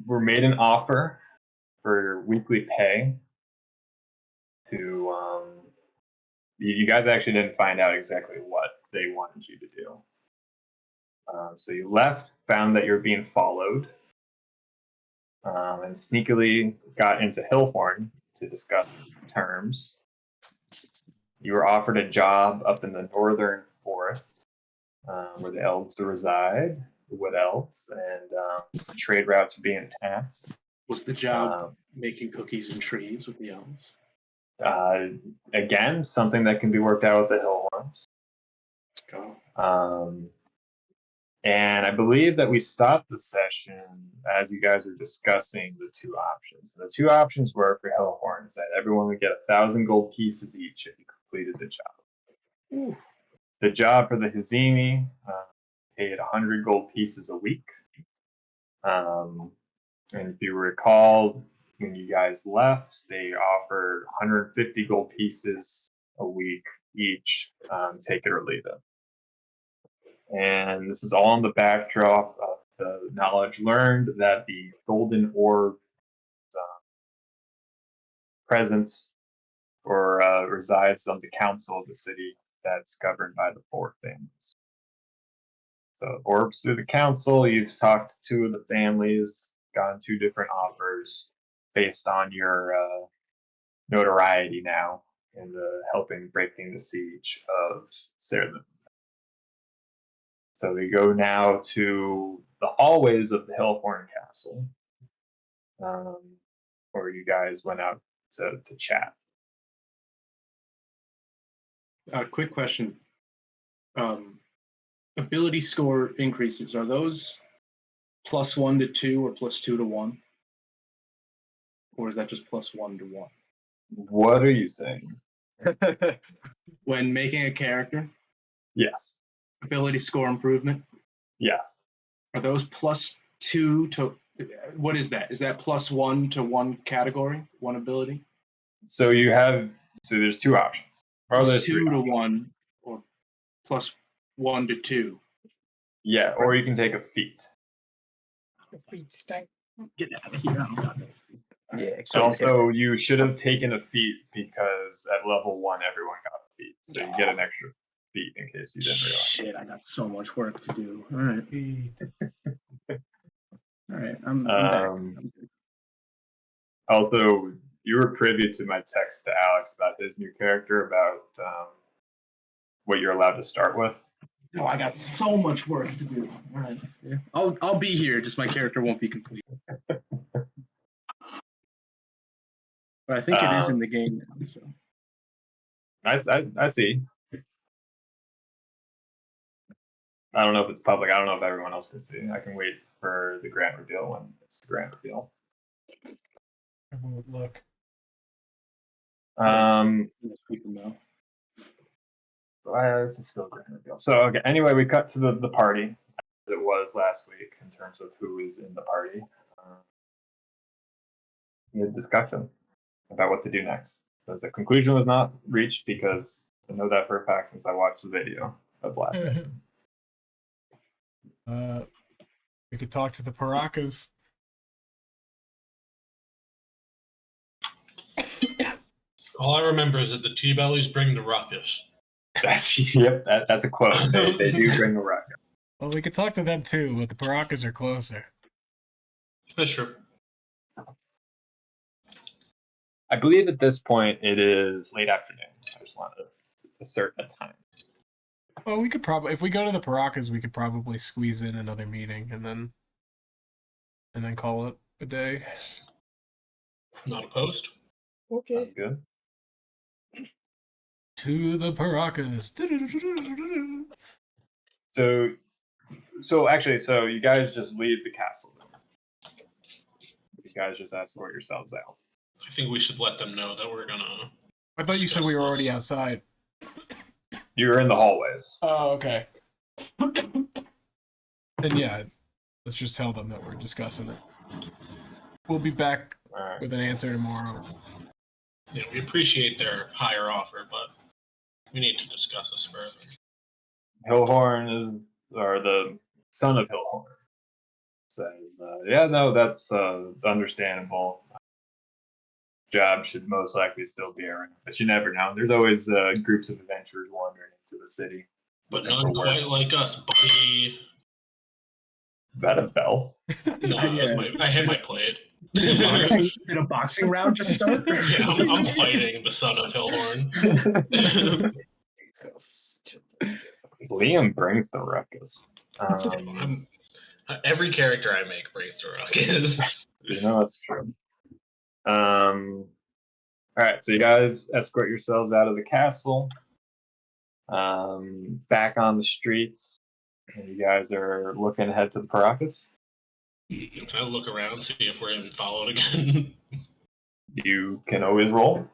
were made an offer for weekly pay to you guys actually didn't find out exactly what they wanted you to do. So you left, found that you were being followed, and sneakily got into Hillhorn to discuss terms. You were offered a job up in the northern forests, where the elves reside, the wood elves, and some trade routes are being tapped. Was the job making cookies and trees with the elves? Again, something that can be worked out with the Hillhorns. Let's go. And I believe that we stopped the session as you guys were discussing the two options. And the two options were for Hellhorns that everyone would get 1,000 gold pieces each if you completed the job. Ooh. The job for the Hazimi paid 100 gold pieces a week. And if you recall, when you guys left, they offered 150 gold pieces a week each, take it or leave it. And this is all on the backdrop of the knowledge learned that the golden orb presence or resides on the council of the city that's governed by the four things. So orbs through the council, you've talked to two of the families, gotten two different offers based on your notoriety now in the helping breaking the siege of Seralim. So we go now to the hallways of the Hellhorn Castle, where you guys went out to chat. Quick question. Ability score increases, are those +1 to 2 or +2 to 1? Or is that just +1 to 1? What are you saying? When making a character? Yes. Ability score improvement? Yes. Are those +2 to... What is that? Is that +1 to 1 category? One ability? So you have... So there's two options. +2 to 1 or +1 to 2. Yeah, or you can take a feat. The feet stink. Get out of here. I don't got no feet. Yeah. So also, you should have taken a feat because at level 1, everyone got a feat. So you get an extra feat in case you didn't realize. Shit, I got so much work to do. All right. All right, I'm back. Also, you were privy to my text to Alex about his new character, about what you're allowed to start with. No, I got so much work to do. All right. Yeah. I'll be here, just my character won't be complete. But I think it is in the game now, so. I see. I don't know if it's public. I don't know if everyone else can see. I can wait for the grand reveal when it's the grand reveal. I won't look. People know. This is still a grand reveal. So okay. Anyway, we cut to the party as it was last week in terms of who is in the party. We had discussion about what to do next. But the conclusion was not reached because I know that for a fact since I watched the video of last week. We could talk to the Paracas. All I remember is that the T-Bellies bring the ruckus. That's a quote. They do bring the ruckus. Well, we could talk to them too, but the Paracas are closer. That's true. I believe at this point it is late afternoon. I just wanted to assert a time. Well, we could probably, if we go to the Paracas, we could probably squeeze in another meeting and then call it a day. Not opposed. Okay. Sounds good. To the Paracas. So actually, you guys just leave the castle. You guys just escort yourselves out. I think we should let them know that we're gonna. I thought you said we were already outside. You're in the hallways. Oh, okay. Then yeah, let's just tell them that we're discussing it. We'll be back with an answer tomorrow. Yeah, we appreciate their higher offer, but we need to discuss this further. Hillhorn is, or the son of Hillhorn, says, "Yeah, no, that's understandable. Job should most likely still be around, but you never know. There's always groups of adventurers wandering into the city. But looking none for work." quite like us, buddy. Is that a bell? No, I hit my plate. Did a boxing round just start? Yeah, I'm fighting the son of Hillhorn. Liam brings the ruckus. Every character I make brings to ruckus. That's true. All right, so you guys escort yourselves out of the castle, back on the streets, and you guys are looking ahead to the Paracas. Can I look around, see if we're getting followed again? You can always roll.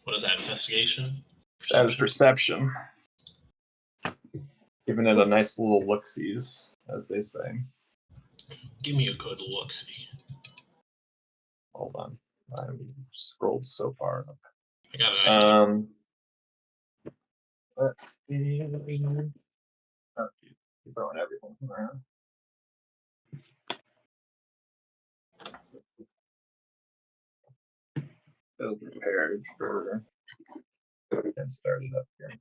What is that, investigation? That is perception. Giving it a nice little look-sees, as they say. Give me a good look-see. Hold on. I'm scrolled so far up. I got an idea. Let's see. Oh, geez. You're throwing everything around. Feels prepared for getting started up here.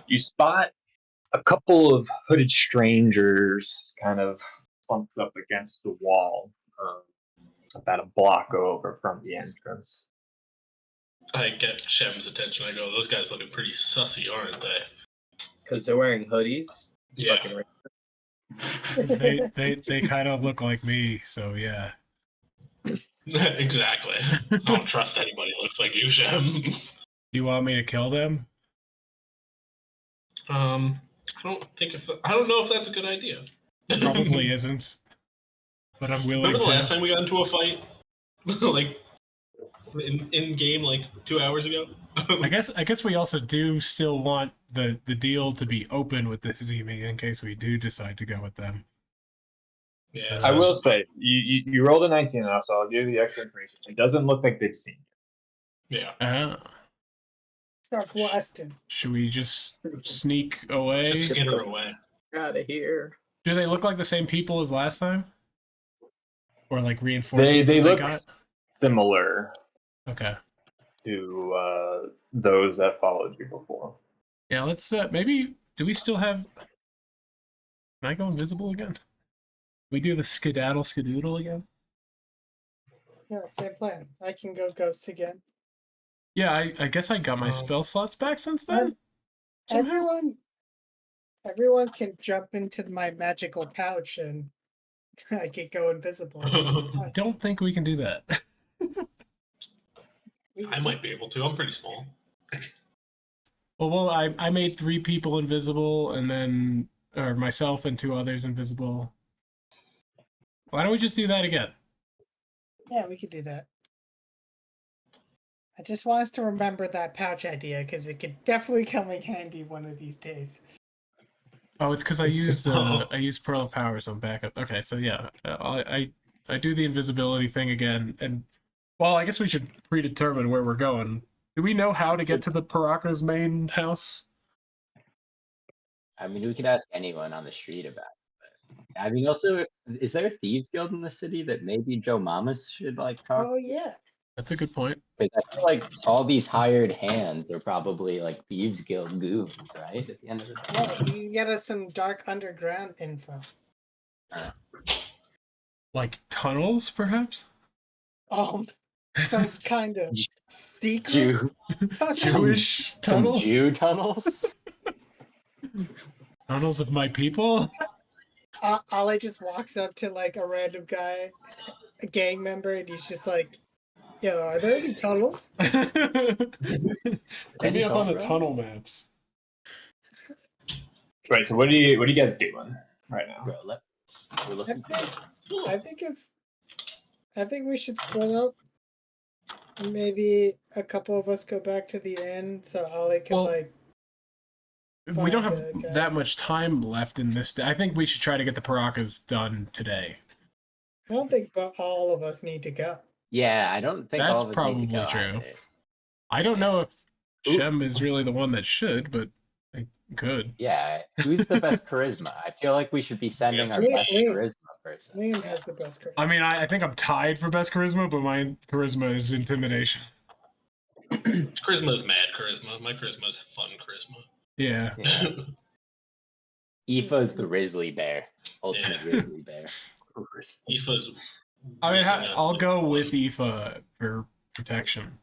You spot a couple of hooded strangers kind of slumped up against the wall, about a block over from the entrance. I get Shem's attention. I go, those guys looking pretty sussy, aren't they? Because they're wearing hoodies. Yeah. They kind of look like me, so yeah. Exactly. I don't trust anybody who looks like you, Shem. Do you want me to kill them? I don't know if that's a good idea. Probably isn't. But I'm willing Remember the to. last time we got into a fight? Like in game like 2 hours ago? I guess we also do still want the deal to be open with the Hazimi in case we do decide to go with them. Yeah. I will say, you rolled a 19 now, so I'll give you the extra information. It doesn't look like they've seen you. Yeah. Start blasting. Should we just sneak away? Just skitter away. Out of here. Do they look like the same people as last time? Or like reinforcements They that look got? similar Okay. to those that followed you before. Yeah, let's maybe do we still have Can I go invisible again? We do the skedaddle again? Yeah, same plan. I can go ghost again. Yeah, I guess I got my spell slots back since then. Somehow? Everyone can jump into my magical pouch and I can go invisible. I don't think we can do that. I might be able to. I'm pretty small. Well, I made 3 people invisible, and then myself and 2 others invisible. Why don't we just do that again? Yeah, we could do that. I just want us to remember that pouch idea because it could definitely come in handy one of these days. Oh, it's because I used Pearl of Power, so I'm back up. Okay, so yeah, I do the invisibility thing again, and well, I guess we should predetermine where we're going. Do we know how to get to the Paraka's main house? I mean, we could ask anyone on the street about it. But, I mean, also, is there a thieves guild in the city that maybe Joe Mamas should like talk? Oh yeah. That's a good point. Because I feel like all these hired hands are probably like thieves guild goons, right? At the end of the day. Yeah, you can get us some dark underground info. Like tunnels, perhaps? Some kind of secret Jew, tunnel. Jewish some tunnel? Jew tunnels. Tunnels of my people? Ollie just walks up to like a random guy, a gang member, and he's just like, "Yo, are there any tunnels?" Put me up on the Bro? tunnel maps. Right. So what are you guys doing right now? Bro, we're looking. I think we should split up. Maybe a couple of us go back to the inn, so Ollie can Well, we don't have find a guy. that much time left in this day. I think we should try to get the Parakas done today. I don't think all of us need to go. Yeah, I don't think That's all of us need to probably go true. either. I don't know if Ooh. Shem is really the one that should, but good. Yeah, who's the best charisma? I feel like we should be sending our Liam- best Liam. charisma person. Liam has the best charisma. I mean, I think I'm tied for best charisma, but my charisma is intimidation. Charisma is mad charisma. My charisma is fun charisma. Yeah. Yeah. Aoife's the Grizzly Bear. Ultimate Yeah. Grizzly Bear. Aoife's. I mean, raising I'll up go fun. with Aoife for protection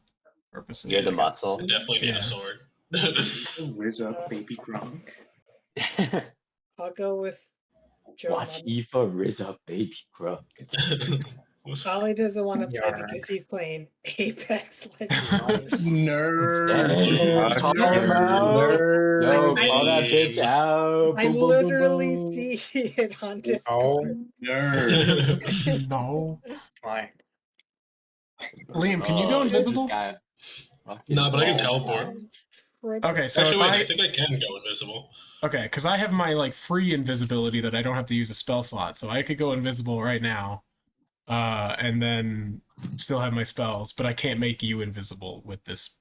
purposes. You're the I guess. muscle. I definitely need Yeah. a sword. Whiz up, baby Gronk. I'll go with Joe. Watch Mama. Aoife rizz up baby Grunk. Ollie doesn't want to play Yarg. because he's playing Apex Legends. Nerd. Damn, Fuck call nerd. him out. Yo, I- call that bitch out. I Boom, boom, boom, literally boom. see it on Discord. Nerd. No. Fine. Liam, can you go Oh, this invisible? guy fucking No, but I can sucks. teleport. Okay, so Actually, if wait, I think I can go invisible. Okay, because I have my like free invisibility that I don't have to use a spell slot, so I could go invisible right now, and then still have my spells, but I can't make you invisible with this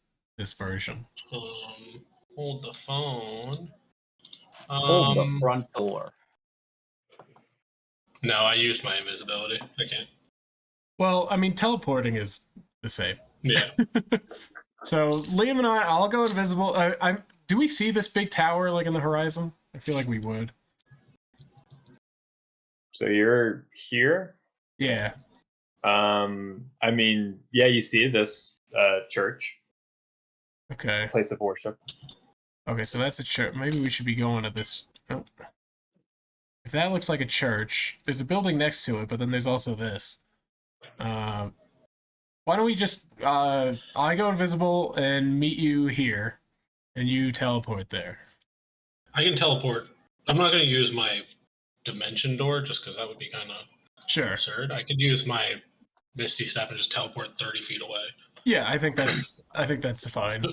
version. Hold the phone. Hold the front door. No, I used my invisibility. I can't. Well, I mean, teleporting is the same. Yeah. So Liam and I'll go invisible. Do we see this big tower like in the horizon? I feel like we would. So you're here. Yeah. I mean, yeah, you see this church, Okay. place of worship. Okay, so that's a church. Maybe we should be going to this. Oh. If that looks like a church, there's a building next to it, but then there's also this. Why don't we just I go invisible and meet you here, and you teleport there. I can teleport. I'm not going to use my dimension door just because that would be kind of Sure. absurd. I could use my Misty Step and just teleport 30 feet away. Yeah, I think that's fine.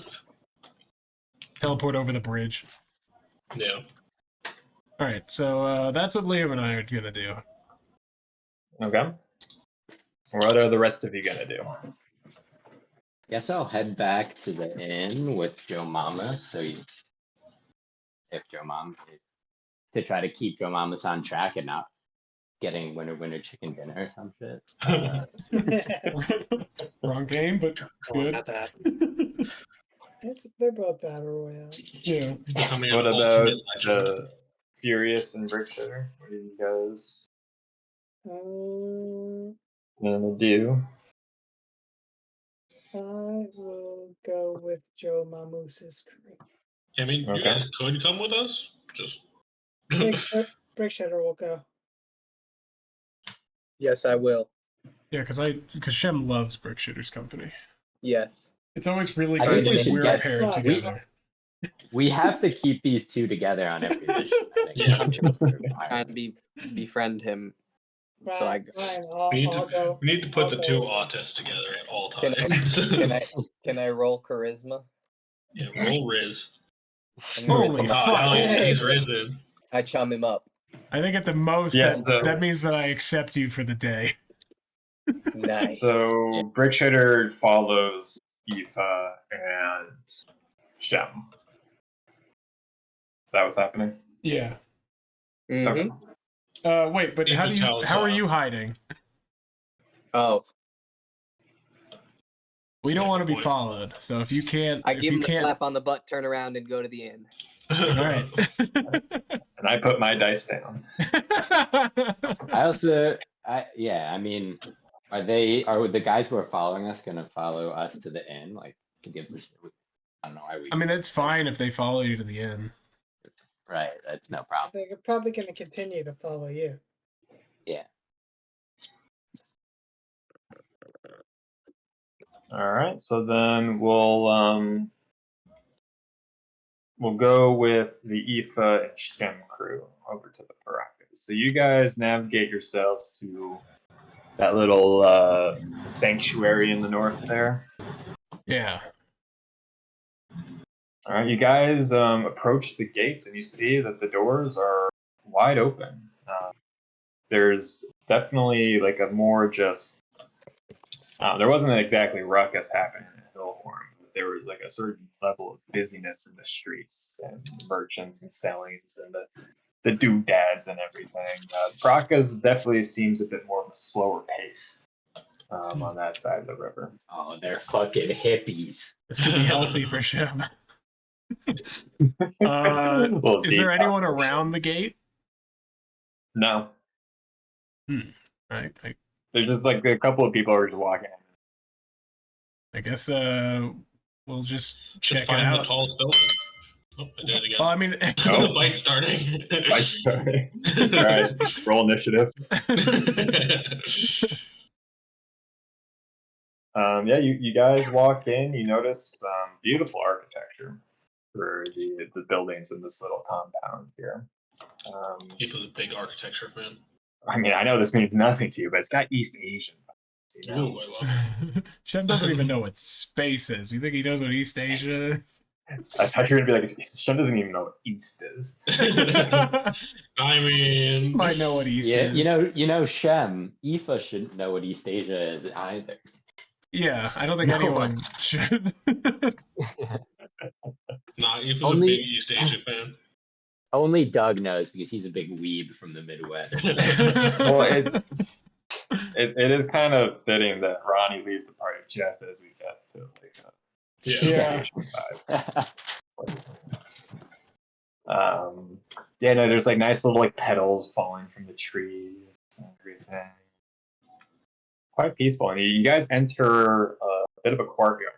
Teleport over the bridge. Yeah. All right, so that's what Liam and I are gonna do. Okay. What are the rest of you gonna do? Guess I'll head back to the inn with Joe Mama. If Joe Mama, to try to keep Joe Mama's on track and not getting winner chicken dinner or some shit. Wrong game, but good. Not that. They're both battle royales. Yeah. Becoming What an about ultimate legend. Furious and Brickshitter? What are you guys gonna do? I will go with Joe Mamoose's crew. I mean, you Okay. guys could come with us. Just. Brickshitter will go. Yes, I will. Yeah, because Shem loves Brickshooter's company. Yes. It's always really I good think we when should we're get- paired we- together. We have to keep these two together on every mission. I think. Yeah. I'm trying to befriend him. So I Fine, We need, I'll go. we need to put I'll the go. two autists together at all Can I- times. can I roll charisma? Yeah, roll Riz. I'm gonna Holy roll- fuck. Oh, yeah, Hey. he's risen. I chum him up. I think at the most Yes, that means that I accept you for the day. Nice. So Brickshitter follows Aoife and Shem. Is that what's happening? Yeah. Mhm. Okay. Wait, but You how could do you tell how are us, you hiding? Oh, We don't Yeah, want to be good point. followed. So if you can't I if give you him a can't slap on the butt, turn around, and go to the inn. all right. And I put my dice down. I mean, are the guys who are following us gonna follow us to the inn? Like, it gives us, I don't know why we. I mean, it's fine if they follow you to the end. Right, that's no problem. They're probably going to continue to follow you. Yeah. All right. So then we'll go with the Aoife and Shem crew over to the Paracas. So you guys navigate yourselves to that little sanctuary in the north there. Yeah. All right, you guys approach the gates and you see that the doors are wide open. There's definitely like a more just. There wasn't exactly ruckus happening in Hillhorn. there was like a certain level of busyness in the streets and merchants and sellings and the doodads and everything. Bracas definitely seems a bit more of a slower pace on that side of the river. Oh, they're fucking hippies. This could be healthy for Shem. Little Is there detox anyone for around sure. the gate? No, I there's just like a couple of people are just walking. guess we'll just Just check it find the out. tallest building. Oh, I did it again. Well, I mean, Oh. The bike's starting. Fight starting. All right, roll initiative. Yeah, you guys walk in. You notice beautiful architecture for the buildings in this little compound here. He was a big architecture fan. I mean, I know this means nothing to you, but it's got East Asian vibes, you know? Ooh, I love it. Shem doesn't even know what space is. You think he knows what East Asia is? I thought you were gonna be like, Shem doesn't even know what East is. I mean, Might know what East Yeah, is. you know, Shem. Aoife shouldn't know what East Asia is either. Yeah, I don't think No anyone should. nah, he was a Only- big East Asia fan. Only Doug knows because he's a big weeb from the Midwest. Well, it is kind of fitting that Ronnie leaves the party just as we get to like Yeah. Yeah. Yeah, no, there's like nice little like petals falling from the trees and everything. Quite peaceful. And you guys enter a bit of a courtyard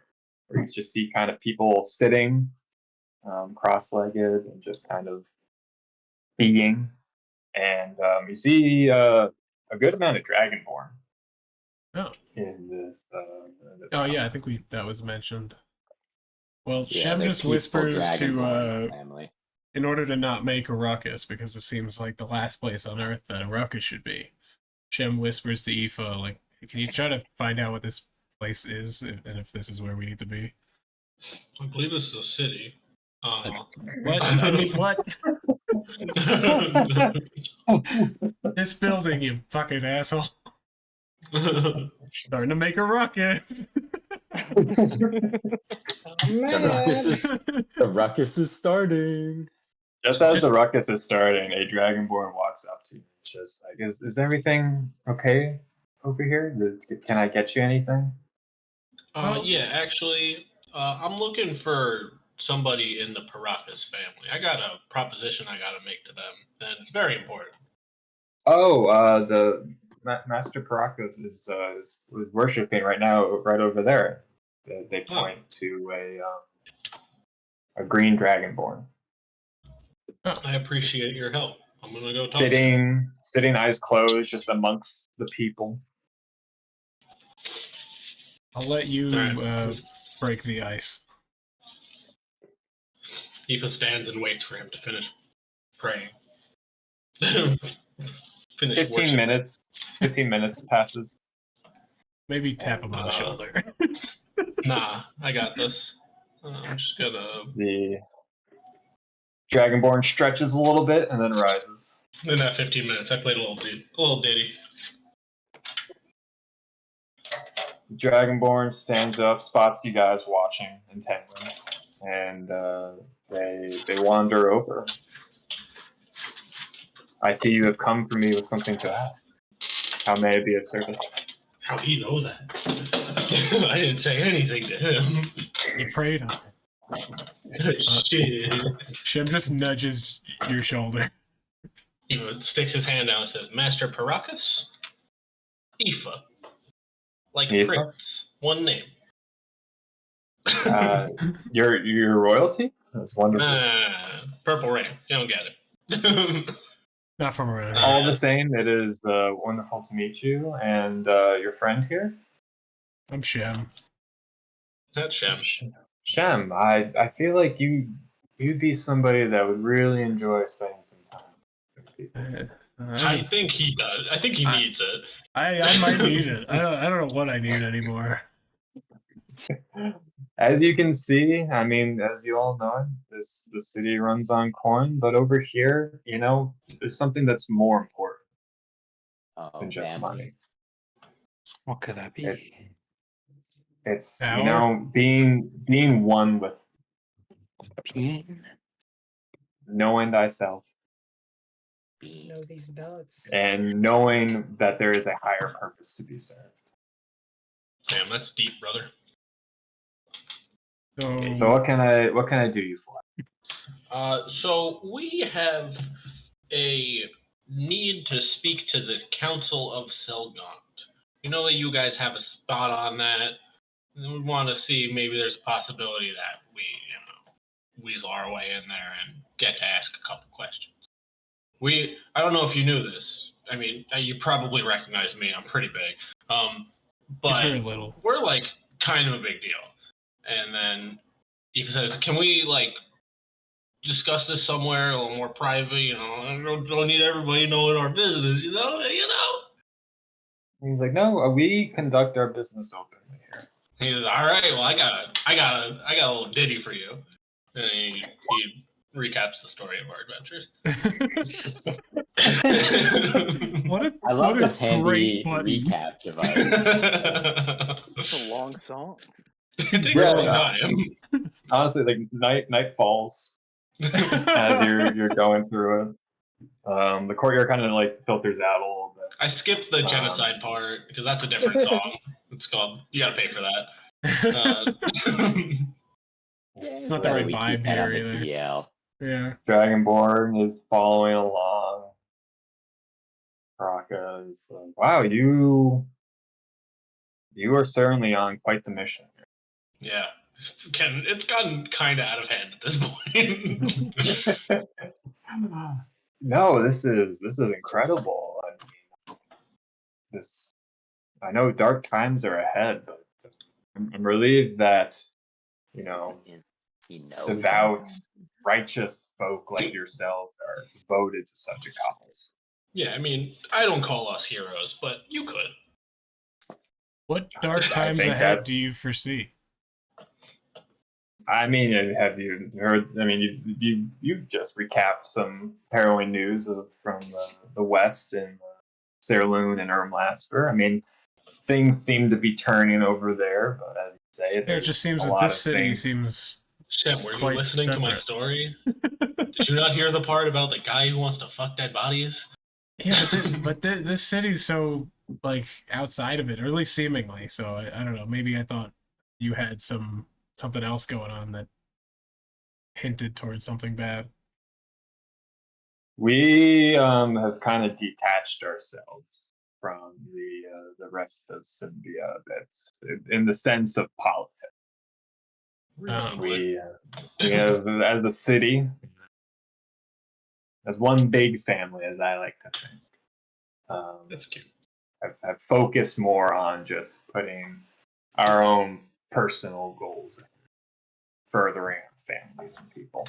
where you just see kind of people sitting cross-legged and just kind of being. And you see a good amount of dragonborn Oh. in this. Oh yeah, I think that was mentioned. Well, Yeah, Shem they're just peaceful whispers to Dragonborn family. in order to not make a ruckus, because it seems like the last place on Earth that a ruckus should be. Shem whispers to Aoife, like, can you try to find out what this place is and if this is where we need to be? I believe this is a city. What? I mean, what? This building, you fucking asshole. Starting to make a ruckus. Oh, man. The ruckus is starting. Just as the ruckus is starting, a dragonborn walks up to you. Just like, is everything okay over here? Can I get you anything? Yeah, actually, I'm looking for somebody in the Paracas family. I got a proposition I got to make to them, and it's very important. Oh, the Master Paracas is worshiping right now, right over there. They point to a green dragonborn. I appreciate your help. I'm gonna go talk. Sitting eyes closed, just amongst the people. I'll let you Alright. break the ice. Aoife stands and waits for him to finish praying. Finish 15 worship. minutes. 15 minutes passes. Maybe tap him on the shoulder. Nah, I got this. I'm just gonna. The dragonborn stretches a little bit and then rises. In that 15 minutes, I played a little ditty. Dragonborn stands up, spots you guys watching intently, and they wander over. I see you have come for me with something to ask. How may I be of service? How'd he know that? I didn't say anything to him. You prayed on it. Shit. Shem just nudges your shoulder. He sticks his hand out and says, Master Paracas? Aoife. Like Aoife? Prince. One name. Your royalty? That's wonderful. Purple Rain. You don't get it. Not from around here. All the same, it is wonderful to meet you and your friend here. I'm Shem. That's Shem. Shem, I feel like you'd be somebody that would really enjoy spending some time with people. I think he does. I think he needs it. I might need it. I don't know what I need anymore. As you can see, I mean, as you all know, the city runs on corn, but over here, you know, there's something that's more important Oh, than just family. money. What could that be? It's It's Power? being one with knowing thyself Know these nuts. and knowing that there is a higher purpose to be served. Damn, that's deep, brother. So what can I do you for? So we have a need to speak to the Council of Selgaunt. You know that you guys have a spot on that. We want to see maybe there's a possibility that we, weasel our way in there and get to ask a couple questions. I don't know if you knew this. I mean, you probably recognize me. I'm pretty big. He's But very little. we're like kind of a big deal. And then he says, "Can we like discuss this somewhere a little more private? I don't need everybody knowing our business. He's like, no, we conduct our business openly here. He says, "All right, well, I got a little ditty for you." And he recaps the story of our adventures. I love what this a handy great button. recap device. It's a long song. It takes a long time. Honestly, like night falls as you're going through it. The courtyard kind of like filters out a little bit. I skipped the genocide part because that's a different song. It's called. You got to pay for that. It's not the right We keep vibe that on here the either. DL. Yeah. Dragonborn is following along. Baraka is like, wow, you are certainly on quite the mission. Yeah, it's gotten kind of out of hand at this point. No, this is incredible. I know dark times are ahead, but I'm relieved that He knows devout, righteous folk like yourselves are devoted to such a cause. Yeah, I mean, I don't call us heroes, but you could. What dark I times think ahead that's- do you foresee? I mean, have you heard? I mean, you just recapped some harrowing news from the West and Saerloon and Ermlasper. I mean, things seem to be turning over there, but as you say, Yeah, it just seems a that lot this of city things. seems Shit, were you quite listening to my separate. story? Did you not hear the part about the guy who wants to fuck dead bodies? Yeah, but this city's so like outside of it, or at least seemingly. So I don't know. Maybe I thought you had something else going on that hinted towards something bad. We have kind of detached ourselves from the rest of Symbia, that's in the sense of politics. We have, as a city, as one big family, as I like to think. That's cute. Have focused more on just putting our own personal goals, furthering families and people.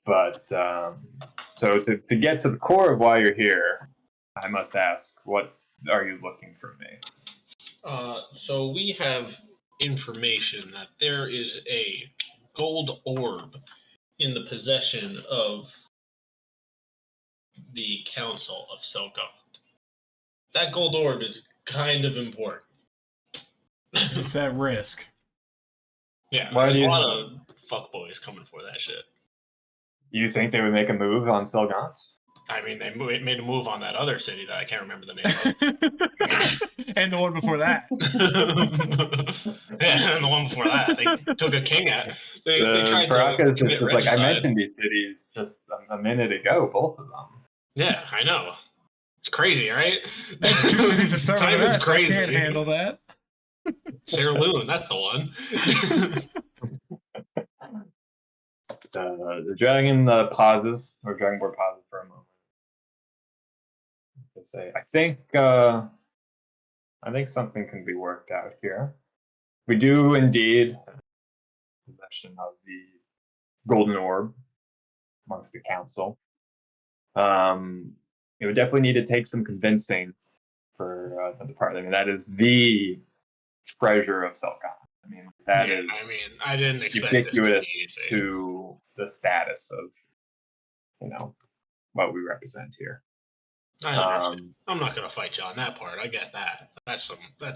But so to get to the core of why you're here, I must ask, what are you looking from me? So we have information that there is a gold orb in the possession of the Council of Selgaunt. That gold orb is kind of important. It's at risk. Yeah, Why there's do a you- lot of fuckboys coming for that shit. You think they would make a move on Selgaunt? I mean, they made a move on that other city that I can't remember the name of. And the one before that. Yeah, and the one before that, they took a king at. They tried Baraka's to commit just like, I regicide. mentioned these cities just a minute ago, both of them. Yeah, I know. It's crazy, right? That's two cities that start with an Time is S. I can't handle that. Saerloon, that's the one. The dragon pauses, or dragonborn pauses for a moment. They say, I think something can be worked out here. We do indeed possession of the golden orb amongst the council. It would definitely need to take some convincing for the part. I mean, that is the treasure of Selkon. I mean, that is. I mean, I didn't expect ubiquitous this to be easy. to the status of, what we represent here. I understand. I'm not gonna fight you on that part. I get that. That's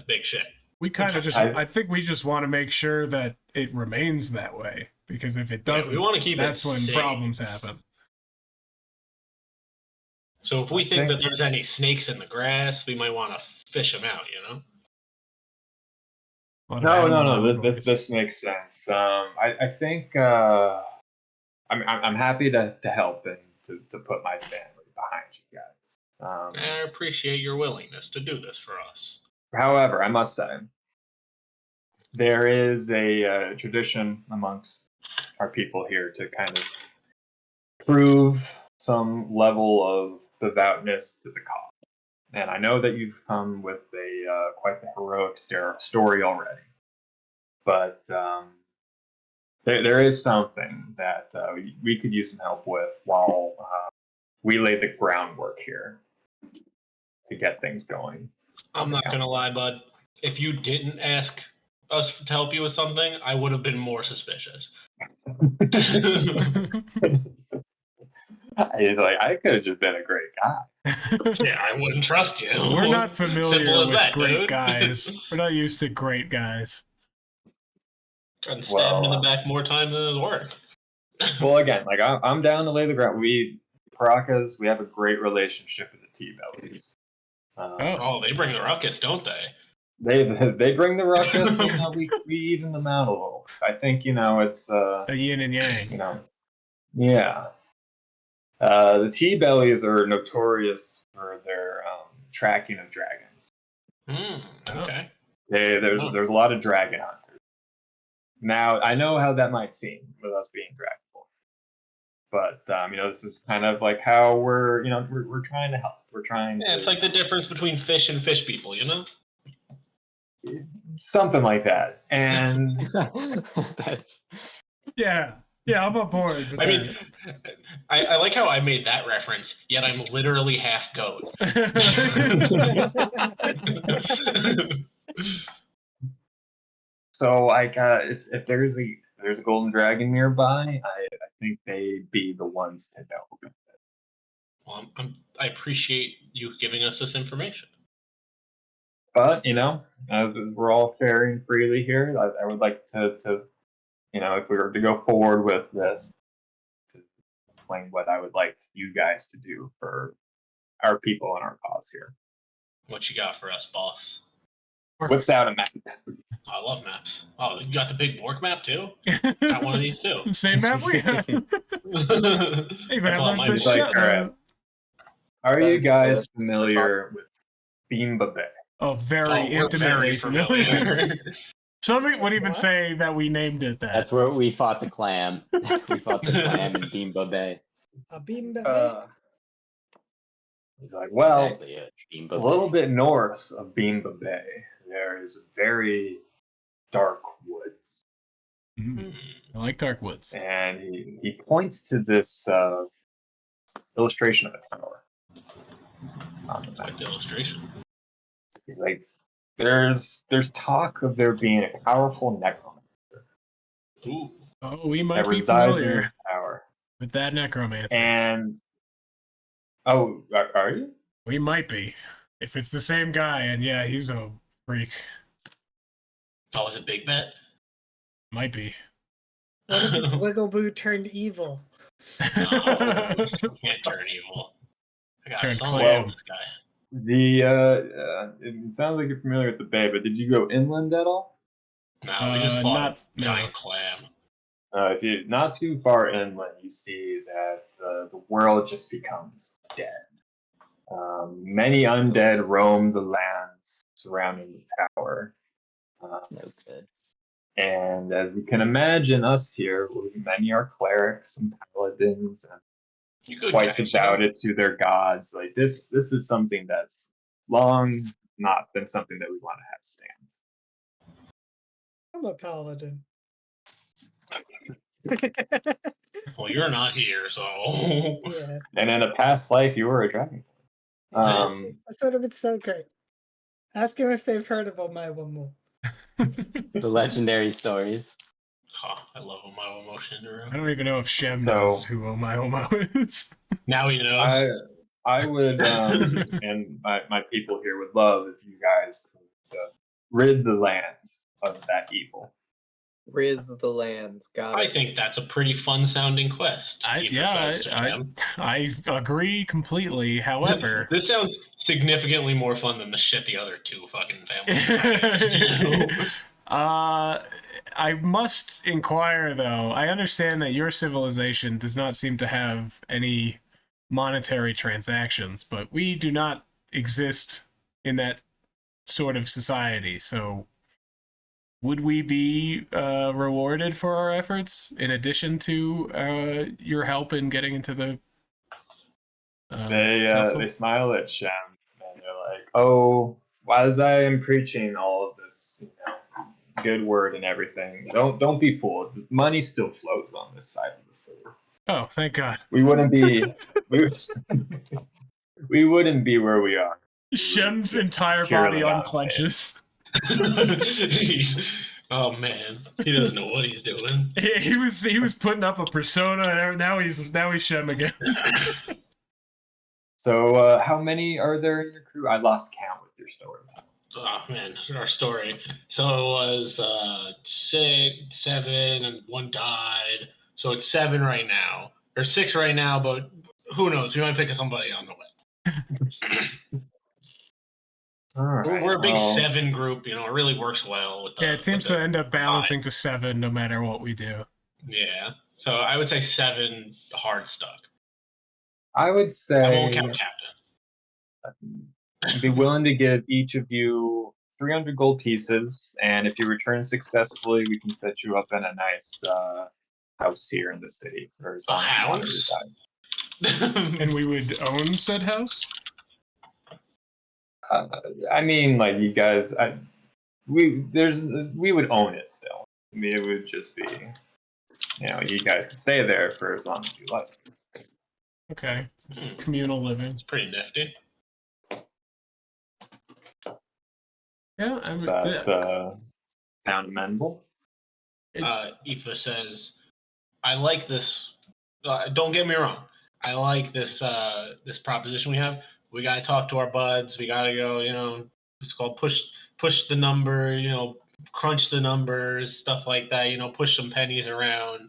big shit. We kind of just, I think we just want to make sure that it remains that way, because if it doesn't, we want to keep that's it when safe. problems happen. So if we think that there's any snakes in the grass, we might want to fish them out, you know? No. This makes sense. I think I'm happy to help and to put my family behind you guys. I appreciate your willingness to do this for us. However, I must say, there is a tradition amongst our people here to kind of prove some level of devoutness to the cause. And I know that you've come with a quite the heroic story already, but there is something that we could use some help with while we lay the groundwork here to get things going. I'm not gonna lie, bud. If you didn't ask us to help you with something, I would have been more suspicious. He's like, I could have just been a great guy. Yeah, I wouldn't trust you. We're not familiar with great dude. guys. We're not used to great guys. Gotten stabbed in the back more times than is worth. Well, again, like I'm down to lay the ground. Paracas, we have a great relationship with the T-Bellies. They bring the ruckus, don't they? They bring the ruckus. We even them out a little. I think it's a yin and yang. Yeah. The T-Bellies are notorious for their tracking of dragons. Okay. There's a lot of dragon hunters. Now, I know how that might seem with us being dragonborn, but this is kind of like how we're trying to help. We're trying. Yeah, it's like the difference between fish and fish people, Something like that, and That's... Yeah, I'm on board. I mean, I like how I made that reference, yet I'm literally half goat. So, if there's a golden dragon nearby, I think they'd be the ones to know. Well, I appreciate you giving us this information. But we're all sharing freely here. I would like to if we were to go forward with this, to explain what I would like you guys to do for our people and our cause here. What you got for us, boss? Whips out a map. I love maps. Oh, you got the big Borg map too? Got one of these too. Same map we have. Are you guys familiar with Beamba Bay? Oh, very intimately familiar. Somebody would even say that we named it that. That's where we fought the clam. We fought the clam in Beamba Bay. Beamba Bay? He's like, well, exactly a little bit north of Beamba Bay, there is very dark woods. I like dark woods. And he points to this illustration of a tower. Like the illustration. He's like, there's talk of there being a powerful necromancer. Ooh. Oh, we might be familiar with that necromancer. And are you? We might be. If it's the same guy, and yeah, he's a freak. Oh, is it Big Bet? Might be. What if Wiggleboo turned evil? No, can't turn evil. I got turn clam. This guy. It sounds like you're familiar with the bay, but did you go inland at all? No, we just fought a giant clam. If you're not too far inland, you see that the world just becomes dead. Many undead roam the lands surrounding the tower. No good. And as you can imagine, us here, many are clerics and paladins and quite devoted to their gods. Like this is something that's long not been something that we want to have stand. I'm a paladin. Well, you're not here, so. Yeah. And in a past life, you were a dragon. That's what it's so great. Ask him if they've heard of Omaiwamu. The legendary stories. Huh, I love Omaiwamu Shinderu. I don't even know if Shem knows who Omaiwamu is. Now he knows. I would, and my people here would love if you guys could rid the land of that evil. Riz the land. Got I it. think that's a pretty fun sounding quest. Aoife says to Shem. I agree completely. However, This sounds significantly more fun than the shit the other two fucking families. I must inquire though. I understand that your civilization does not seem to have any monetary transactions, but we do not exist in that sort of society. So, would we be rewarded for our efforts in addition to your help in getting into the? They smile at Shem and they're like, "Oh, as I am preaching all of this, good word and everything, don't be fooled. Money still flows on this side of the city. Oh, thank God. We wouldn't be we wouldn't be where we are. Shem's Just entire purely body out of unclenches. Oh man, he doesn't know what he's doing. He was putting up a persona, and now he's Shem again. So, how many are there in your crew? I lost count with your story. Oh man, our story. So it was 6, 7, and one died. So it's 7 right now, or 6 right now. But who knows? We might pick somebody on the way. All right. We're a big 7 group. It really works well with. Yeah, it seems to end up balancing to 7 no matter what we do. Yeah, so I would say 7 hard stuck. I would say I won't count captain. I'd be willing to give each of you 300 gold pieces, and if you return successfully, we can set you up in a nice house here in the city for as long as you want to reside. And we would own said house? I mean, like you guys, we would own it still. I mean, it would just be, you guys can stay there for as long as you like. Okay, communal living. It's pretty nifty. Yeah, I would. That sound amenable. Aoife says, "I like this. Don't get me wrong. I like this this proposition we have. We gotta talk to our buds. We gotta go. It's called push the number. Crunch the numbers, stuff like that. Push some pennies around.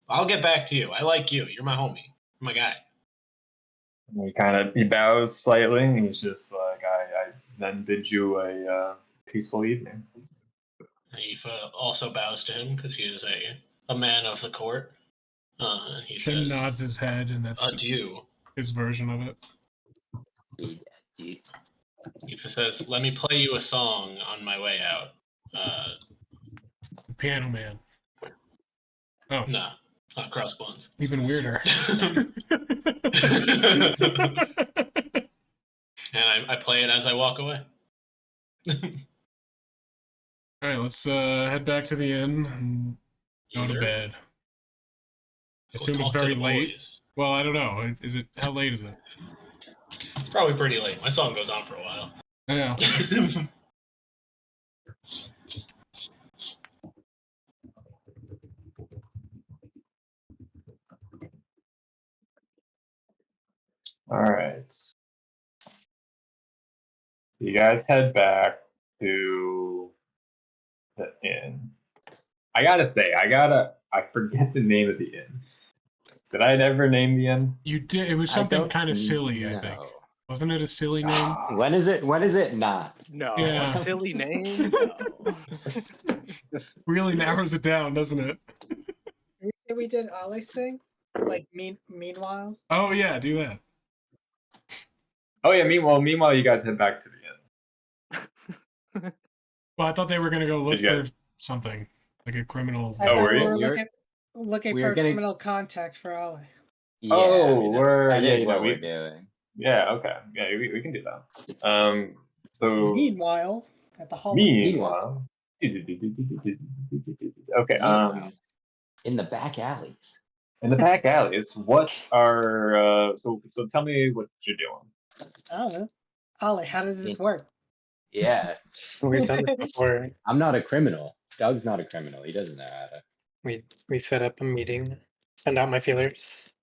I'll get back to you. I like you. You're my homie. You're my guy." He bows slightly, and he's just like, I then bid you a peaceful evening. Aoife also bows to him because he is a man of the court. He Shem says, nods his head, and that's adieu. his version of it. Aoife says, "Let me play you a song on my way out." Piano Man. Oh. No, not Crossbones. Even weirder. And I play it as I walk away. All right, let's head back to the inn and go to bed. I assume it's very late. Well, I don't know. How late is it? Probably pretty late. My song goes on for a while. Yeah. All right. You guys head back to the inn. I gotta say, I forget the name of the inn. Did I ever name the inn? You did. It was something kind of silly, I think. Wasn't it a silly name? When is it not? No, Yeah. a silly name. No. Really narrows it down, doesn't it? We did Ollie's thing? Like, meanwhile? Oh, yeah, do that. Oh yeah. Meanwhile, you guys head back to the inn. Well, I thought they were going to go look Did you for something, like a criminal. I Oh, thought were we you? were looking we for were a gonna- criminal contact for Ollie. Yeah, Oh, that is what we- we're doing. Yeah. Okay. Yeah, we can do that. So Meanwhile, at the hall. meanwhile. Okay. In the back alleys. In the back alleys, what are so tell me what you're doing. I don't know. Ollie, how does this work? Yeah, We've done this before. I'm not a criminal. Doug's not a criminal. He doesn't know how to. We set up a meeting, send out my feelers.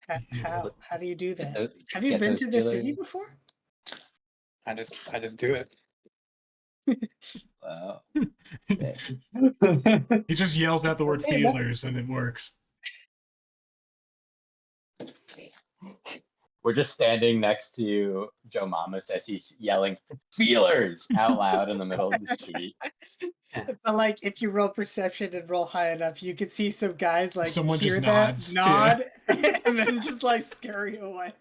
How do you do that? Those- Have you get been those to the city feelers. before? I just do it. Wow. He just yells out the word Okay, that- feelers and it works. We're just standing next to Joe Mamas as he's yelling feelers out loud in the middle of the street. But like, if you roll perception and roll high enough, you could see some guys like Someone hear just that, nods, nod, and then just like scurry away.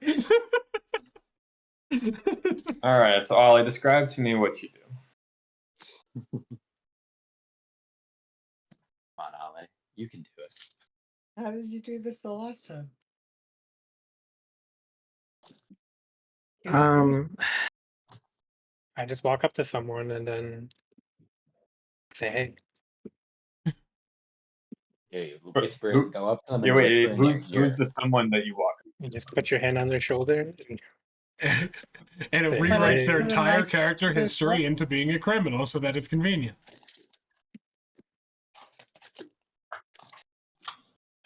All right, so Ollie, describe to me what you do. Come on, Ollie. You can do it. How did you do this the last time? I just walk up to someone and then say, "Hey." You But whisper, who- go up to them Yeah, and whisper wait, in their who's ear. the someone that you walk? You just put your hand on their shoulder. And it Say, rewrites "Hey." their With a entire knife character to their history throat? into being a criminal so that it's convenient.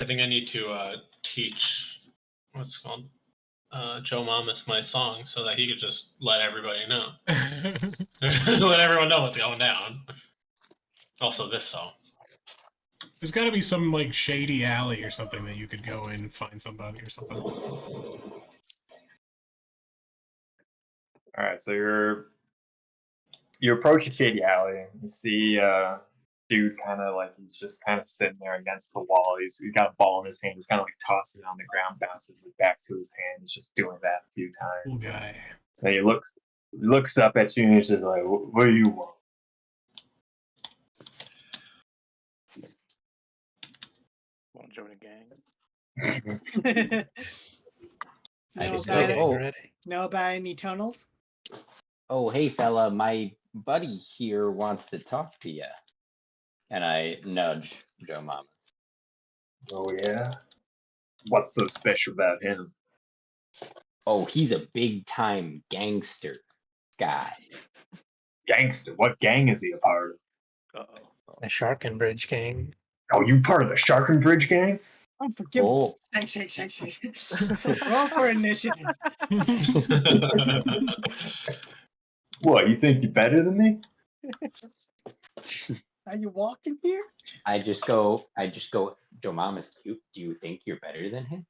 I think I need to teach what's it called Joe Mamas my song so that he could just let everybody know, let everyone know what's going down. Also, this song. There's got to be some like shady alley or something that you could go in and find somebody or something. All right, so you approach a shady alley and you see dude kind of like he's just kind of sitting there against the wall. He's got a ball in his hand. He's kind of like tossing it on the ground, bounces it back to his hand. He's just doing that a few Cool times. guy. So he looks up at you and he's just like, "What do you want?" Want to join a gang? I know, just about go, it? oh, Already? Know about any tunnels? oh, hey fella, my buddy here wants to talk to you. And I nudge Joe Mamas. Oh yeah. What's so special about him? Oh, he's a big time gangster guy. Gangster. What gang is he a part of? The Sharkenbridge gang. Oh, you part of the Sharkenbridge gang? Oh, forgive me. Oh, Roll for initiative. What, you think you're better than me? Are you walking here? I just go, Joe Mamas, do you think you're better than him?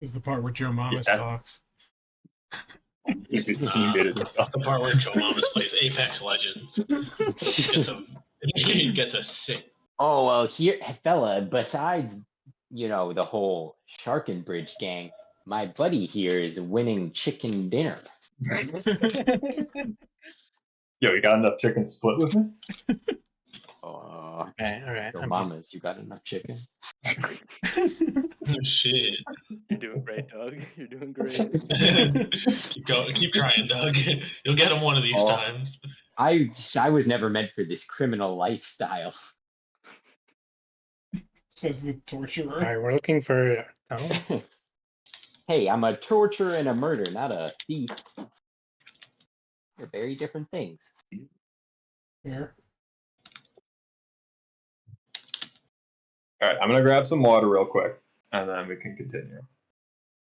Is the part where Joe Mamas Yes. talks. He did it himself. The part where Joe Mamas plays Apex Legends. He gets a sick. Oh, well, here, fella, besides, the whole Sharkenbridge gang, my buddy here is winning chicken dinner. Yo, you got enough chicken to split with me? Oh, All right. Joe I'm Mamas, you got enough chicken? Oh, shit. You're doing great, Doug. You're doing great. Keep going. Keep trying, Doug. You'll get him one of these Oh. times. I was never meant for this criminal lifestyle. Says the All torturer. right, we're looking for. Oh, Hey, I'm a torturer and a murderer, not a thief. They're very different things. Here. All right, I'm gonna grab some water real quick, and then we can continue.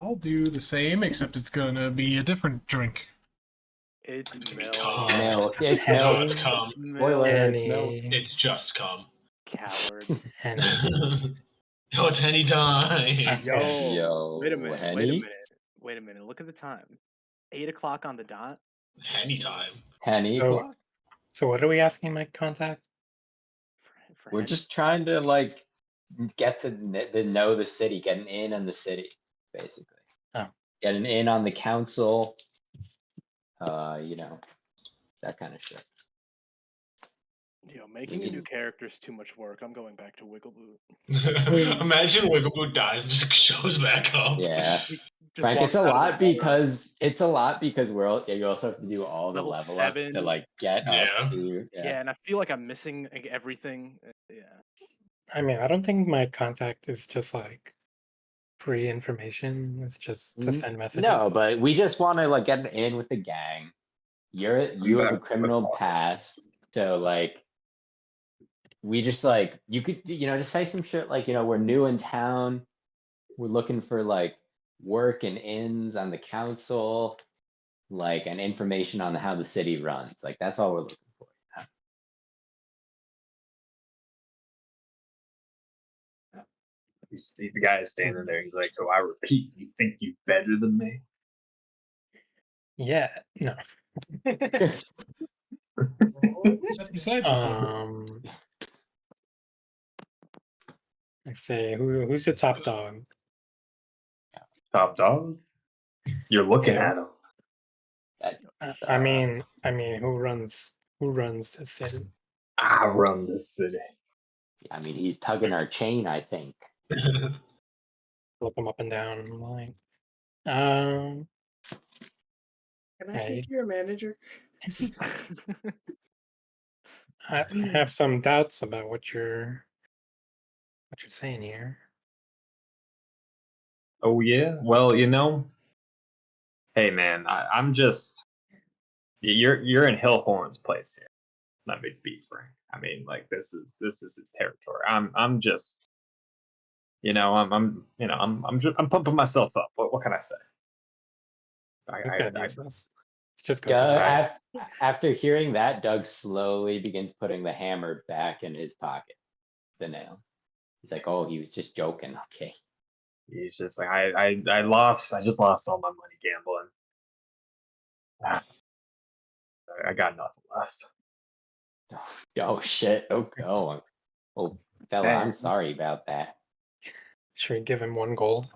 I'll do the same, except it's gonna be a different drink. It's milk. Milk, it's No, milk. it's cum. Spoiler, it's milk. Henny. It's just cum. Coward. Henny. No, it's any time. Yo. Yo, Wait a minute. Henny? Wait a minute. Look at the time. 8 o'clock on the dot. Any time. Henny So- clock? So what are we asking my contact? For We're Henny. just trying to get to know the city, get an in on the city, basically. Oh. Get an in on the council. That kind of shit. Yo, making a new character is too much work. I'm going back to Wiggleboot. Imagine Wiggleboot dies and just shows back up. Yeah, Just Frank, walks it's a out of lot the water. because you also have to do all the Level level ups to 7. get Yeah. up to. Yeah, and I feel like I'm missing everything. Yeah. I mean, I don't think my contact is just free information. It's just to send messages. No, but we just want to get an in with the gang. You have a back. criminal past, so we just like, you could, just say some shit like, we're new in town. We're looking for like work and ins on the council, like, and information on how the city runs. Like, that's all we're looking for. You see the guy standing there. He's like, "So I repeat, you think you better than me?" Yeah, no. That's beside the point. I say, who's the top dog? Top dog. You're looking Yeah. at him. I mean, who runs the city? I run this city. I mean, he's tugging our chain, I think. Look him up and down. I'm like, Can I Hey. speak to your manager? I have some doubts about what you're saying here. Oh yeah. Well, hey man, I'm just. You're in Hillhorn's place here. Let me be frank. I mean, like this is his territory. I'm just. I'm pumping myself up. What can I say? It's kind of I useless. Let's just go. Doug, somewhere. after hearing that, Doug slowly begins putting the hammer back in his pocket. The nail. He's like, "Oh, he was just joking." Okay. He's just like I lost. I just lost all my money gambling. I got nothing left. Oh shit. Oh, fella, I'm Dang. sorry about that. Should we give him 1 gold?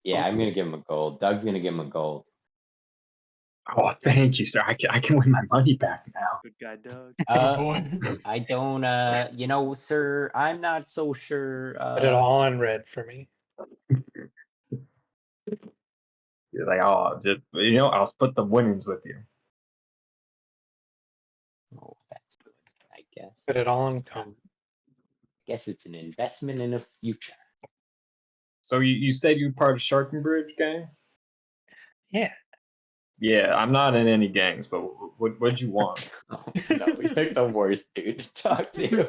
Yeah, I'm gonna give him a gold. Doug's gonna give him a gold. Oh, thank you, sir. I can win my money back now. Good guy, Doug. Good boy. I don't, sir, I'm not so sure. Put it all on red for me. You're like, oh, I'll split the winnings with you. Oh, that's good, I guess. Put it all on come. Guess it's an investment in a future. So you said you're part of Sharkenbridge gang? Yeah. Yeah, I'm not in any gangs, but what'd you want? Oh, no, we picked the worst dude to talk to.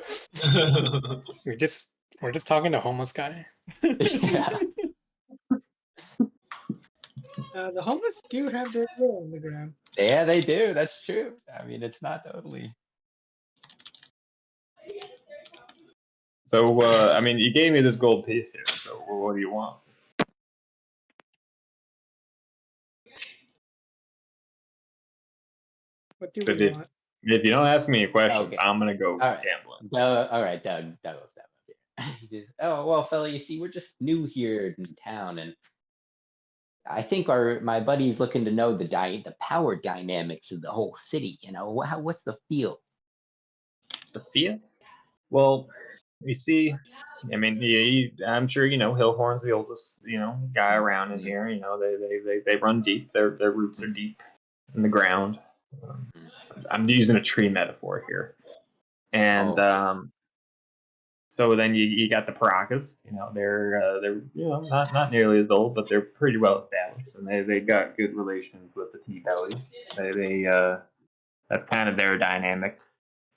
We're just talking to homeless guy. Yeah. The homeless do have their ear on the ground. Yeah, they do. That's true. I mean, it's not totally. So I mean, you gave me this gold piece here. So what do you want? What do So we want? if you don't ask me a question, Okay. I'm gonna go All right. gambling. All right, Doug will step up here. He says, "Oh well, fella, you see, we're just new here in town, and I think my buddy's looking to know the power dynamics of the whole city. What's the feel?" The feel? Well, you see, I mean, I'm sure Hillhorn's the oldest guy around in here. They run deep. Their roots are deep in the ground. I'm using a tree metaphor here, and so then you got the Parakas. They're not nearly as old, but they're pretty well established, and they got good relations with the T-Bellies. They that's kind of their dynamic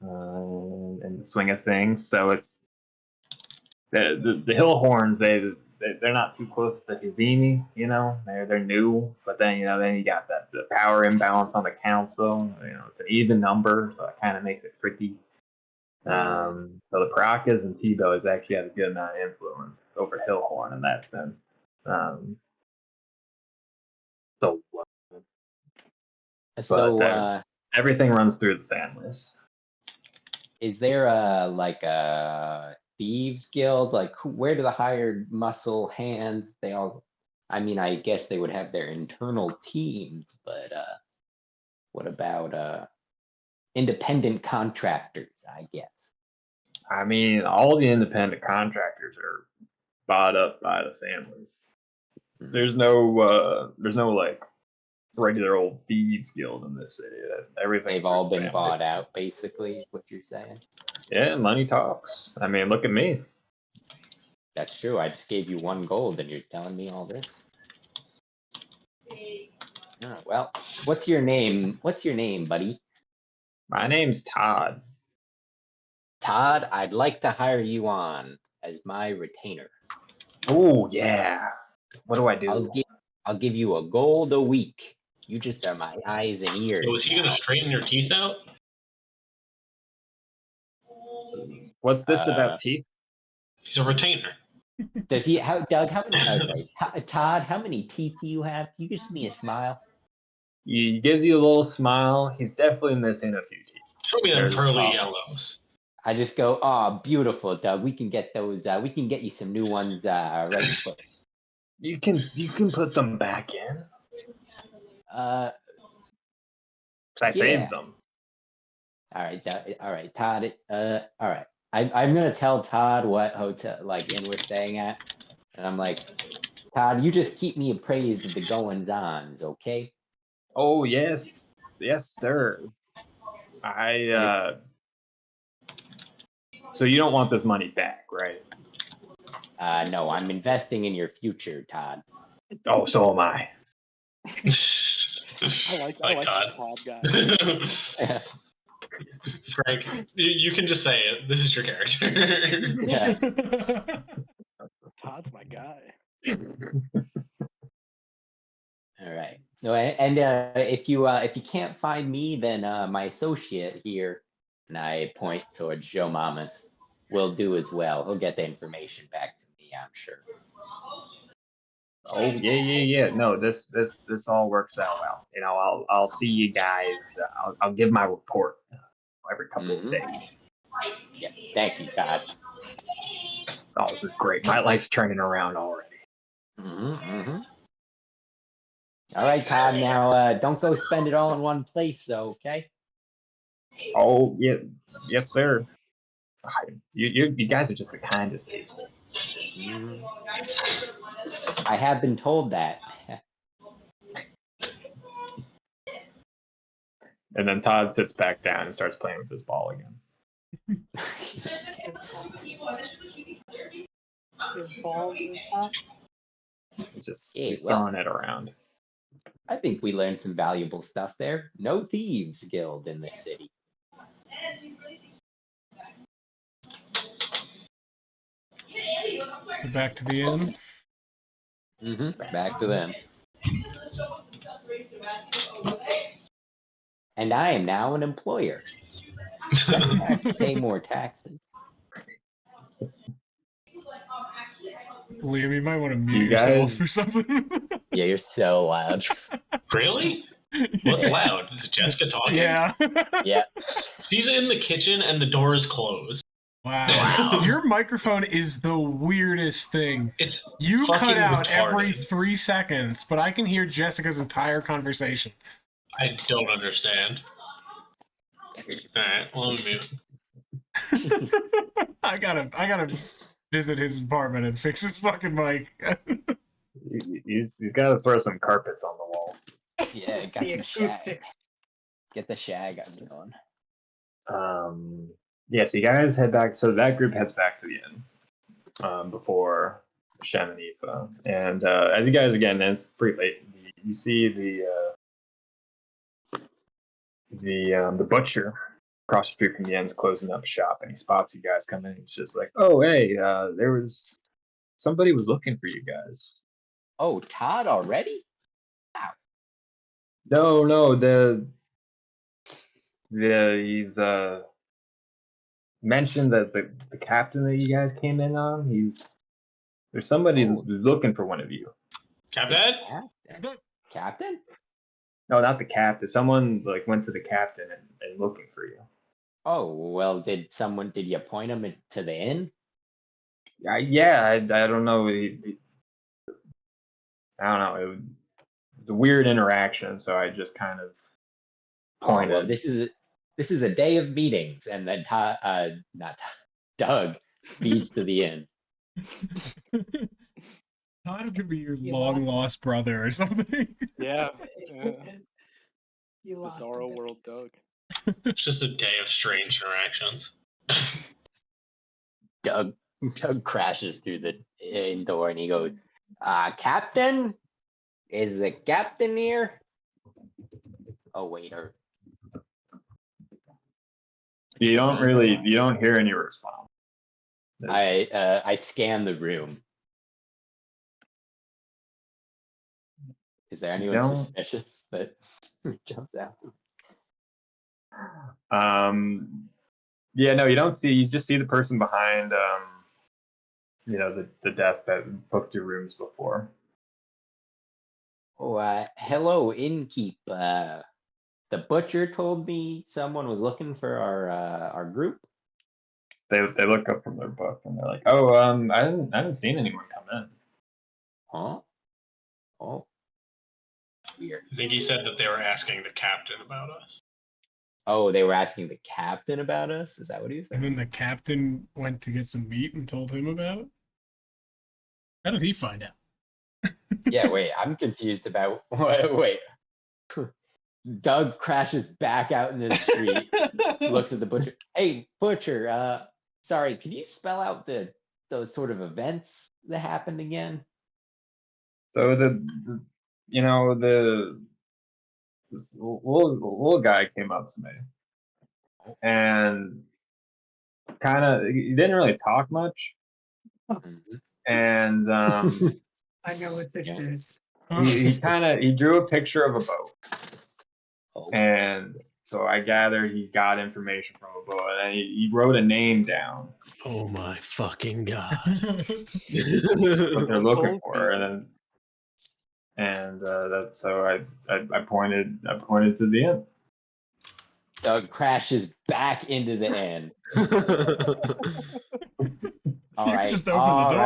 in the swing of things. So it's the Hillhorns. They're not too close to Hazini. They're new, but then then you got the power imbalance on the council. It's an even number, so it kind of makes it tricky. So the Parakas and T-Bellies actually have a good amount of influence over Hillhorn in that sense. But everything runs through the families. Is there a thieves guild? Like, where do the hired muscle hands? They all. I mean, I guess they would have their internal teams, but what about independent contractors? I guess. I mean, all the independent contractors are bought up by the families. There's no like regular old thieves guild in this city. Everything's They've all been family. bought out, basically, is what you're saying. Yeah, money talks. I mean, look at me. That's true. I just gave you 1 gold, and you're telling me all this. Oh, well, what's your name? What's your name, buddy? My name's Todd. Todd, I'd like to hire you on as my retainer. Oh yeah. What do I do? I'll give you a gold a week. You just are my eyes and ears. Was he gonna now. straighten your teeth out? What's this about teeth? He's a retainer. Does he? Doug? How many? Oh, sorry, Todd. How many teeth do you have? Can you just give me a smile? He gives you a little smile. He's definitely missing a few teeth. Show me them There's- pearly yellows. I just go, oh, beautiful, Doug. We can get those. We can get you some new ones ready quick. You can put them back in. Uh, 'Cause I Yeah. saved them. all right, all right, Todd. All right. I'm gonna tell Todd what hotel inn we're staying at, and I'm like, Todd, you just keep me appraised of the goings-ons, okay? Oh yes, yes sir. So you don't want this money back, right? No, I'm investing in your future, Todd. Oh, so am I. I like Todd. this Todd guy. Frank, you can just say it. This is your character. Yeah. Todd's my guy. All right. No, and if you can't find me, then my associate here, and I point towards Joe Mamas, will do as well. He'll get the information back to me, I'm sure. Oh yeah. No, this all works out well. You know, I'll see you guys. I'll give my report every couple of days. Yeah. Thank you, Todd. Oh, this is great. My life's turning around already. All right, Todd. Now, don't go spend it all in one place, though. Okay. Oh yeah, yes sir. You guys are just the kindest people. I have been told that. And then Todd sits back down and starts playing with his ball again. His balls and stuff. He's throwing it around. I think we learned some valuable stuff there. No thieves guild in this city. So back to the inn. Back to them. And I am now an employer. Guess I have to pay more taxes. Liam, you might want to mute You yourself guys- or something. Yeah, you're so loud. Really? What's loud? Is Jessica talking? Yeah. Yeah. She's in the kitchen and the door is closed. Wow. Your microphone is the weirdest thing. It's You cut fucking out every retarded. 3 seconds, but I can hear Jessica's entire conversation. I don't understand. Alright, well, let me mute. I gotta visit his apartment and fix his fucking mic. He's got to throw some carpets on the walls. Yeah, It's got the some shag. acoustics. Get the shag on. Yeah, so you guys head back. So that group heads back to the inn before Shem and Aoife. And as you guys, again, it's pretty late. You see the butcher across the street from the inn's closing up shop, and he spots you guys coming. He's just like, "Oh, hey, there was somebody was looking for you guys." Oh, Todd already? No, he's mentioned that the captain that you guys came in on. There's somebody who's looking for one of you. Captain? Captain? No, not the captain. Someone like went to the captain and looking for you. Oh, well, did you point him to the inn? Yeah, I don't know. I don't know. It was a weird interaction, so I just kind of pointed. Well, this is a day of meetings, and then Doug speeds to the inn. Todd is gonna be your You long lost- lost brother or something. Yeah. You lost. Bizarro him. World Doug. It's just a day of strange interactions. Doug crashes through the inn door, and he goes, "Captain, is the captain here?" Oh wait, you don't hear any response. I scan the room. Is there anyone Don't. suspicious that jumps out? Yeah, no, you don't see. You just see the person behind. The desk that booked your rooms before. Oh, hello, innkeep. The butcher told me someone was looking for our group. They look up from their book and they're like, "Oh, I haven't seen anyone come in." Huh? Oh, weird. I think he said that they were asking the captain about us. Oh, they were asking the captain about us? Is that what he said? And then the captain went to get some meat and told him about it? How did he find out? Yeah, wait, I'm confused about wait. Doug crashes back out into the street, looks at the butcher. Hey, butcher, sorry, can you spell out those sort of events that happened again? So this little guy came up to me, and he didn't really talk much, and I know what this is. he drew a picture of a boat, Oh. and so I gathered he got information from a boat, and then he wrote a name down. Oh my fucking god! What they're looking Bold for, vision. and that's so I pointed to the end. Doug crashes back into the inn. All right, Just open the door.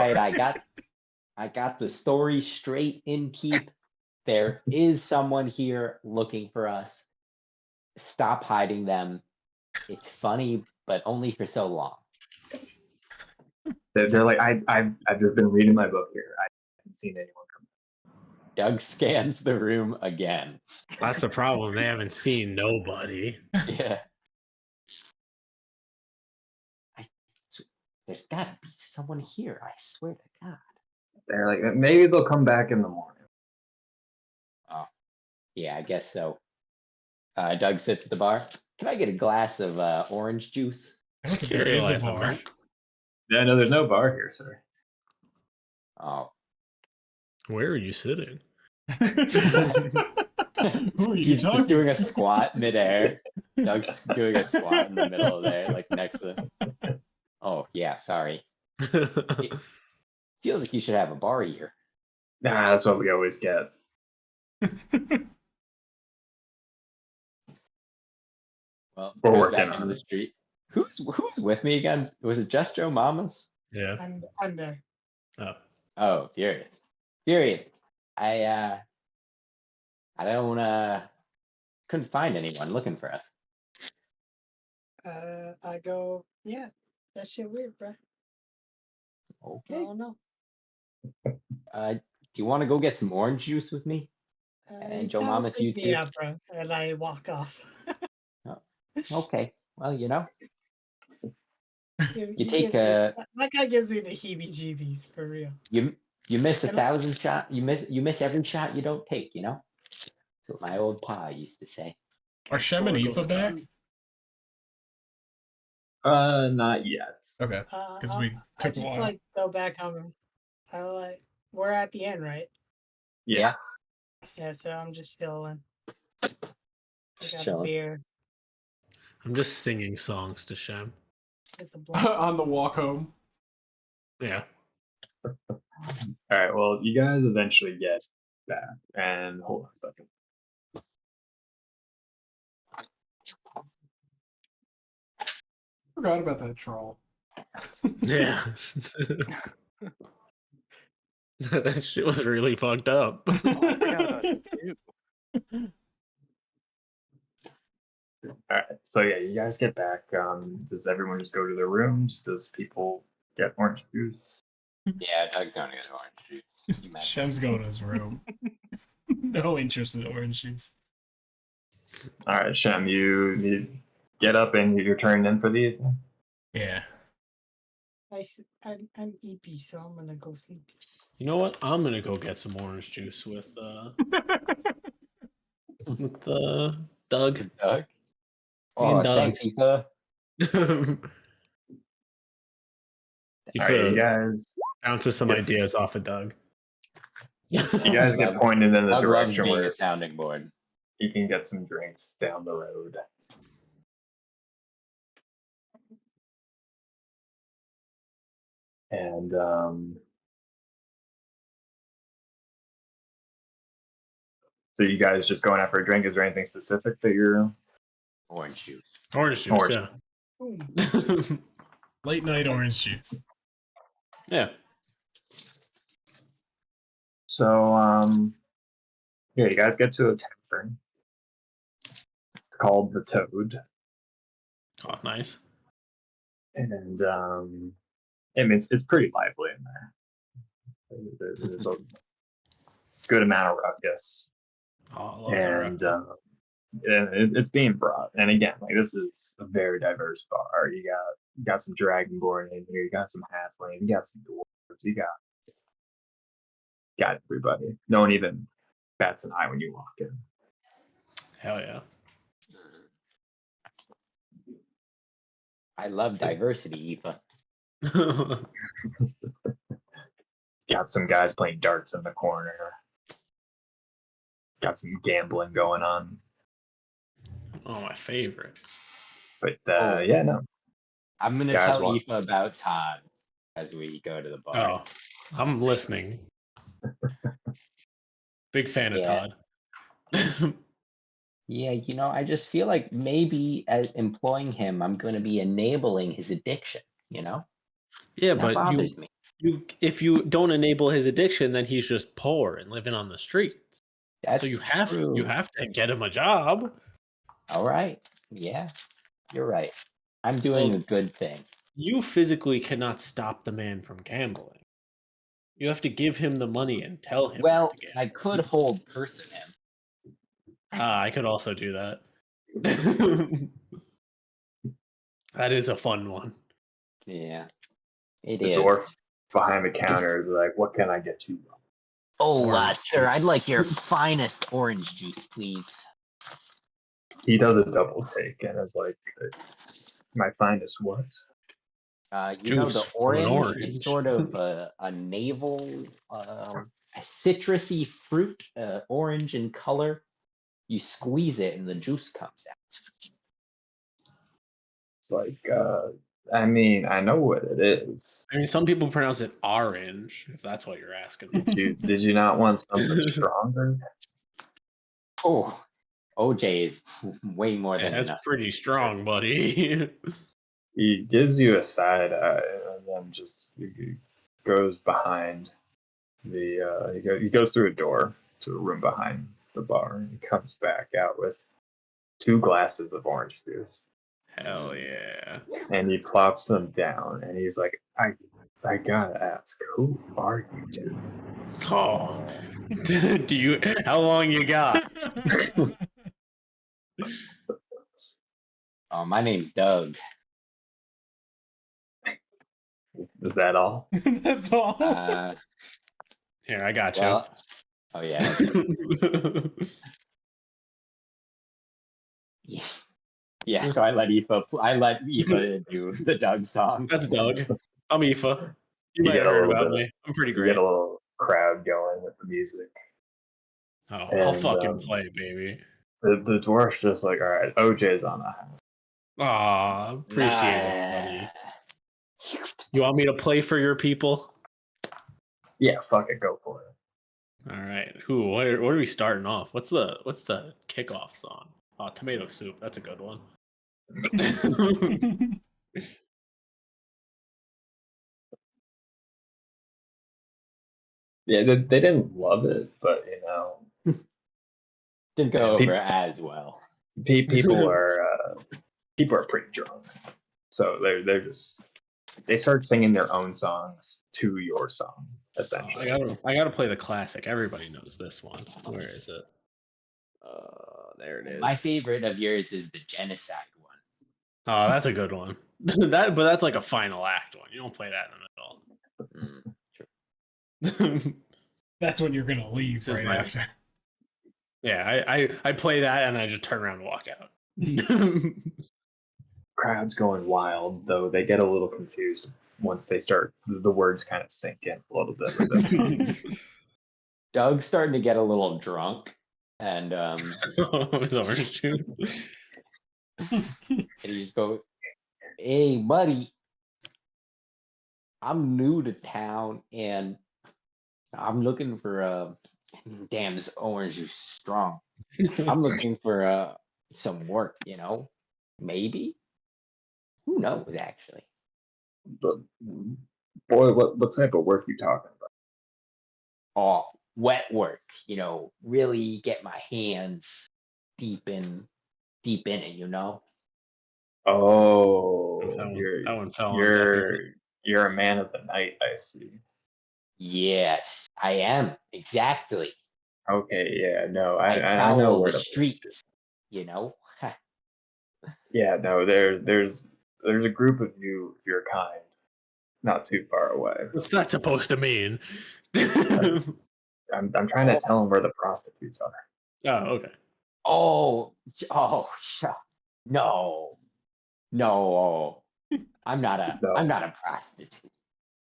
I got the story straight, innkeep. There is someone here looking for us. Stop hiding them. It's funny, but only for so long. They're like, I've just been reading my book here. I haven't seen anyone come. Doug scans the room again. That's the problem. They haven't seen nobody. Yeah. There's got to be someone here. I swear to God. They're like, maybe they'll come back in the morning. Oh, yeah, I guess so. Doug sits at the bar. Can I get a glass of orange juice? I don't think there is a bar. Yeah, no, there's no bar here, sir. Oh. Where are you sitting? Who are you He's talking just doing to? a squat midair. Doug's doing a squat in the middle of there, like next to. Oh yeah, sorry. Feels like you should have a bar here. Nah, that's what we always get. Well, We're goes working back on into the it. street. Who's with me again? Was it just Joe Mamas? Yeah. I'm there. Oh, Furious. I don't couldn't find anyone looking for us. I go, yeah, that shit weird, bro. Okay. I don't know. Do you want to go get some orange juice with me? And Joe Mamas, you too? Yeah, bro. And I walk off. Okay. Well, you know. You take that guy gives me the heebie-jeebies for real. You miss 1,000 shots. You miss every shot you don't take. You know. That's what my old pa used to say. Are Shem and Eva back? Not yet. Okay, because we I took a just while. like go back home. We're at the end, right? Yeah. Yeah, so I'm just chilling. I got Chilling. a beer. I'm just singing songs to Shem. Hit the blunt. On the walk home. Yeah. All right. Well, you guys eventually get back, and hold on a second. Forgot about that troll. Yeah. That shit was really fucked up. Oh, I forgot about it too. All right. So yeah, you guys get back. Does everyone just go to their rooms? Does people get orange juice? Yeah, Doug's going to get orange juice. You imagine. Shem's going to his room. No interest in orange juice. All right, Shem, you get up and you're turned in for the evening. Yeah. I'm EP, so I'm gonna go sleep. You know what? I'm gonna go get some orange juice with Doug. Doug. Me Oh, and Doug. thanks, Eva. He All right, you could guys. bounces some Yes. ideas off of Doug. You guys get Doug- pointed in the Doug loves direction being where a sounding board. you can get some drinks down the road. And so you guys just going out for a drink? Is there anything specific that you're? Orange juice. Orange juice, Orange. yeah. Late night orange juice. Yeah. So yeah, you guys get to a tavern. It's called the Toad, Oh, nice. and I mean it's pretty lively in there. There's a good amount of ruckus, Oh, I love the and rep. it's being brought. And again, like this is a very diverse bar. You got some dragonborn in here. You got some halfling. You got some dwarves. You got everybody. No one even bats an eye when you walk in. Hell yeah. I love diversity, Eva. Got some guys playing darts in the corner. Got some gambling going on. Oh, my favorites. But Oh. yeah, no. I'm gonna Guys tell want- Aoife about Todd as we go to the bar. Oh, I'm listening. Big fan of Yeah. Todd. Yeah, I just feel like maybe as employing him, I'm gonna be enabling his addiction, Yeah, That but bothers me. if you don't enable his addiction, then he's just poor and living on the streets. That's so you true. have to get him a job. All right. Yeah, you're right. I'm doing a good thing. You physically cannot stop the man from gambling. You have to give him the money and tell him. Well, not to gamble. I could hold person him. I could also do that. That is a fun one. Yeah, it The is. dwarf behind the counter is like, "What can I get you?" Oh, Orange sir, I'd juice. like your finest orange juice, please. He does a double take and is like, "My finest what?" The Juice from an orange is orange. sort of a navel, a citrusy fruit, orange in color. You squeeze it and the juice comes out. It's like, I mean, I know what it is. I mean, some people pronounce it orange, if that's what you're asking. Did you not want something stronger? Oh, OJ is way more than That's enough. pretty strong, buddy. He gives you a side eye and then just he goes behind the. He goes through a door to a room behind the bar and he comes back out with 2 glasses of orange juice. Hell yeah. And he plops them down and he's like, I gotta ask, who are you two? Oh. How long you got? Oh, my name's Doug. Is that all? That's all. Here, I got you. Well, oh yeah. Yeah, so I let Aoife do the Doug song. That's Doug. I'm Aoife. You You might get have a heard little about bit- me. I'm pretty You great. get a little crowd going with the music. Oh, I'll and, fucking play, baby. The dwarf's just like, all right, OJ's on the house. Aw, appreciate it, buddy. Nah. You want me to play for your people? Yeah, fuck it, go for it. All right. What are we starting off? What's the kickoff song? Oh, Tomato Soup. That's a good one. Yeah, they didn't love it, but Didn't go People- over as well. people are pretty drunk, so they start singing their own songs to your song, essentially. I gotta play the classic. Everybody knows this one. Where is it? There it is. My favorite of yours is the genocide one. Oh, that's a good one. But that's like a final act one. You don't play that in the middle. That's when you're gonna leave This is right my- after. Yeah, I play that and I just turn around and walk out. crowd's going wild, though they get a little confused once they start. The words kind of sink in a little bit with this. Doug's starting to get a little drunk, and His orange juice. he goes, "Hey, buddy, I'm new to town, and I'm looking for a. Damn, this orange is strong. I'm looking for some work, maybe. Who knows, actually? But, boy, what type of work you talking about? Oh, wet work, really get my hands deep in it. Oh, That one fell on deaf ears. you're a man of the night, I see. Yes, I am, exactly. Okay, yeah, no, I I know follow where the to. streets, Yeah, no, there's a group of you of your kind, not too far away. What's that supposed to mean? I'm trying to tell them where the prostitutes are. Oh, okay. Oh, no, I'm not No. a prostitute.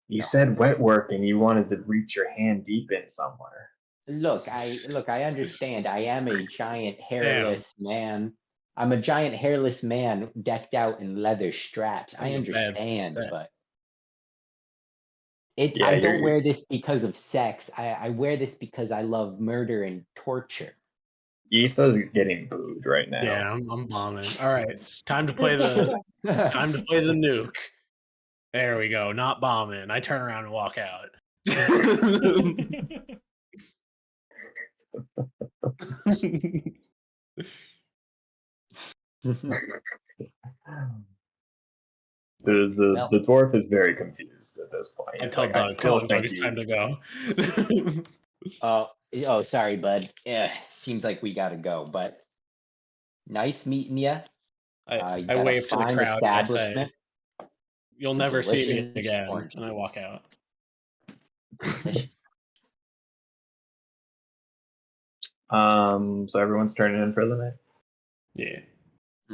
You said wet work and you wanted to reach your hand deep in somewhere. Look, I understand. I am a giant hairless man. I'm a giant hairless man decked out in leather straps. I That's a bad understand, set. but Yeah, I don't wear this because of sex. I wear this because I love murder and torture. Aoife's getting booed right now. Yeah, I'm bombing. All right, time to play the nuke. There we go. Not bombing. I turn around and walk out. The dwarf is very confused at this point. I He's tell like, I Doug, still think it's time to go. Oh, sorry, bud. Yeah, seems like we gotta go, but nice meeting you. I wave to the crowd and I say, establishment. "You'll never see me Delicious again," orange and I walk juice. out. So everyone's turning in for the night. Yeah.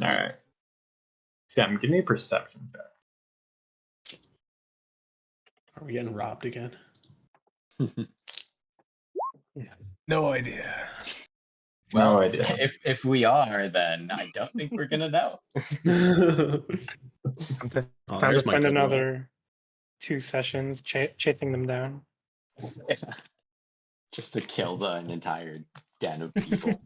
All right. Shem, give me a perception check. Are we getting robbed again? No idea. Well, No idea. if we are, then I don't think we're gonna know. Time to there's my spend good roll. another 2 sessions chasing them down. Just to kill an entire den of people.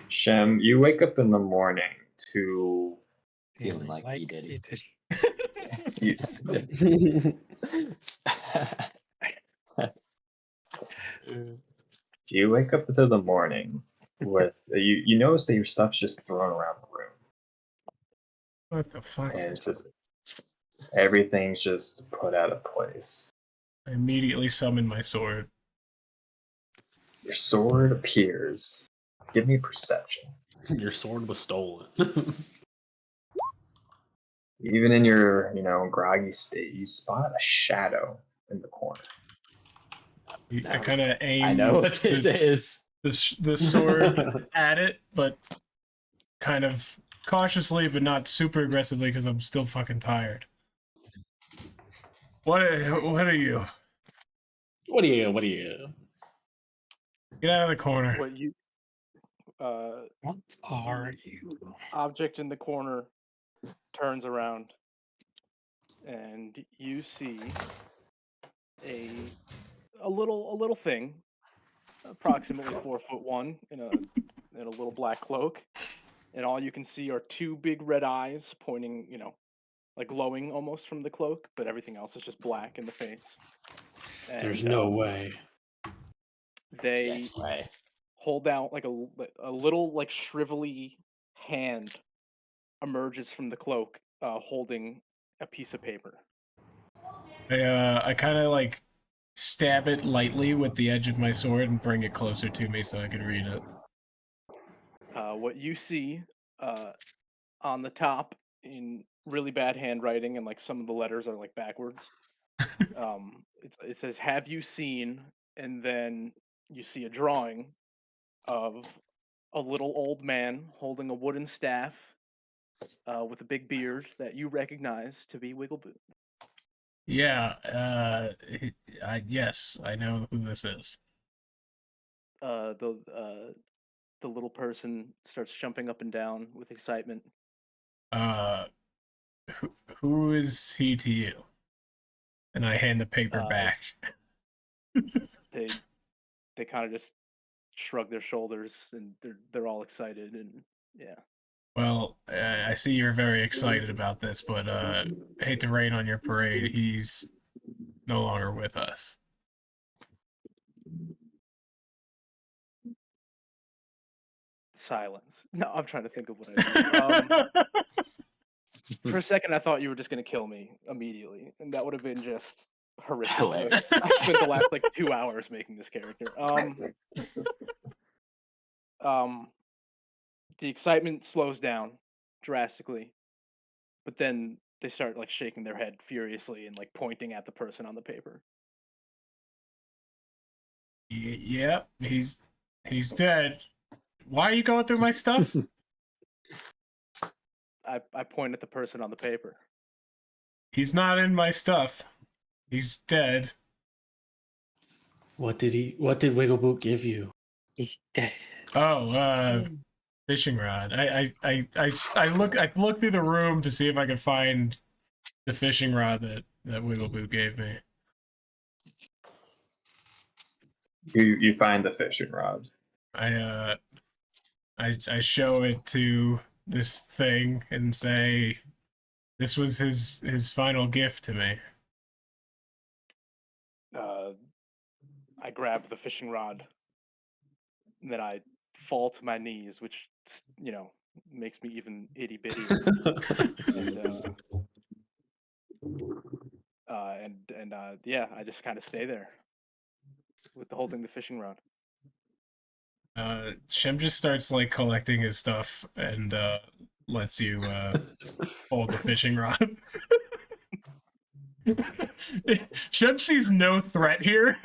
Shem, you wake up in the morning to Feeling like he did it. you, you wake up into the morning with you notice that your stuff's just thrown around the room. What the fuck? And it's just everything's just put out of place. I immediately summon my sword. Your sword appears. Give me perception. Your sword was stolen. Even in your, groggy state, you spot a shadow in the corner. I kind of aim. I know what this is. The sword at it, but kind of cautiously, but not super aggressively, because I'm still fucking tired. What are you? What are you? Get out of the corner. What you? What are you? Object in the corner turns around, and you see a little thing, approximately 4'1", in a little black cloak, and all you can see are 2 big red eyes pointing, like glowing almost from the cloak, but everything else is just black in the face. And, There's no way. They That's right. hold out like a little like shrivelly hand emerges from the cloak, holding a piece of paper. I kind of like stab it lightly with the edge of my sword and bring it closer to me so I can read it. What you see on the top in really bad handwriting, and like some of the letters are like backwards. It says, "Have you seen?" And then you see a drawing of a little old man holding a wooden staff with a big beard that you recognize to be Wiggleboot. Yeah, yes, I know who this is. The little person starts jumping up and down with excitement. Who is he to you? And I hand the paper back. They kind of just shrug their shoulders, and they're all excited, and yeah. Well, I see you're very excited about this, but I hate to rain on your parade. He's no longer with us. Silence. No, I'm trying to think of what I do. For a second, I thought you were just going to kill me immediately, and that would have been just horrific. Hilarious. I spent the last 2 hours making this character. The excitement slows down drastically, but then they start shaking their head furiously and pointing at the person on the paper. Yeah, he's dead. Why are you going through my stuff? I point at the person on the paper. He's not in my stuff. He's dead. What did Wiggleboot give you? Oh, fishing rod. I look through the room to see if I can find the fishing rod that Wiggleboot gave me. You find the fishing rod. I show it to this thing and say, this was his final gift to me. I grab the fishing rod, and then I fall to my knees, which makes me even itty bitty. Yeah, I just kind of stay there with holding the fishing rod. Shem just starts collecting his stuff and lets you hold the fishing rod. Shem sees no threat here.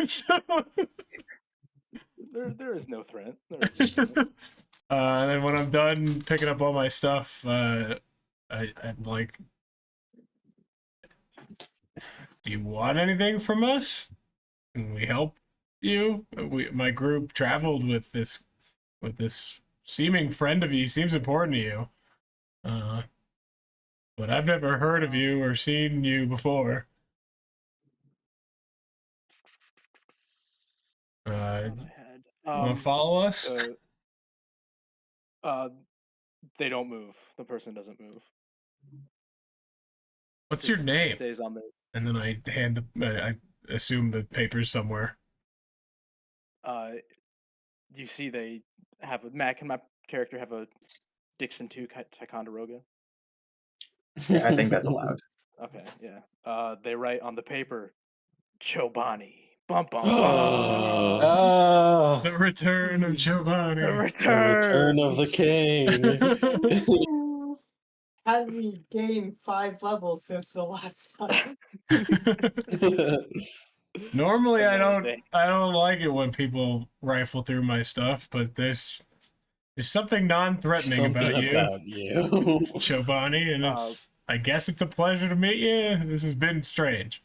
There is no threat. And then when I'm done picking up all my stuff, I'm like, do you want anything from us? Can we help you? My group traveled with this seeming friend of you. He seems important to you. But I've never heard of you or seen you before. Want to follow us? They don't move. The person doesn't move. What's your name? Stays on there. And then I hand I assume the papers somewhere. You see they have Matt, can my character have a Dixon 2 Ticonderoga? Yeah, I think that's allowed. Okay, yeah. They write on the paper, Chobani. Bum bum. Oh. The return of Giovanni. The return of the king. Had we gained 5 levels since the last time? Normally, I don't like it when people rifle through my stuff, but there's something non-threatening about you, Giovanni, and I guess it's a pleasure to meet you. This has been strange.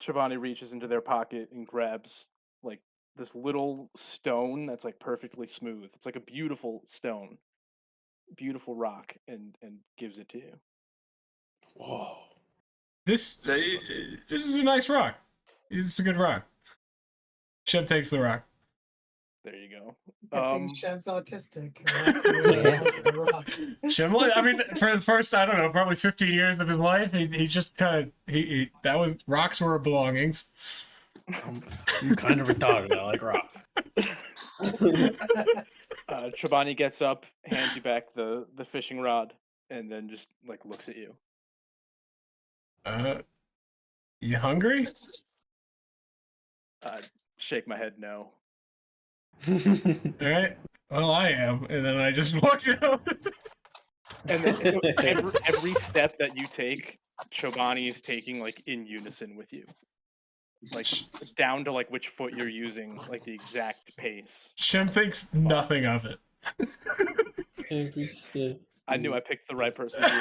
Chobani reaches into their pocket and grabs this little stone that's perfectly smooth. It's a beautiful stone, beautiful rock, and gives it to you. Whoa! This is a nice rock. This is a good rock. Shem takes the rock. There you go. I think Shem's autistic. Shem, I mean, for the first, I don't know, probably 15 years of his life, he just kind of that was rocks were belongings. I'm kind of retarded. I like rocks. Chobani gets up, hands you back the fishing rod, and then just looks at you. You hungry? Shake my head, no. All right. Well, I am, and then I just walked out. And then, so every step that you take, Chobani is taking in unison with you. like down to like which foot you're using, like the exact pace. Shem thinks nothing of it. I knew I picked the right person to do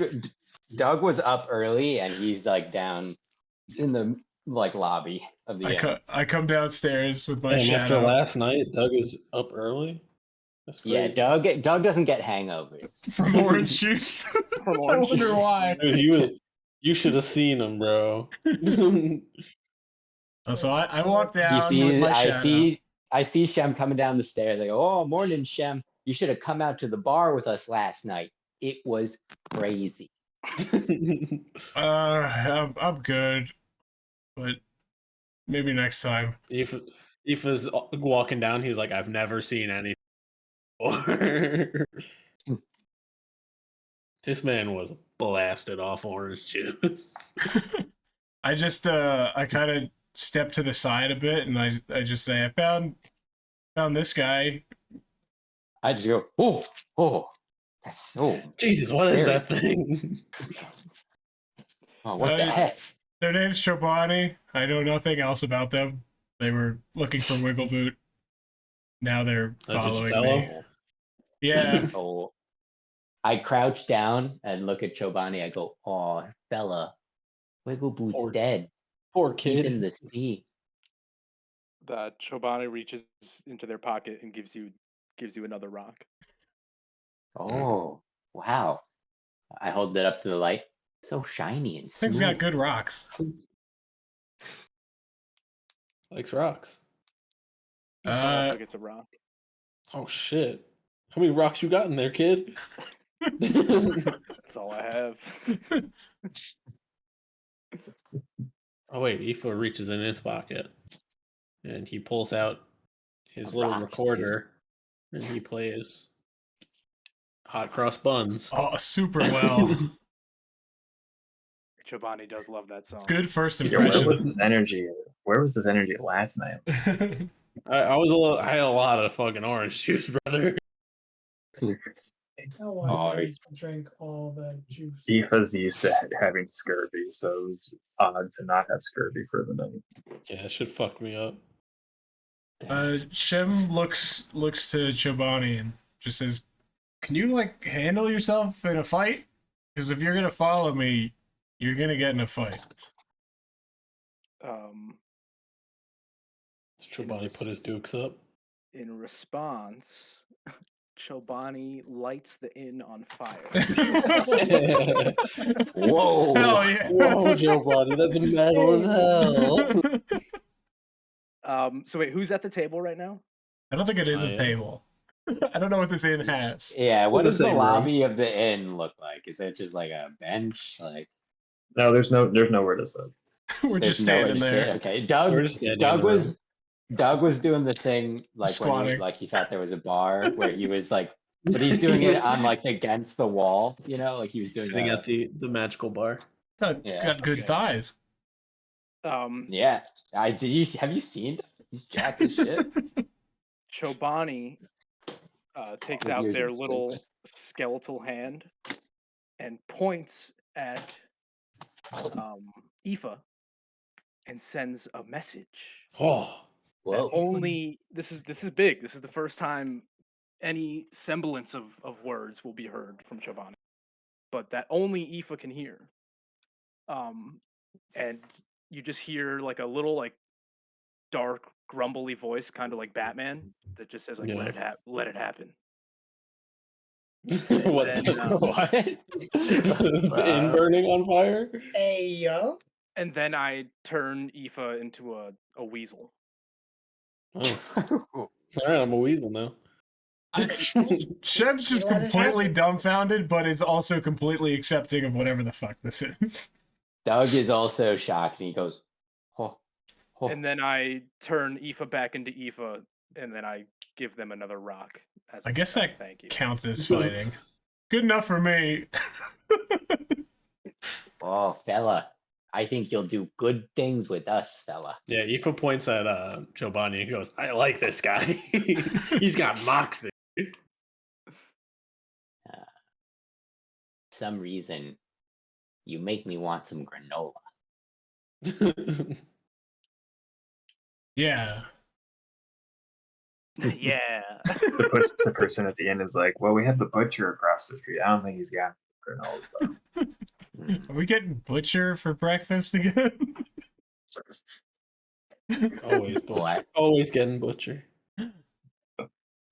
it. Doug was up early and he's like down in the like lobby of the inn. I come downstairs with my Damn, shadow. after last night, Doug is up early. That's crazy. Yeah, Doug doesn't get hangovers from orange juice. I wonder why. Dude, you should have seen him, bro. So I walk down with my shadow. I see Shem coming down the stairs. I go, "Oh, morning, Shem. You should have come out to the bar with us last night. It was crazy." I'm good, but maybe next time. Aoife's walking down. He's like, "I've never seen anything before." This man was blasted off orange juice. I just I kind of step to the side a bit, and I just say, I found this guy. I just go, that's so Jesus, what is that thing? Oh, what the heck? Their name's Chobani. I know nothing else about them. They were looking for Wiggleboot. Now they're following me. Yeah. Oh, I crouch down and look at Chobani. I go, "Oh, fella, Wiggleboot's dead. Poor kid. He's in the sea." Chobani reaches into their pocket and gives you another rock. Oh, wow. I hold it up to the light. So shiny and smooth. Thing's got good rocks. Likes rocks. Also gets a rock. Oh shit! How many rocks you got in there, kid? That's all I have. Oh wait, Aoife reaches in his pocket, and he pulls out his little recorder, and he plays Hot Cross Buns. Oh, super well. Chobani does love that song. Good first Yeah, impression. where was this energy? Where was this energy last night? I had a lot of fucking orange juice, brother. Oh, I drank all the juice. Aoife's used to having scurvy, so it was odd to not have scurvy for the night. Yeah, it should fuck me up. Shem looks to Chobani and just says, "Can you like handle yourself in a fight? Because if you're gonna follow me, you're gonna get in a fight." Chobani put his dukes up. In response, Chobani lights the inn on fire. Whoa! Hell yeah! Whoa, Chobani, that's metal as hell. So wait, who's at the table right now? I don't think it is a table. I don't know what this inn has. Yeah, what does the same room. lobby of the inn look like? Is it just like a bench? Like No, there's nowhere to sit. We're just there's nowhere standing to there. sit? Okay, Doug was doing the thing like Squatting. when he thought there was a bar where he was like, but he's doing it on like against the wall, like he was doing Sitting at the magical bar. Got good thighs. Yeah, have you seen him? He's jacked as shit. Chobani takes Was out using their little sticks. skeletal hand and points at Aoife and sends a message. Oh, Whoa! Only this is big. This is the first time any semblance of words will be heard from Chobani, but that only Aoife can hear. And you just hear like a little like dark grumbly voice, kind of like Batman, that just says like let it happen. What? What? In burning on fire? Hey yo. And then I turn Aoife into a weasel. Oh. All right, I'm a weasel now. Shem's just completely dumbfounded, but is also completely accepting of whatever the fuck this is. Doug is also shocked, and he goes, "Oh." And then I turn Aoife back into Aoife, and then I give them another rock. I guess that thank you. counts as fighting. Good enough for me. "Oh, fella, I think you'll do good things with us, fella." Yeah, Aoife points at Chobani and he goes, "I like this guy. He's got moxie." Some reason, you make me want some granola. Yeah. Yeah. The person at the end is like, well, we have the butcher across the street. I don't think he's got granola. Are we getting butcher for breakfast again? Always butcher. Always getting butcher.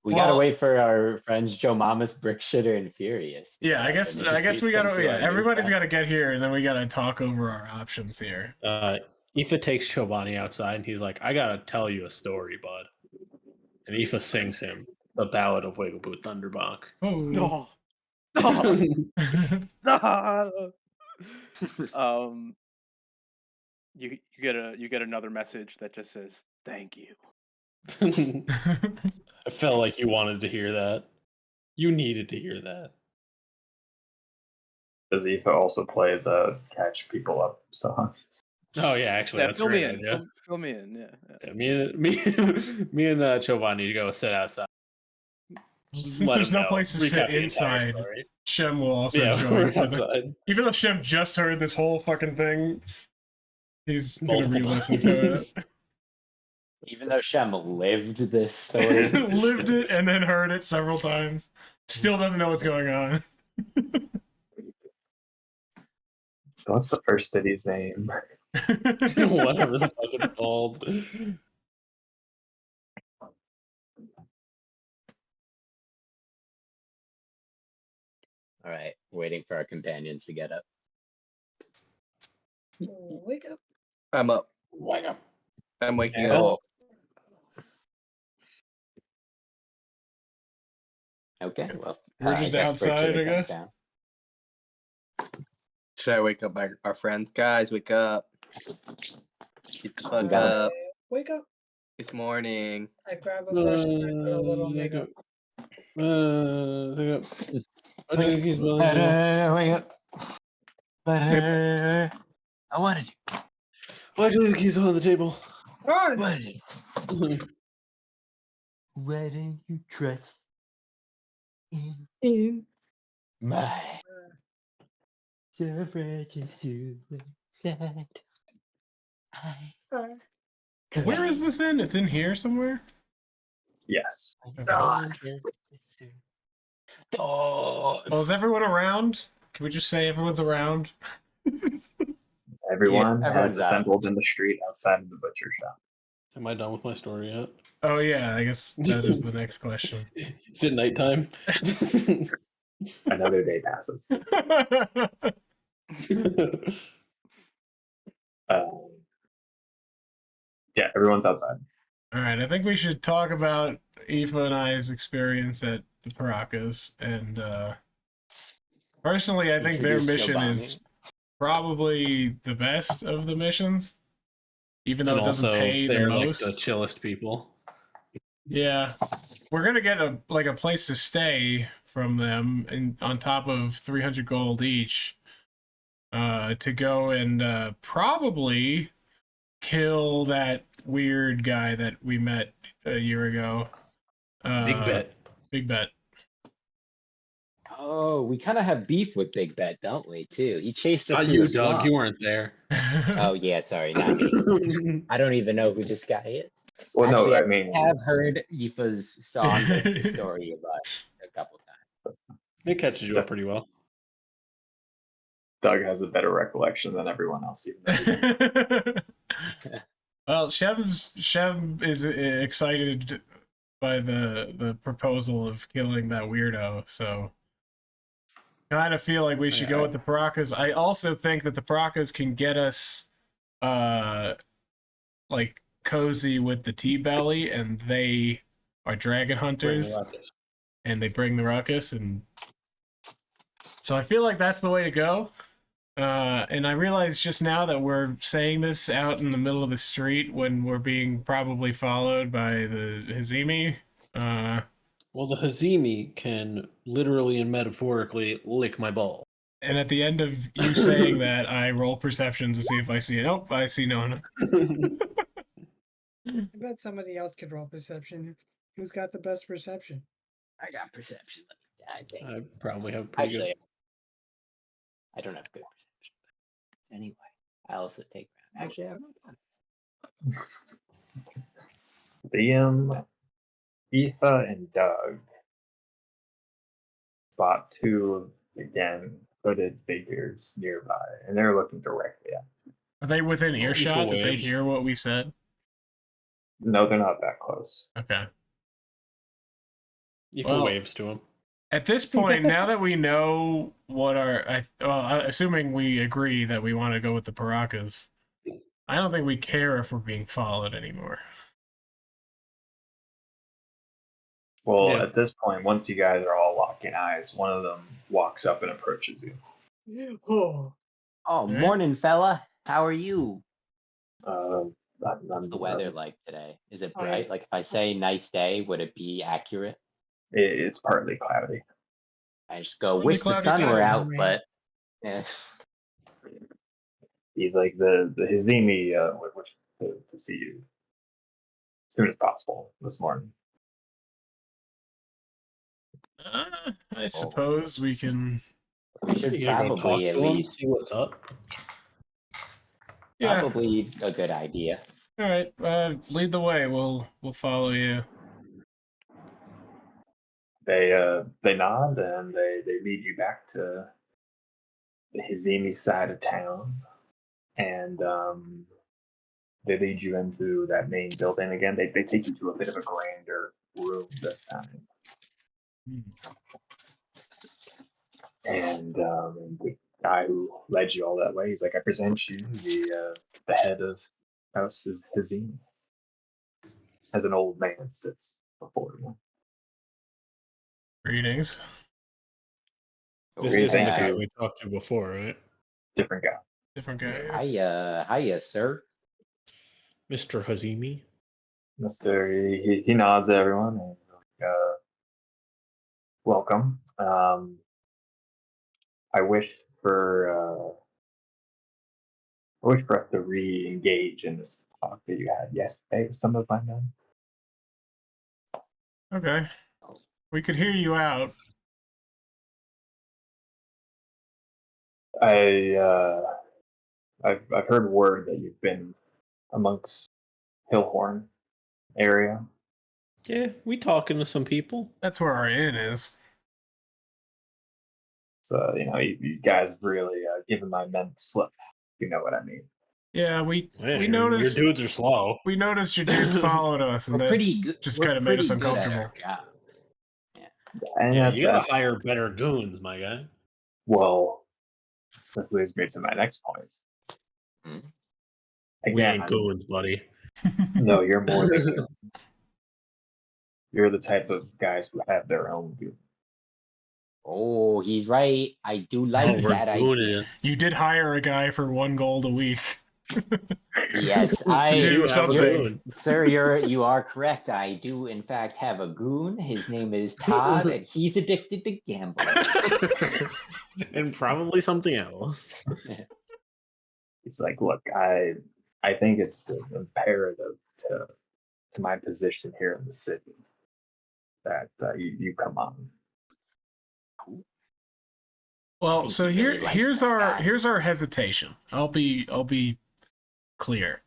We gotta Well- wait for our friends Joe Mamas, Brick Shitter, and Furious. Yeah, I guess we gotta. Yeah, everybody's got to get here, and then we gotta talk over our options here. Aoife takes Chobani outside, and he's like, "I gotta tell you a story, bud." And Aoife sings him the Ballad of Wiggleboot Thunderbox. Oh. You get another message that just says thank you. I felt like you wanted to hear that. You needed to hear that. Does Aoife also play the Catch People Up song? Oh yeah, actually, that's fill a me great in. idea. Fill me in. Yeah. Yeah, me and Choban need to go sit outside. Since there's no place to sit inside, Shem will also join for the. Even though Shem just heard this whole fucking thing, he's gonna re-listen to it. Even though Shem lived this story, lived it and then heard it several times, still doesn't know what's going on. What's the first city's name? Whatever the fuck it's called. All right, waiting for our companions to get up. Wake up. I'm up. Wake up. I'm waking Oh. up. Okay, well, We're just outside, I guess. Should I wake up our friends? Guys, wake up. Get the fuck gotta- up. Wake up. It's morning. I grab a brush and I put a little makeup. Wake up. I wanted you. Why do you leave the keys on the table? Run! Why didn't you trust In. my suffrage suicide? Where is this in? It's in here somewhere? Yes. Oh, Well, is everyone around? Can we just say everyone's around? Everyone Yeah, has everyone's assembled in the street outside of the butcher shop. Am I done with my story yet? Oh yeah, I guess that is the next question. Is it nighttime? Another day passes. Yeah, everyone's outside. All right, I think we should talk about Aoife and I's experience at the Paracas. And personally, I think their Introduce mission Giovanni. is probably the best of the missions, even though And it doesn't also, pay the they're like most. the chillest people. Yeah, we're gonna get a place to stay from them, and on top of 300 gold each, to go and probably kill that weird guy that we met a year ago. Big bet. Big bet. Oh, we kind of have beef with Big Bet, don't we? Too. He chased us Not through you, the Doug. swamp. You weren't there. Oh yeah, sorry, not me. I don't even know who this guy is. Well, Actually, no, I mean, I have heard Aoife's song the story about a couple times. It catches you up pretty well. Doug has a better recollection than everyone else. Even though Well, Shem is excited by the proposal of killing that weirdo, so kind of feel like we should go with the Paracas. I also think that the Paracas can get us like cozy with the T-Belly, and they are dragon hunters, and they bring the ruckus, and so I feel like that's the way to go. And I realized just now that we're saying this out in the middle of the street when we're being probably followed by the Hazimi. Well, the Hazimi can literally and metaphorically lick my ball. And at the end of you saying that, I roll perception to see if I see it. Nope, I see no one. I bet somebody else could roll perception. Who's got the best perception? I got perception. I think. I probably have pretty Actually, I don't have good perception. But anyway, I also take Actually, I've not done. Liam, Etha, and Doug spot two, again, hooded figures nearby, and they're looking directly at them. Are they within earshot? Did they waves. hear what we said? No, they're not that close. Okay. Aoife Well- waves to him. At this point, now that we know what assuming we agree that we want to go with the Paracas, I don't think we care if we're being followed anymore. Well, Yeah. at this point, once you guys are all locking eyes, one of them walks up and approaches you. Oh, Oh, Right. morning, fella. How are you? What's the weather It, like today? Is it I- bright? Like if I say nice day, would it be accurate? it's partly cloudy. I just go, Partly wish the cloudy sun were day, out, man. but eh. He's like the Hizimi would wish to see you as soon as possible this morning. I suppose we can. we should You gonna go talk probably at to him, least see what's up. Yeah. probably a good idea. All right. Lead the way. We'll follow you. They nod and they lead you back to the Hizimi side of town, and they lead you into that main building again. They take you to a bit of a grander room this time. And the guy who led you all that way, he's like, I present you the head of House Hazim. As an old man sits before you. Greetings. This Greetings. isn't the Thank guy you. we talked to before, right? Different guy. Different guy. Hiya, sir. Mr. Hazimi. Mister, he nods at everyone and welcome. I wish for us to re-engage in this talk that you had yesterday with some of my men. Okay. We could hear you out. I've heard word that you've been amongst Hillhorn area. Yeah, we talking to some people. That's where our inn is. So you guys really given my men the slip. You know what I mean. Yeah, we Man, noticed. your dudes are slow. We noticed your dudes followed us, and We're that pretty good. just we're kind of made us pretty good at our uncomfortable. job. And Yeah, that's you gotta hire better goons, my guy. well. This leads me to my next point. Hmm. We Again, ain't goons, buddy. no, you're more than goons. You're the type of guys who have their own goons. Oh, he's right. I do like we're that idea. gooning. You did hire a guy for 1 gold a week. Yes, Do I have something. a goon. Sir, you are correct. I do in fact have a goon. His name is Todd, and he's addicted to gambling. And probably something else. He's like, look, I think it's imperative to my position here in the city that you come on. Well, think so he really likes here's us our guys. hesitation. I'll be clear.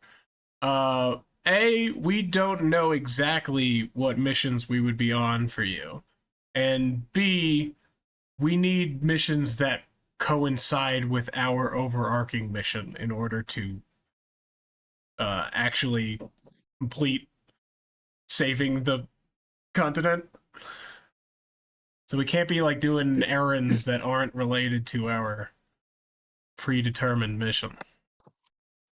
We don't know exactly what missions we would be on for you, and B, we need missions that coincide with our overarching mission in order to actually complete saving the continent. So we can't be like doing errands that aren't related to our predetermined mission.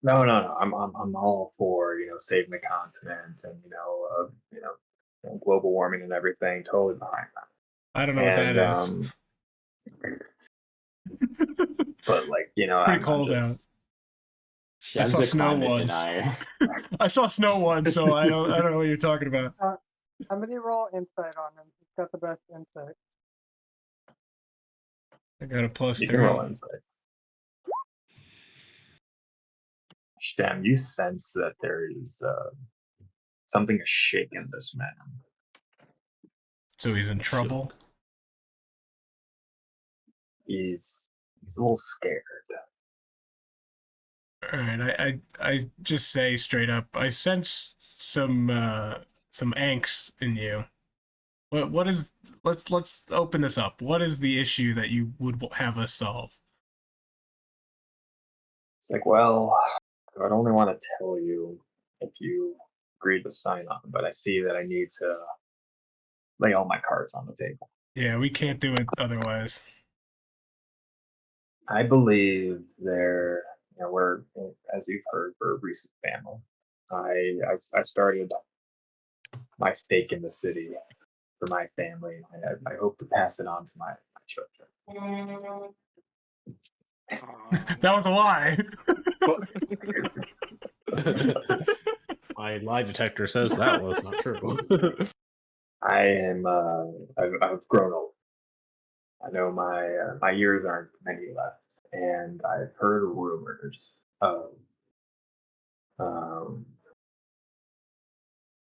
No. I'm all for saving the continent and global warming and everything. Totally behind that. I don't know what that is. But pretty I'm cold just, I saw Shem's a snow climate once. denier. I saw snow once, so I don't know what you're talking about. Somebody roll insight on him. He's got the best insight. I got a plus You 3. can roll insight. Shem, you sense that there is something is shaking this man. So he's in trouble. He's a little scared. All right, I just say straight up, I sense some angst in you. What is? Let's open this up. What is the issue that you would have us solve? It's like, well, I'd only want to tell you if you agreed to sign on, but I see that I need to lay all my cards on the table. Yeah, we can't do it otherwise. I believe we're, as you've heard, we're a recent family. I started my stake in the city for my family, and I hope to pass it on to my children. That was a lie. My lie detector says that was not true. I am. I've grown old. I know my years aren't many left, and I've heard rumors of um,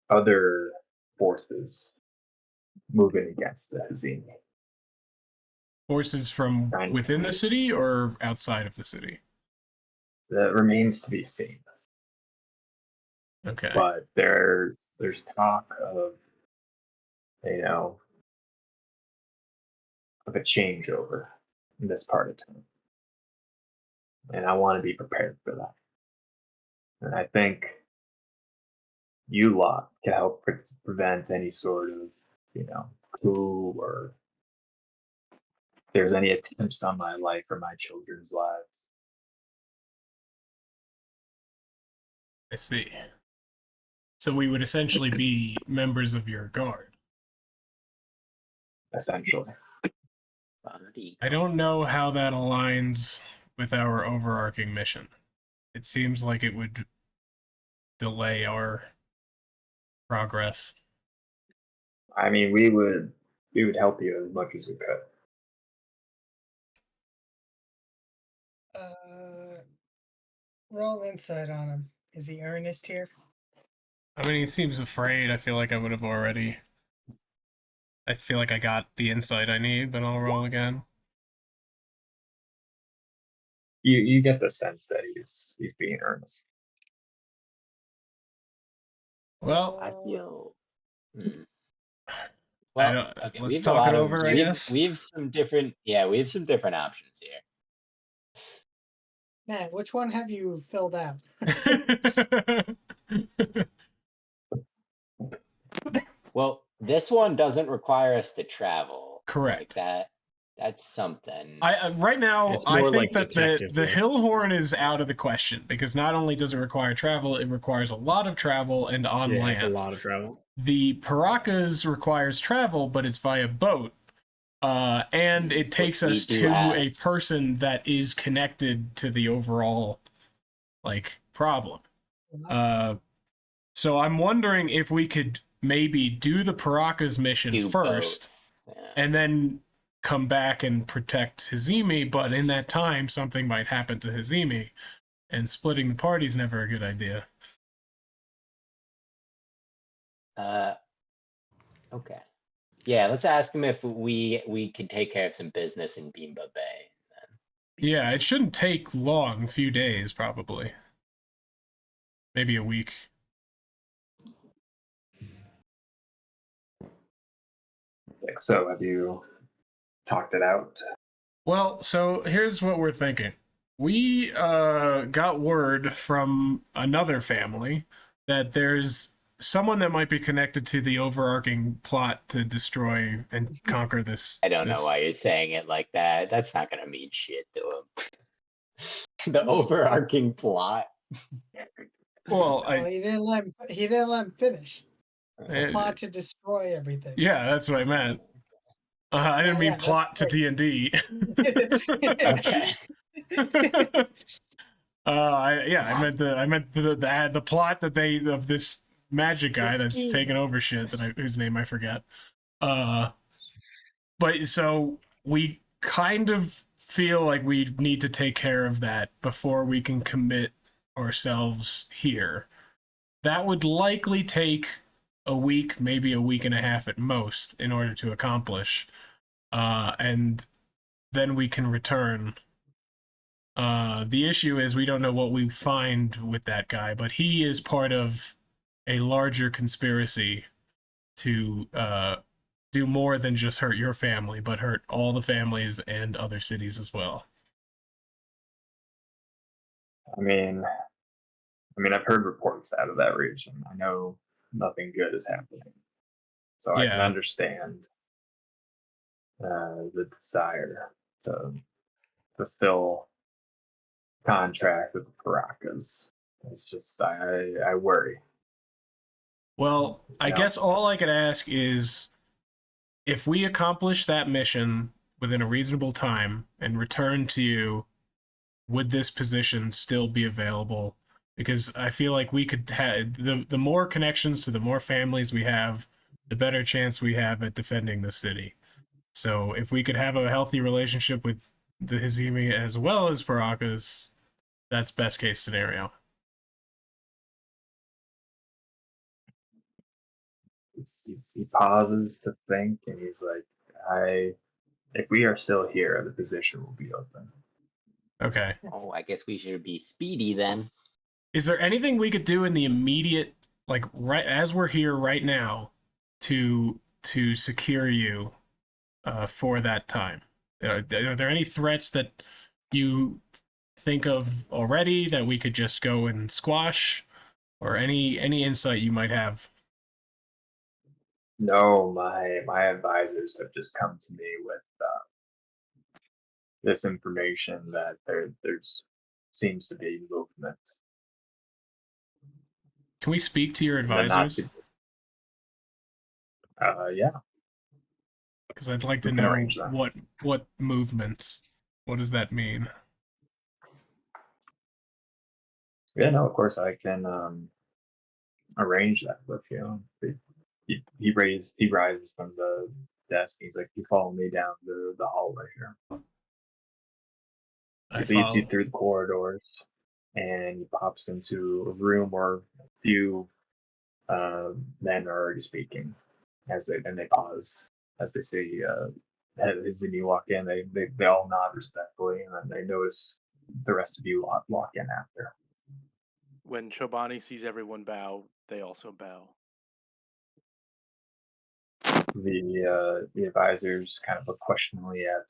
other forces moving against the Hazini. Forces from Trying to within the create- city or outside of the city? That remains to be seen. Okay. But there's talk of of a changeover in this part of town, and I want to be prepared for that. And I think you lot can help prevent any sort of coup, or if there's any attempts on my life or my children's lives. I see. So we would essentially be members of your guard. Essentially. I don't know how that aligns with our overarching mission. It seems like it would delay our progress. I mean, we would help you as much as we could. Roll insight on him. Is he earnest here? I mean, he seems afraid. I feel like I would have already. I feel like I got the insight I need, but I'll roll again. You get the sense that he's being earnest. Well, I feel. I Well, don't, okay, let's talk it over, I guess. we have some different options here. Man, which one have you filled out? Well, this one doesn't require us to travel. Correct. Like that's something. Right now, It's I more think like that the detective work. Hillhorn is out of the question because not only does it require travel, it requires a lot of travel and on Yeah, it's a land. lot of travel. The Paracas requires travel, but it's via boat. And it takes us to a person that is connected to the overall, problem. So I'm wondering if we could maybe do the Paracas mission Do first, both. Yeah. and then come back and protect Hazimi, but in that time, something might happen to Hazimi, and splitting the party's never a good idea. Okay. Yeah, let's ask him if we could take care of some business in Bimba Bay. Yeah, it shouldn't take long, a few days probably. Maybe a week. It's like, so have you talked it out? Well, so here's what we're thinking. We got word from another family that there's someone that might be connected to the overarching plot to destroy and conquer this. I don't know why you're saying it like that. That's not gonna mean shit to him. The overarching plot. Well, He didn't let him finish. The plot to destroy everything. Yeah, that's what I meant. I didn't mean plot to D&D. Okay. I meant the plot that of this magic guy that's scheme. taken over shit whose name I forget. But so we kind of feel like we need to take care of that before we can commit ourselves here. That would likely take a week, maybe a week and a half at most, in order to accomplish. And then we can return The issue is we don't know what we find with that guy, but he is part of a larger conspiracy to do more than just hurt your family, but hurt all the families and other cities as well. I mean, I've heard reports out of that region. I know nothing good is happening, so I can Yeah. understand the desire to fulfill contract with the Paracas. It's just I worry. Well, I Yeah. guess all I could ask is if we accomplish that mission within a reasonable time and return to you, would this position still be available? Because I feel like we could have the more connections to the more families we have, the better chance we have at defending the city. So if we could have a healthy relationship with the Hizimi as well as Paracas, that's best case scenario. He pauses to think, and he's like, if we are still here, the position will be open. Okay. Oh, I guess we should be speedy then. Is there anything we could do in the immediate, like right as we're here right now, to secure you for that time? Are there any threats that you think of already that we could just go and squash, or any insight you might have? No, my advisors have just come to me with this information that there's seems to be movement. Can we speak to your in the not advisors? Yeah, Because I'd like we to can know arrange that. what movements. What does that mean? Yeah, no, of course I can arrange that with you. He rises from the desk. He's like, you follow me down the hallway here. I He leads you follow. through the corridors, and he pops into a room where a few men are already speaking. They pause as they see as you walk in. They all nod respectfully, and then they notice the rest of you walk in after. When Chobani sees everyone bow, they also bow. The advisors kind of look questioningly at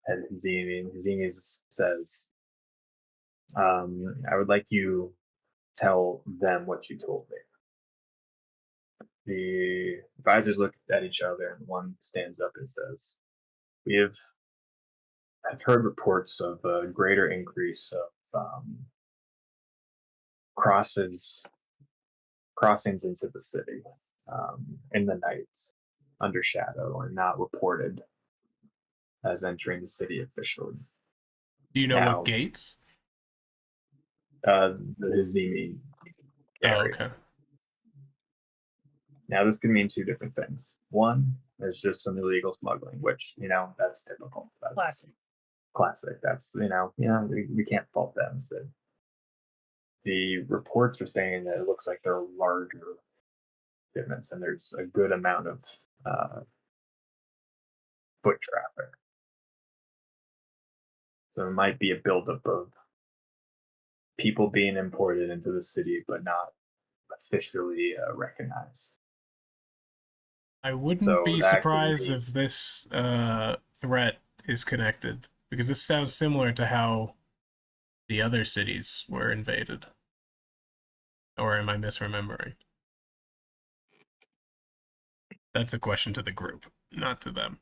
Hazimi, and Hazimi says, "I would like you to tell them what you told me." The advisors look at each other, and one stands up and says, I've heard reports of a greater increase of crossings into the city in the night under shadow and not reported as entering the city officially. Do you know Now, what gates? The Hazimi Oh, area. okay. Now, this could mean two different things. One is just some illegal smuggling, which, that's typical. That's classic. That's, we can't fault that instead. The reports are saying that it looks like there are larger shipments and there's a good amount of foot traffic. So it might be a buildup of people being imported into the city, but not officially recognized. I wouldn't So be that could surprised mean- if this threat is connected, because this sounds similar to how the other cities were invaded. Or am I misremembering? That's a question to the group, not to them.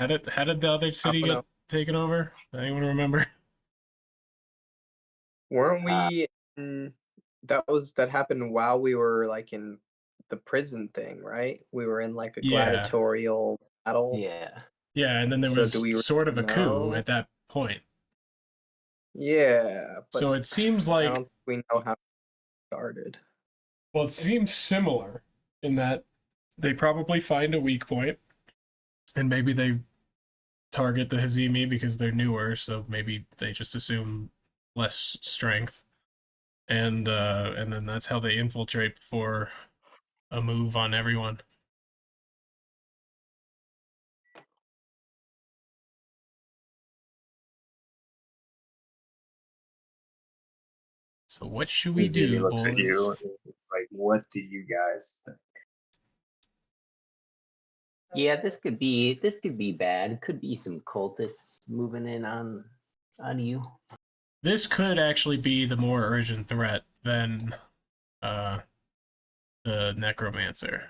How did the other city don't get taken over? Anyone remember? Weren't we? That happened while we were like in the prison thing, right? We were in like a Yeah. gladiatorial battle. Yeah. Yeah, and then there So was do we sort of a coup know? at that point. Yeah, but So it seems I like, don't think we know how it started. well, it seems similar in that they probably find a weak point, and maybe they target the Hazimi because they're newer, so maybe they just assume less strength, and then that's how they infiltrate for a move on everyone. So what should we Izumi do, looks boys? at you. And it's like, what do you guys think? Yeah, this could be bad. Could be some cultists moving in on you. This could actually be the more urgent threat than the necromancer.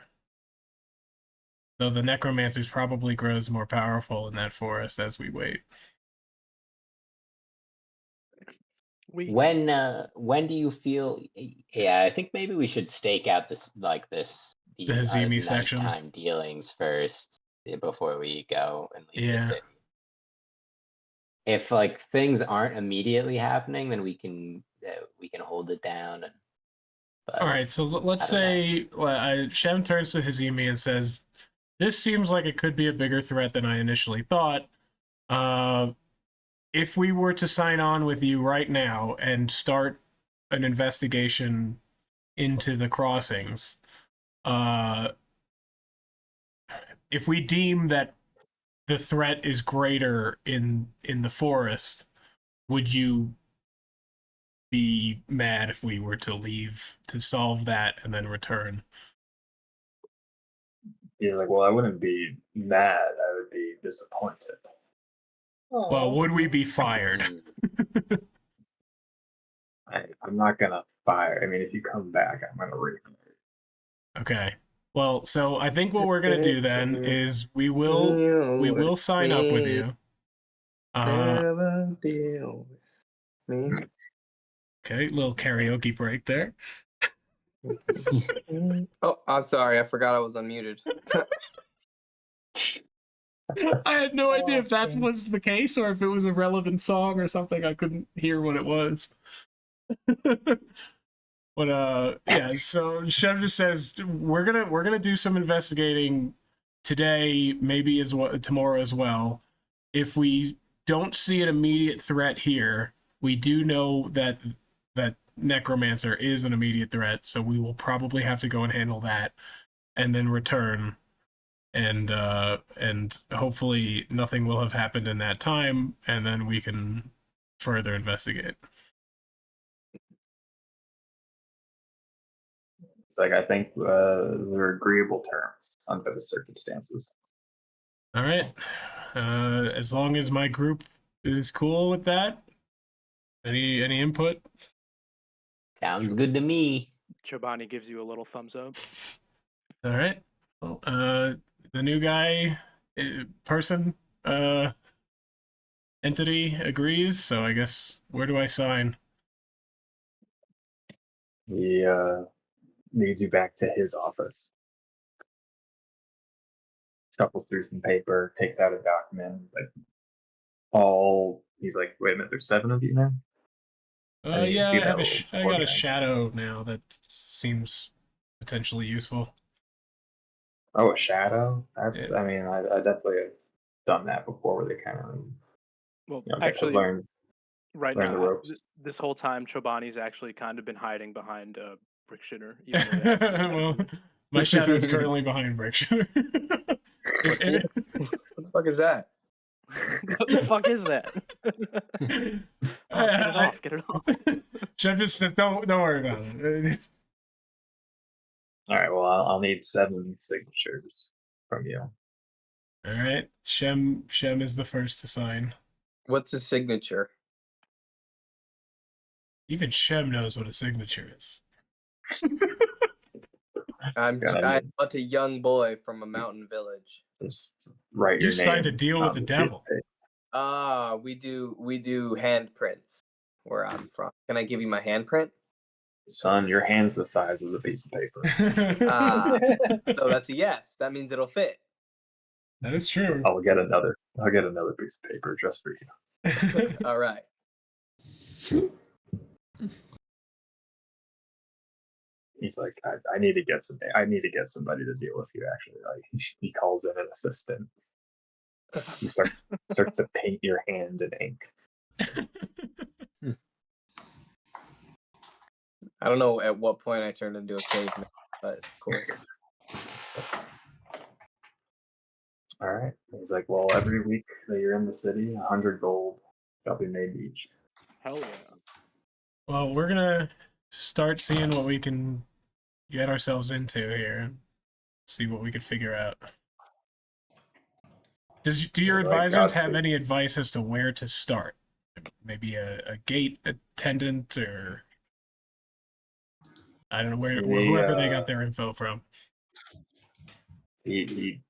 Though the necromancer probably grows more powerful in that forest as we wait. When do you feel? Yeah, I think maybe we should stake out these Hazimi section. nighttime dealings first before we go and leave the Yeah. city. If like things aren't immediately happening, then we can hold it down. But All right, so let's say Shem turns to Hazimi and says, "This seems like it could be a bigger threat than I initially thought. If we were to sign on with you right now and start an investigation into the crossings, if we deem that the threat is greater in the forest, would you be mad if we were to leave to solve that and then return?" You're like, well, I wouldn't be mad. I would be disappointed. Well, would we be fired? I'm not gonna fire. I mean, if you come back, I'm gonna rehire. Okay. Well, so I think what we're gonna do then is we will sign up with you. Never deal with me. Okay, little karaoke break there. Oh, I'm sorry. I forgot I was unmuted. I had no idea if that was the case or if it was a relevant song or something. I couldn't hear what it was. But yeah, so Chev just says we're gonna do some investigating today, maybe tomorrow as well. If we don't see an immediate threat here, we do know that necromancer is an immediate threat, so we will probably have to go and handle that, and then return, and hopefully nothing will have happened in that time, and then we can further investigate. It's like I think they're agreeable terms under the circumstances. All right. As long as my group is cool with that. Any input? Sounds good to me. Chobani gives you a little thumbs up. All right. Well, the new guy, person, entity agrees. So I guess where do I sign? He leads you back to his office. Shuffles through some paper, takes out a document. He's like, wait a minute, there's 7 of you now? Yeah, I got a shadow now that seems potentially useful. Oh, a shadow? That's, Yeah. I mean, I definitely have done that before where they kind of, Well, get to actually, learn right the now, ropes. this whole time, Chobani's actually kind of been hiding behind Brick Shitter. Well, my shadow is currently behind Brick Shitter. What the fuck is that? What the fuck is that? Get it off. Jeff just said, don't worry about it. All right, well, I'll need 7 signatures from you. All right, Shem is the first to sign. What's a signature? Even Shem knows what a signature is. I'm but a young boy from a mountain village. Just write your You name. signed a deal with the devil. We do handprints where I'm from. Can I give you my handprint? Son, your hand's the size of the piece of paper. So that's a yes. That means it'll fit. That is true. So I'll get another piece of paper just for you. All right. He's like, I need to get somebody to deal with you. Actually, like he calls in an assistant. He starts to paint your hand in ink. I don't know at what point I turned into a caveman, but it's cool. All right. He's like, well, every week that you're in the city, 100 gold shall be made each. Hell yeah. Well, we're gonna start seeing what we can get ourselves into here and see what we can figure out. Do your Like advisors have Godspeed. any advice as to where to start? Maybe a gate attendant, or I don't know whoever they got their info from. He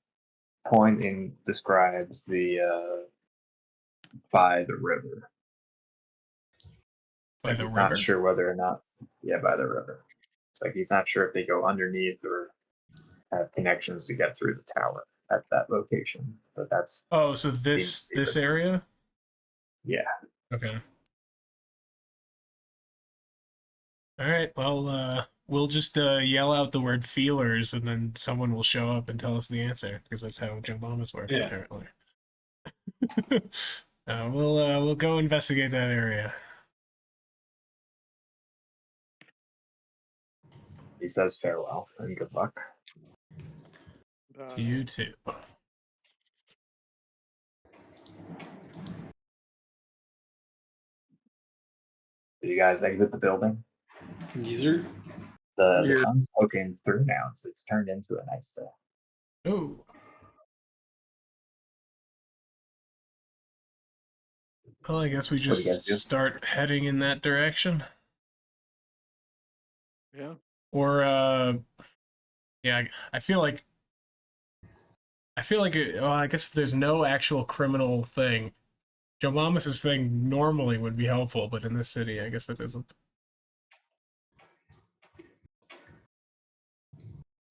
pointing describes the by the river. It's By like the he's river? not sure whether or not, by the river. It's like he's not sure if they go underneath or have connections to get through the tower at that location. But that's Oh, so this area? yeah. Okay. All right. Well, we'll just yell out the word feelers, and then someone will show up and tell us the answer, because that's how Joe Bombas works, Yeah. apparently. We'll go investigate that area. He says farewell and good luck. To you too. Do you guys exit the building? Geezer. The Yeah. sun's poking through now, so it's turned into a nice day. Oh. Well, I guess we What do you guys just do? start heading in that direction. Yeah. Or, yeah, I feel like well, I guess if there's no actual criminal thing, Joe Mamas's thing normally would be helpful, but in this city, I guess it isn't.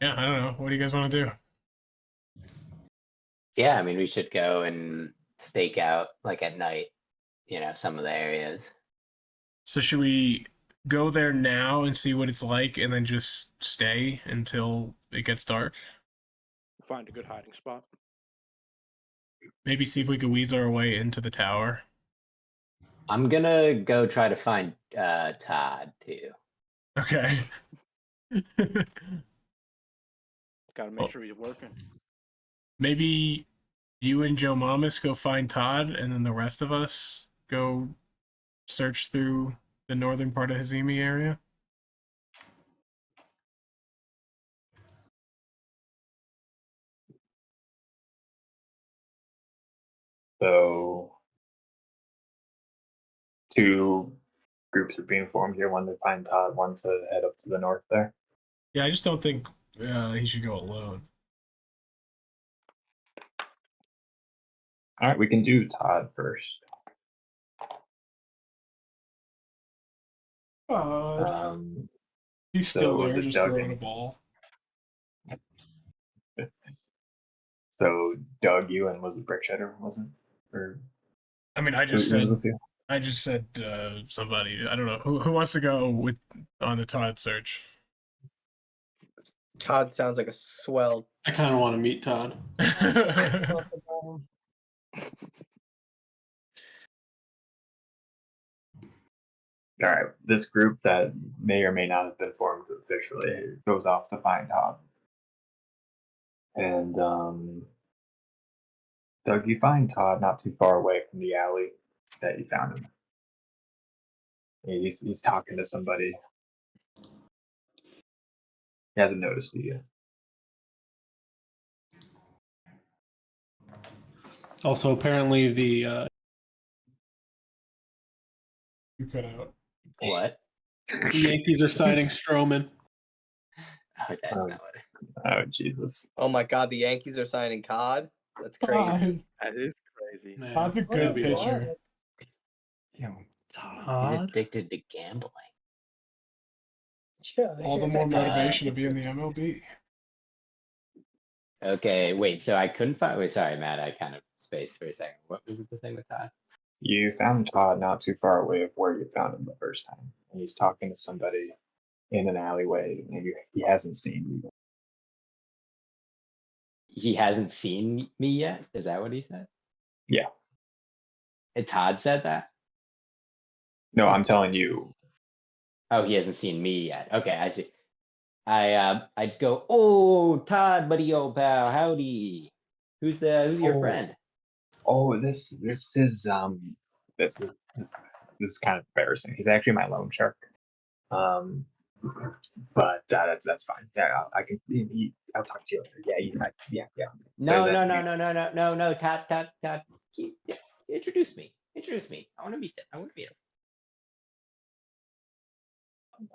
Yeah, I don't know. What do you guys want to do? Yeah, I mean, we should go and stake out, like at night, some of the areas. So should we go there now and see what it's like, and then just stay until it gets dark? Find a good hiding spot. Maybe see if we could weasel our way into the tower. I'm gonna go try to find Todd too. Okay. Gotta make sure he's working. Maybe you and Joe Mamas go find Todd, and then the rest of us go search through the northern part of Hazimi area. So, two groups are being formed here. One to find Todd, one to head up to the north there. Yeah, I just don't think he should go alone. All right, we can do Todd first. He's so still was there, it just Doug throwing a and- ball. So Doug, you, and was it Brickshedder, wasn't? Or I mean, I who just was said with you? somebody. I don't know who wants to go with on the Todd search. Todd sounds like a swell. I kind of want to meet Todd. Fuck about him. All right, this group that may or may not have been formed officially goes off to find Todd. And Doug, you find Todd not too far away from the alley that you found him. He's talking to somebody. He hasn't noticed you yet. Also, apparently the You cut out. What? Yankees are signing Stroman. Oh, that's not what. Oh Jesus! Oh my God, the Yankees are signing Todd. That's crazy. That is crazy. Man, Todd's a What good be the pitcher. fuck? Yo, He's Todd. addicted to gambling. Yeah, I All the hear more that guy's- motivation to be in the MLB. Okay, wait. So I couldn't find. Wait, sorry, Matt. I kind of spaced for a second. What was the thing with Todd? You found Todd not too far away of where you found him the first time. And he's talking to somebody in an alleyway, and he hasn't seen you. He hasn't seen me yet. Is that what he said? Yeah. And Todd said that. No, I'm telling you. Oh, he hasn't seen me yet. Okay, I see. I just go, oh, Todd, buddy, old pal, howdy. Who's your Oh. friend? Oh, this is the this is kind of embarrassing. He's actually my loan shark. But that's fine. Yeah, I can. I'll talk to you later. Yeah. So No. Todd. Introduce me. I want to meet him.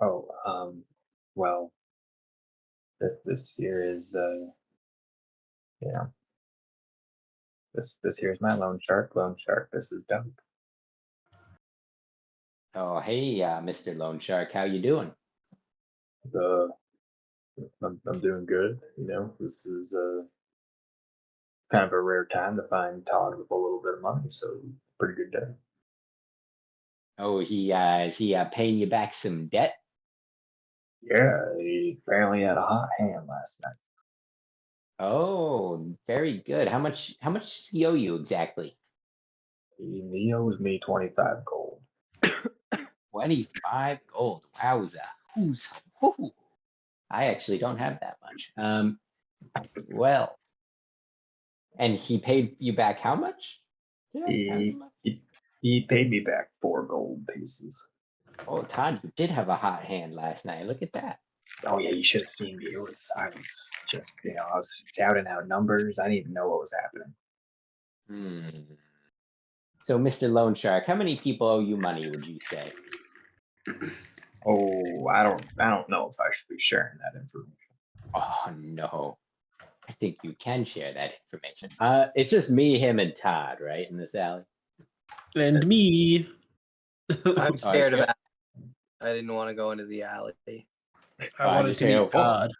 Oh, well, this here is this here's my loan shark. This is Doug. Oh, hey, Mr. Loan Shark, how you doing? I'm doing good. This is kind of a rare time to find Todd with a little bit of money, so pretty good day. Oh, is he paying you back some debt? Yeah, he apparently had a hot hand last night. Oh, very good. How much does he owe you exactly? He owes me 25 gold. 25 gold. Wowza. Whoo. I actually don't have that much. Well, and he paid you back how much? He paid me back 4 gold pieces. Oh, Todd, you did have a hot hand last night. Look at that. Oh yeah, you should have seen me. I was just I was shouting out numbers. I didn't even know what was happening. So, Mr. Loan Shark, how many people owe you money, would you say? Oh, I don't know if I should be sharing that information. Oh no. I think you can share that information. It's just me, him, and Todd, right, in this alley? And me. I'm Oh, scared sure. about. I didn't want to go into the alley. I wanted to meet Todd.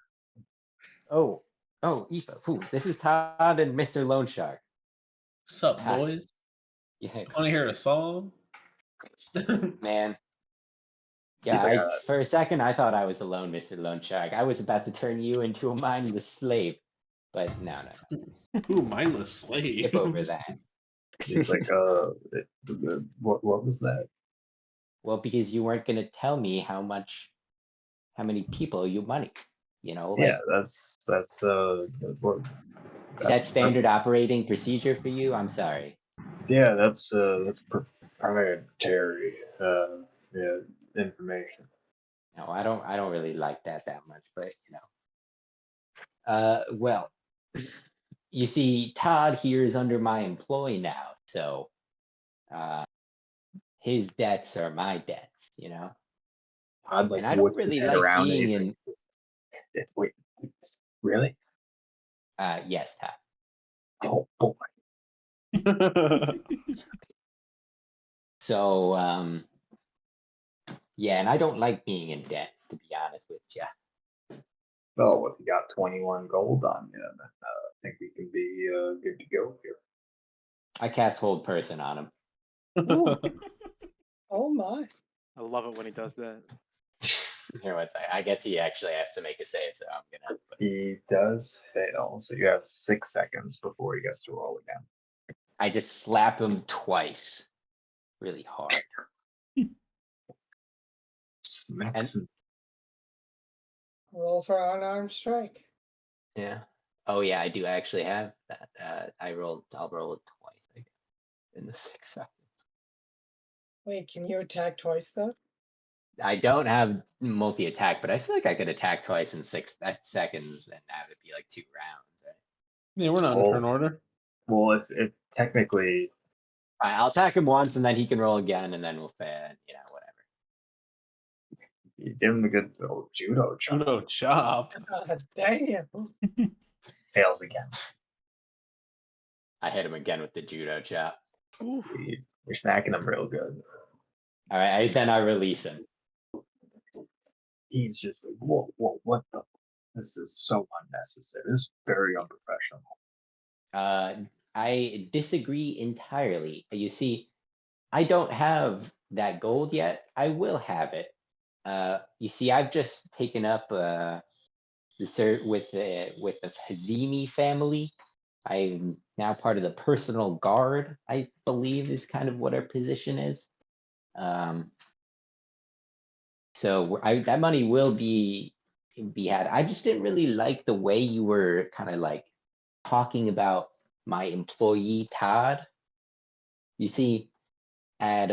Oh, Aoife, this is Todd and Mr. Loan Shark. Sup, Hi. boys? Yeah, Want to hear a song? man. He's Yeah, like, for a second I thought I was alone, Mr. Loan Shark. I was about to turn you into a mindless slave, but no. Ooh, mindless slave. Skip over that. he's like, what was that? Well, because you weren't gonna tell me how many people owe you money. Yeah, that's Is that standard operating procedure for you? I'm sorry. Yeah, that's proprietary information. No, I don't really like that much, but well, you see, Todd here is under my employ now, so his debts are my debts, I'd like and I don't whips his really head like around and being he's in. like, wait, really? Yes, Todd. Oh boy. So, yeah, and I don't like being in debt, to be honest with you. Well, if you got 21 gold on you, then I think we can be good to go here. I cast Hold Person on him. Oh my. I love it when he does that. Here, I guess he actually has to make a save, so I'm gonna. He does fail, so you have 6 seconds before he gets to roll again. I just slap him twice, really hard. Roll for unarmed strike. Yeah. Oh yeah, I do actually have that. I'll roll it twice again in the 6 seconds. Wait, can you attack twice though? I don't have multi-attack, but I feel like I could attack twice in 6 seconds and have it be like 2 rounds, right? Yeah, we're not in turn order. Well, if technically, I'll attack him once and then he can roll again and then we'll fail, whatever. you give him a good old judo chop. Judo chop. Damn. Fails again. I hit him again with the judo chop. You're smacking him real good. All right, then I release him. He's just like, whoa, what the? This is so unnecessary. This is very unprofessional. I disagree entirely. You see, I don't have that gold yet. I will have it. You see, I've just taken up the cert with the Hazimi family. I'm now part of the personal guard, I believe is kind of what our position is. So that money will be had. I just didn't really like the way you were kind of like talking about my employee Todd. You see, at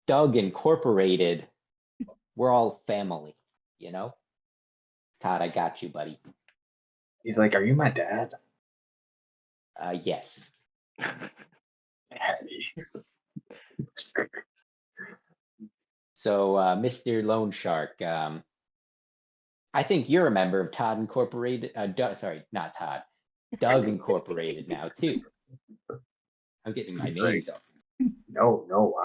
Doug Incorporated, we're all family, you know? Todd, I got you, buddy. He's like, "Are you my dad?" Yes. So, Mr. Loan Shark, I think you're a member of Todd Incorporated. Sorry, not Todd. Doug Incorporated now too. I'm getting my He's names like, up. No,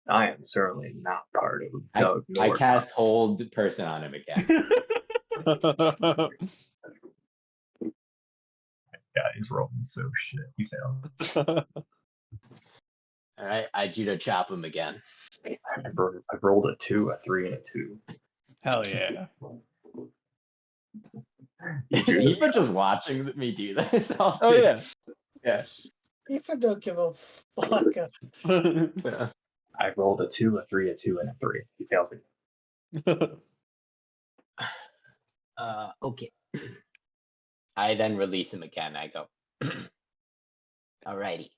I am certainly not part of Doug. I nor cast hold person on him again. Yeah, he's rolling so shit. He failed. All right, I judo chop him again. I've rolled a 2, a 3, and a 2. Hell yeah. You've been just watching me do this all Oh day. yeah. Yeah. Even don't give a fuck. I rolled a 2, a 3, a 2, and a 3. He fails me. Okay. I then release him again. I go, alrighty.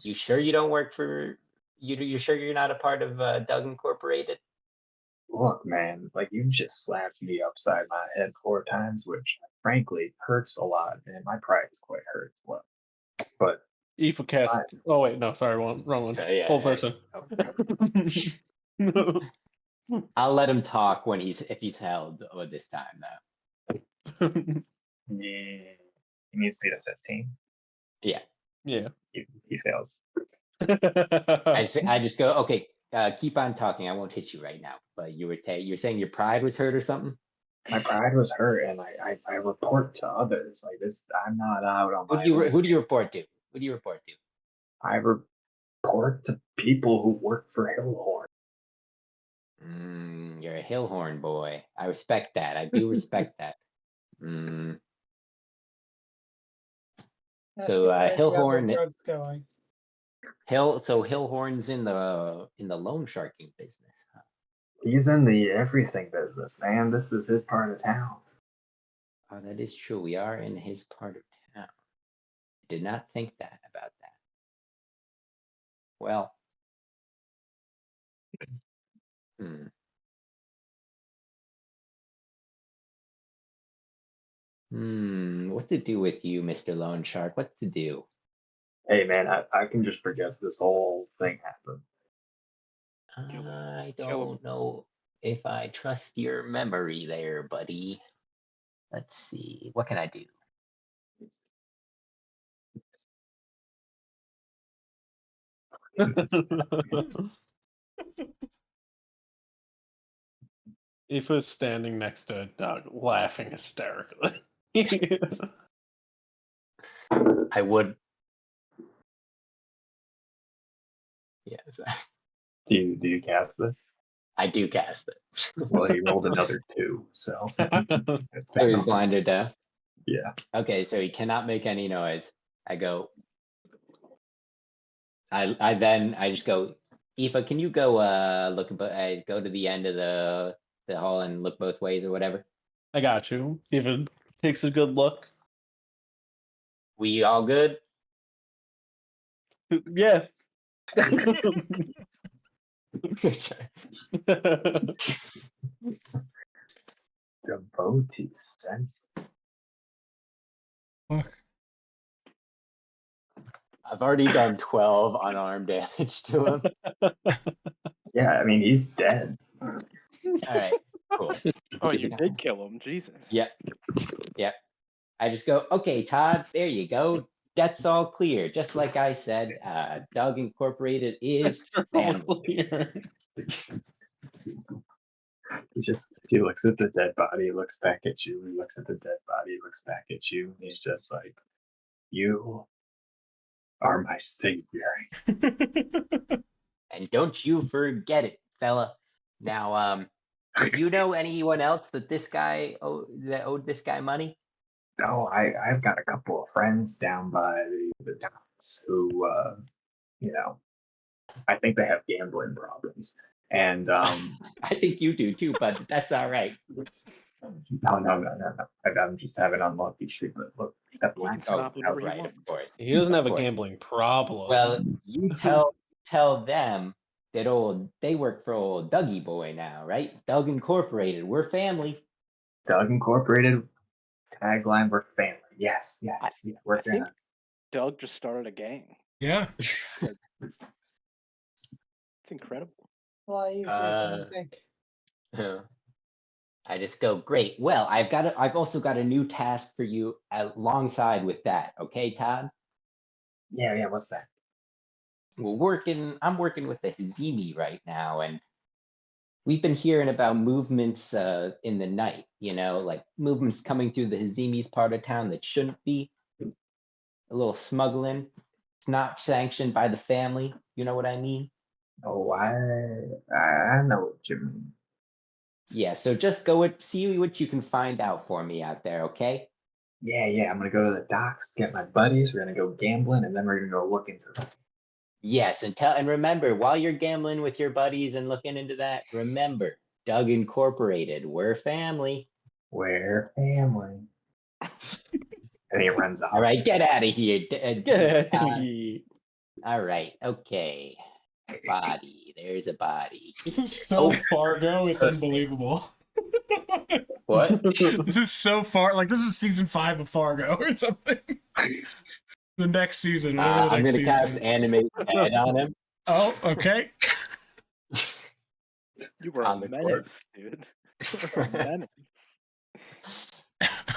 You sure you don't work for you? You sure you're not a part of Doug Incorporated? Look, man, like you just slapped me upside my head 4 times, which frankly hurts a lot, and my pride is quite hurt as well. But Aoife cast. Oh wait, no, sorry, wrong one. So, yeah, Whole person. I'll let him talk when if he's held this time though. he needs to be to 15. Yeah. Yeah. He fails. I just go, okay, keep on talking. I won't hit you right now. But you're saying your pride was hurt or something? My pride was hurt, and I report to others like this. I'm not out on my own. Who do you report to? Who do you report to? I report to people who work for Hillhorn. You're a Hillhorn boy. I respect that. I do respect that. So Hillhorn. Drugs going. Hillhorn's in the loan sharking business, huh? He's in the everything business, man. This is his part of town. Oh, that is true. We are in his part of town. I did not think about that. Well, what to do with you, Mr. Loan Shark? What to do? Hey, man, I can just forget this whole thing happened. I don't know if I trust your memory there, buddy. Let's see. What can I do? Aoife's standing next to a dog, laughing hysterically. I would. Yes. Do you cast this? I do cast it. Well, he rolled another 2, so. So he's blind or deaf? Yeah. Okay, so he cannot make any noise. I go. I just go, Aoife, can you go look I go to the end of the hall and look both ways or whatever? I got you. Aoife takes a good look. We all good? Yeah. Devotee sense. Fuck. I've already done 12 unarmed damage to him. Yeah, I mean he's dead. All right, cool. Oh, you did kill him, Jesus. Yep. I just go, okay, Todd, there you go. That's all clear. Just like I said, Doug Incorporated is family. He looks at the dead body, he looks back at you, he looks at the dead body, he looks back at you, and he's just like, you are my savior. And don't you forget it, fella. Now, do you know anyone else that owed this guy money? No, I've got a couple of friends down by the docks who, I think they have gambling problems. And I think you do too, but that's all right. No. I'm just having unlucky streak. But look, that He can black stop I whenever was he right, wants. of course. He doesn't Of have a course. gambling problem. Well, you tell tell them that they work for old Dougie boy now, right? Doug Incorporated. We're family. Doug Incorporated tagline: "We're family." Yes, I we're think family. Doug just started a gang. Yeah. It's incredible. A lot easier than you think. I just go, great. Well, I've also got a new task for you alongside with that. Okay, Todd? Yeah. What's that? I'm working with the Hazimi right now, and we've been hearing about movements in the night, like movements coming through the Hazimi's part of town that shouldn't be. A little smuggling. It's not sanctioned by the family. You know what I mean? Oh, I know what you mean. Yeah, so just go see what you can find out for me out there, okay? Yeah. I'm gonna go to the docks, get my buddies. We're gonna go gambling, and then we're gonna go look into this. Yes, and remember, while you're gambling with your buddies and looking into that, remember, Doug Incorporated, we're family. We're family. And he runs off. All right, get out of here. Yeah. All right, okay. Body, there's a body. This is so Fargo, it's unbelievable. What? This is so far, like, this is season 5 of Fargo or something. The next season. whatever the I'm next gonna cast season is. animate head on him. Oh, okay. You were On a the menace, dude. You were a menace.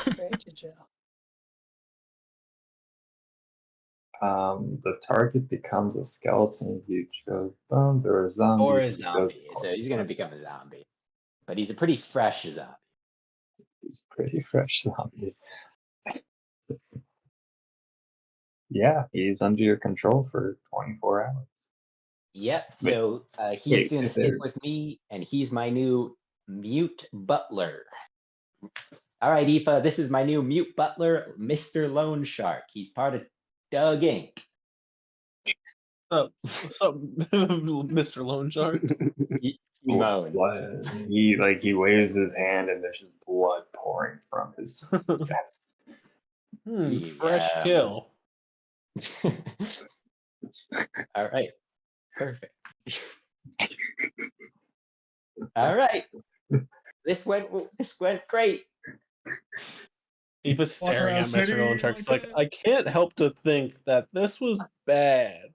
Straight to jail. The target becomes a skeleton if you chose bones, or a zombie. Or a if you chose zombie. So corpse. he's gonna become a zombie. But he's a pretty fresh zombie. He's pretty fresh zombie. Yeah, he's under your control for 24 hours. Yep. So he's wait, gonna is stick there- with me, and he's my new mute butler. All right, Aoife, this is my new mute butler, Mr. Lone Shark. He's part of Doug Inc. What's up, Mr. Loan Shark? He moans. He waves his hand, and there's just blood pouring from his chest. Fresh Yeah. kill. All right. Perfect. All right. This went great. He was staring at City Mr. Loan Shark. like He's like, that? I can't help to think that this was bad.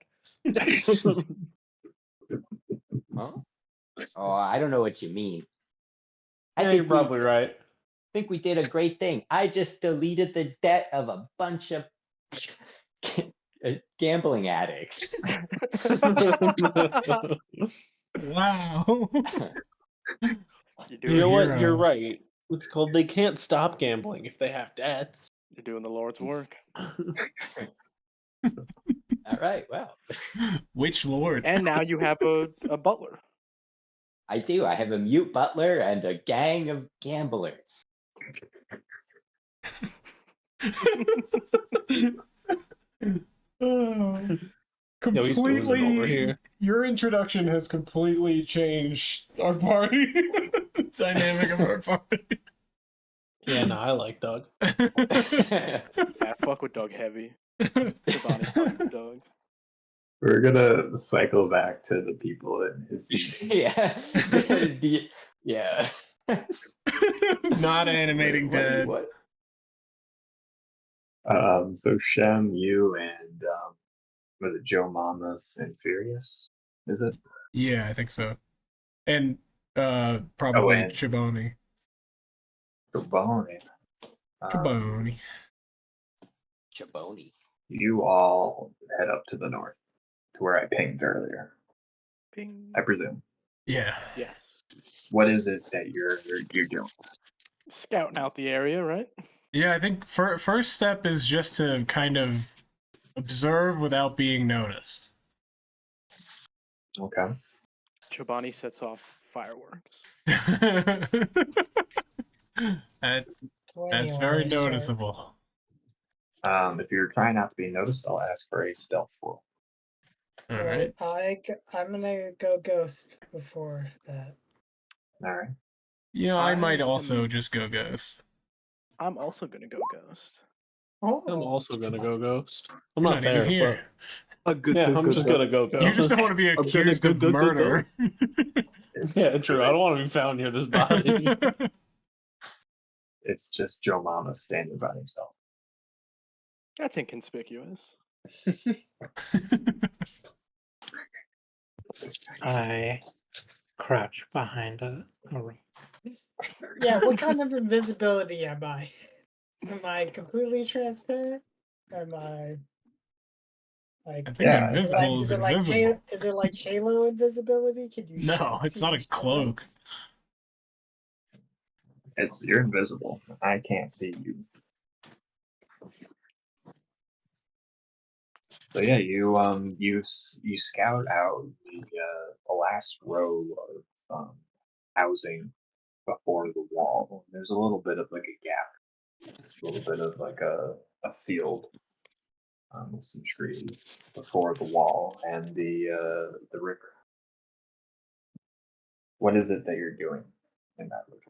Huh? Oh, I don't know what you mean. Yeah, you're probably right. I think we did a great thing. I just deleted the debt of a bunch of gambling addicts. Wow. You're You know what? hero. You're right. It's called they can't stop gambling if they have debts. You're doing the Lord's work. All right, well. Which lord? And now you have a butler. I do. I have a mute butler and a gang of gamblers. Oh. Yo, he's doing it over Completely, here. your introduction has completely changed our party. Dynamic of our party. Yeah, no, I like Doug. Yeah, fuck with Doug heavy. Shivani, fuck with Doug. We're gonna cycle back to the people in his. Yeah. Yeah. Not animating Wait, dead. what? So Shem, you, and was it Joe Mamas and Furious? Is it? Yeah, I think so. And probably and- Chiboni. Chobani. Chiboni. Chaboni. You all head up to the north, to where I pinged earlier. Ping. I presume. Yeah. Yes. What is it that you're doing? Scouting out the area, right? Yeah, I think first step is just to kind of observe without being noticed. Okay. Chobani sets off fireworks. That's very noticeable. If you're trying not to be noticed, I'll ask for a stealth roll. All right. I'm gonna go ghost before that. All right. You know, I might I also am- just go ghost. I'm also gonna go ghost. Oh, I'm also gonna go ghost. I'm You're not even there, here. A good, Yeah, good, I'm good just ghost. gonna go You just ghost. don't want to be I'm gonna accused of go murder. ghost. Yeah, true. I don't want to be found near this body. It's just Joe Mama standing by himself. That's inconspicuous. I crouch behind a rock. Yeah, what kind of invisibility am I? Am I completely transparent? Am I like? I think Yeah, invisible is invisible. Is it like Halo invisibility? Can you? No, it's see not the a shadow? cloak. you're invisible. I can't see you. So yeah, you scout out the last row of housing before the wall. There's a little bit of like a gap, a little bit of like a field with some trees before the wall and the river. What is it that you're doing in that river?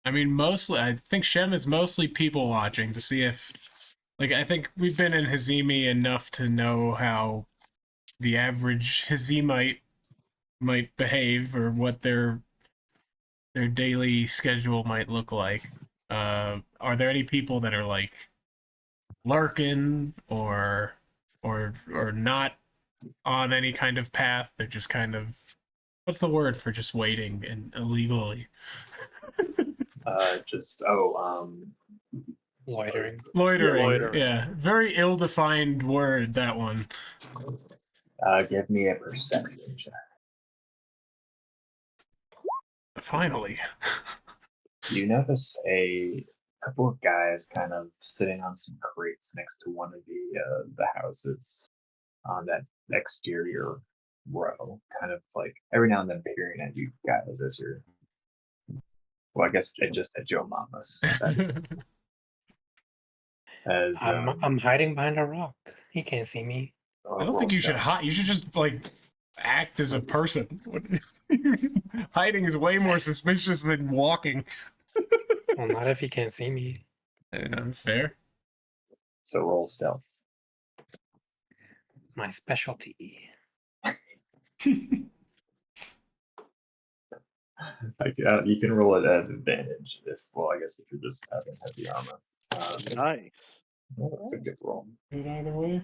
I mean, mostly, I think Shem is mostly people watching to see if, like, I think we've been in Hazimi enough to know how the average Hazimite might behave or what their daily schedule might look like. Are there any people that are like lurking or not on any kind of path? They're just kind of, what's the word for just waiting and illegally? Loitering. Loitering. Yeah, very ill-defined word, that one. Give me a perception check. Finally. You notice a couple of guys kind of sitting on some crates next to one of the houses on that exterior row, kind of like every now and then peering at you guys as you're. Well, I guess just at Joe Mama's. I'm hiding behind a rock. He can't see me. I don't think you should hide. You should just like act as a person. Hiding is way more suspicious than walking. Well, not if he can't see me. Fair. So roll stealth. My specialty. You can roll it at advantage I guess if you're just having heavy armor. Nice. Well, that's a good roll. Good either way.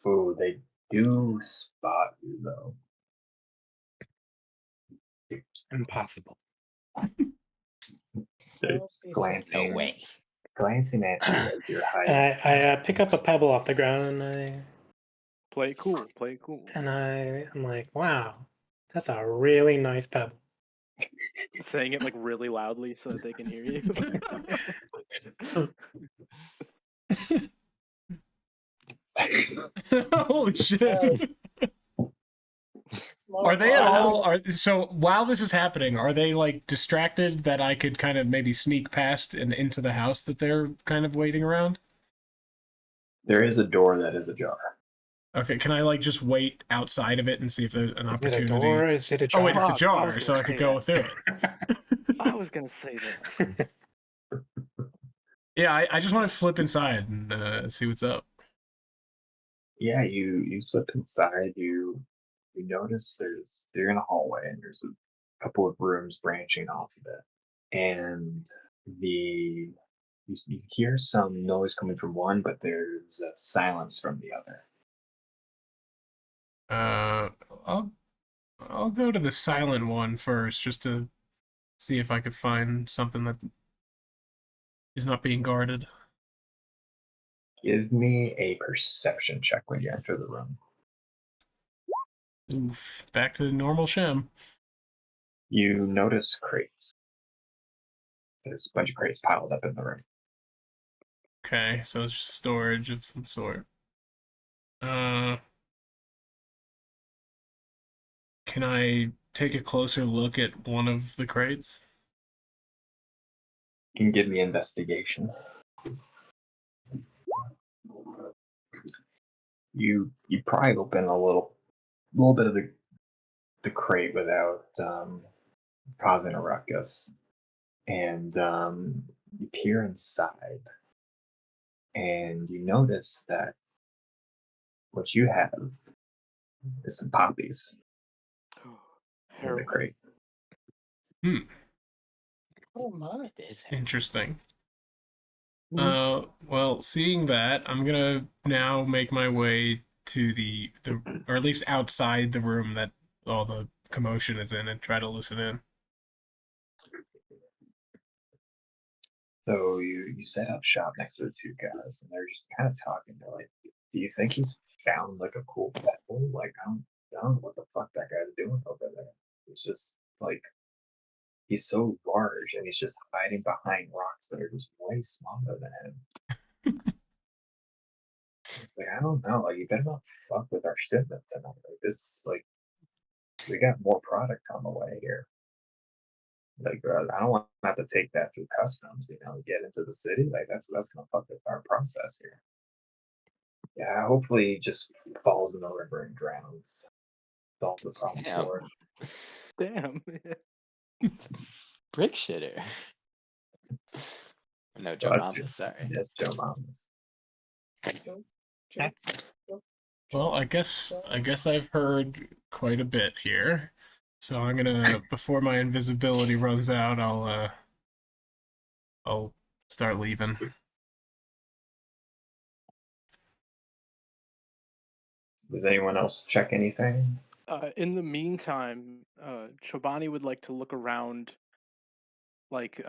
Oh, they do spot you though. Impossible. They're glancing at you as you're hiding. And I pick up a pebble off the ground and I play cool. Play cool. And I'm like, wow, that's a really nice pebble. Saying it like really loudly so that they can hear you. Holy shit. Are they at all? So while this is happening, are they like distracted that I could kind of maybe sneak past and into the house that they're kind of waiting around? There is a door that is ajar. Okay, can I like just wait outside of it and see if there's an opportunity? Is it a door? Is it a jar? Oh wait, it's ajar, so I could go through it. I was gonna say that. Yeah, I just want to slip inside and see what's up. Yeah, you slip inside. You notice you're in a hallway and there's a couple of rooms branching off of it, and you hear some noise coming from one, but there's silence from the other. I'll go to the silent one first, just to see if I could find something that is not being guarded. Give me a perception check when you enter the room. Oof, back to normal Shem. You notice crates. There's a bunch of crates piled up in the room. Okay, so it's just storage of some sort. Can I take a closer look at one of the crates? You can give me investigation. You pry open a little bit of the crate without causing a ruckus, and You peer inside, and you notice that what you have is some poppies in the Heroin. crate. Oh my. It is Interesting. Mm-hmm. Well, seeing that, I'm gonna now make my way to the or at least outside the room that all the commotion is in and try to listen in. So you set up shop next to the two guys, and they're just kind of talking. They're like, "Do you think he's found like a cool pebble? Like I don't know what the fuck that guy's doing over there. It's just like he's so large, and he's just hiding behind rocks that are just way smaller than him." It's like, I don't know. Like you better not fuck with our shipment tonight. Like this, like we got more product on the way here. Like I don't want to have to take that through customs, get into the city. Like that's gonna fuck with our process here. Yeah, hopefully he just falls in the river and drowns. Solve the problem Damn. for it. Damn. Brick shitter. No, Joe That's Mama, sorry. That's Joe Mama's. Well, I guess I've heard quite a bit here. So I'm gonna, before my invisibility runs out, I'll start leaving. Does anyone else check anything? In the meantime, Chobani would like to look around, like,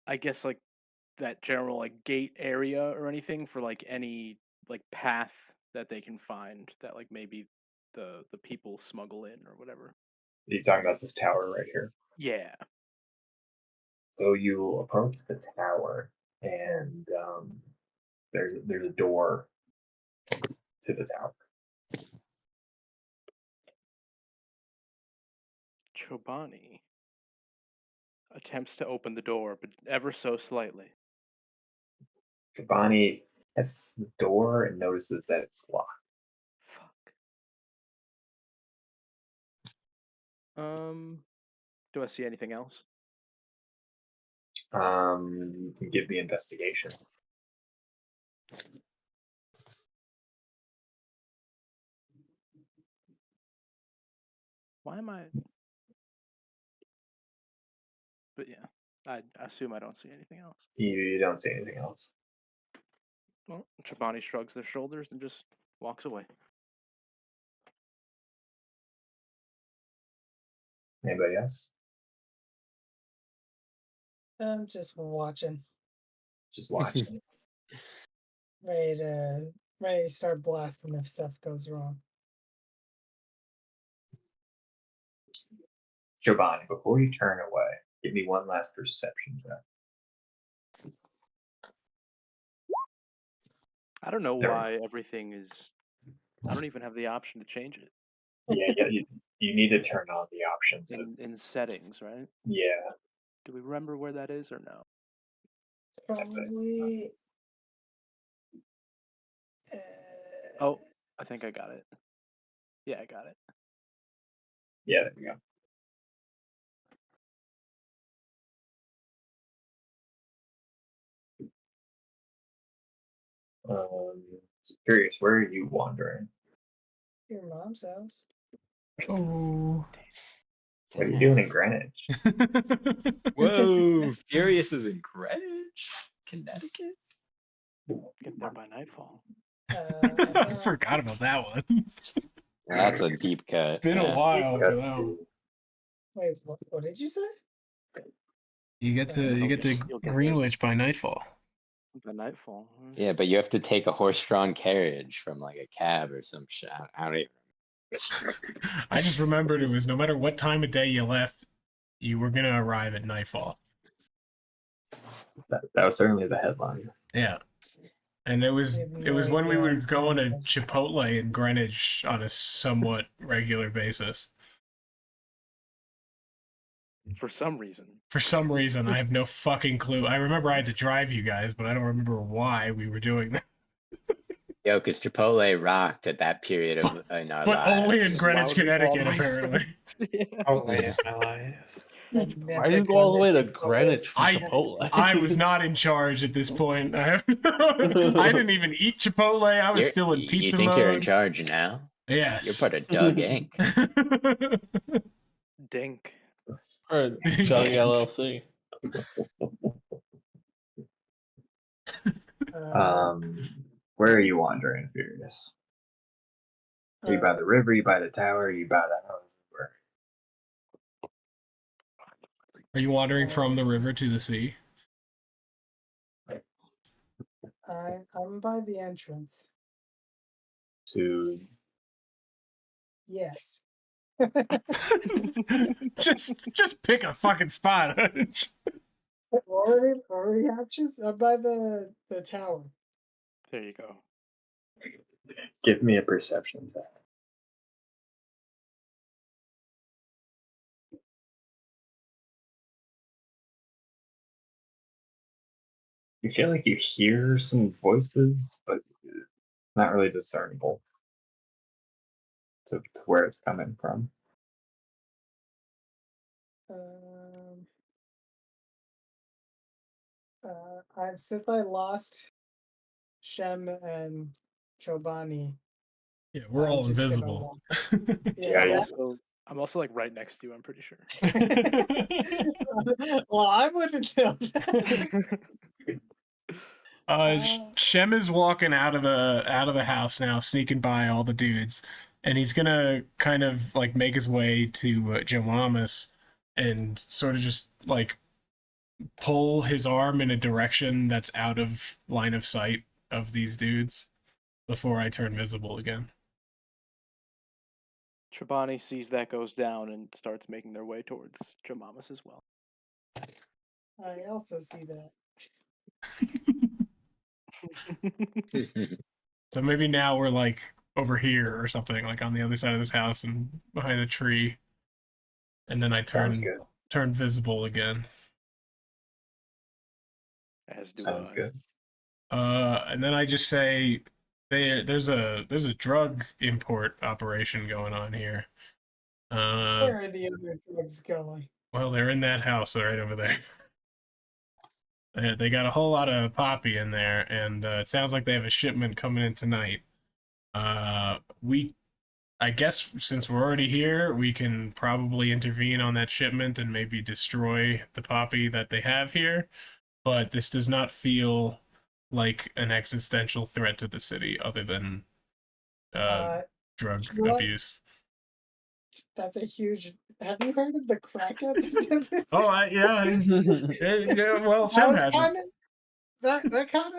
I guess, like, that general, like, gate area or anything for, like, any, like, path that they can find that, like, maybe the people smuggle in or whatever. Are you talking about this tower right here? Yeah. So you approach the tower, and there's a door to the tower. Chobani attempts to open the door, but ever so slightly. Bonnie hits the door and notices that it's locked. Fuck. Do I see anything else? You can give me investigation. Why am I? But yeah, I assume I don't see anything else. You don't see anything else. Well, Chobani shrugs their shoulders and just walks away. Anybody else? I'm just watching. Just watching. Ready to start blasting if stuff goes wrong. Giovanni, before you turn away, give me one last perception check. I don't know There. why everything is. I don't even have the option to change it Yeah, you need to turn on the options. in settings, right? Yeah. Do we remember where that is or no? Probably. Oh, I think I got it. Yeah, I got it. Yeah, there we go. Curious, where are you wandering? Your mom's house. Oh. What are you doing in Greenwich? Whoa, Furious is in Greenwich, Connecticut. Get there by nightfall. I forgot about that one. That's a deep cut. Been a while for that one. Wait, what did you say? You get to You'll get Greenwich by nightfall. By nightfall. Yeah, but you have to take a horse-drawn carriage from like a cab or some shit. I don't even. I just remembered it was no matter what time of day you left, you were gonna arrive at nightfall. That was certainly the headline. Yeah. And it was when we would go on a Chipotle in Greenwich on a somewhat regular basis. For some reason. For some reason, I have no fucking clue. I remember I had to drive you guys, but I don't remember why we were doing that. Yo, because Chipotle rocked at that period of in our But only in lives. Greenwich, Loud Connecticut, all night. apparently. Yeah. Chipotle is my life. Why do you go all the way to Greenwich for Chipotle? I was not in charge at this point. I didn't even eat Chipotle. I was still in You pizza think mode. you're in charge now? Yes. You're part of Doug Inc. Dink. Or Doug LLC. Where are you wandering, Furious? Are you by the river? Are you by the tower? Are you by the house? Where? Are you wandering from the river to the sea? I'm by the entrance. To Yes. just pick a fucking spot. already hatches. I'm by the tower. There you go. give me a perception check. You feel like you hear some voices, but not really discernible to where it's coming from. Since I lost Shem and Chobani. Yeah, we're all just gonna invisible. Yeah, I'm also like right next to you, I'm pretty sure. well, I wouldn't know that. Shem is walking out of the house now, sneaking by all the dudes, and he's gonna kind of like make his way to Jomamus and sort of just like pull his arm in a direction that's out of line of sight of these dudes before I turn visible again. Chobani sees that goes down and starts making their way towards Jomamus as well. I also see that. So maybe now we're like over here or something, like on the other side of this house and behind a tree. And then I turn visible again. As do Sounds good. And then I just say there's a drug import operation going on here. Where are the other drugs going? Well, they're in that house right over there. They got a whole lot of poppy in there, and it sounds like they have a shipment coming in tonight. I guess since we're already here, we can probably intervene on that shipment and maybe destroy the poppy that they have here. But this does not feel like an existential threat to the city other than drug abuse. That's a huge. Have you heard of the crack epidemic? Yeah. Well, Shem has that kind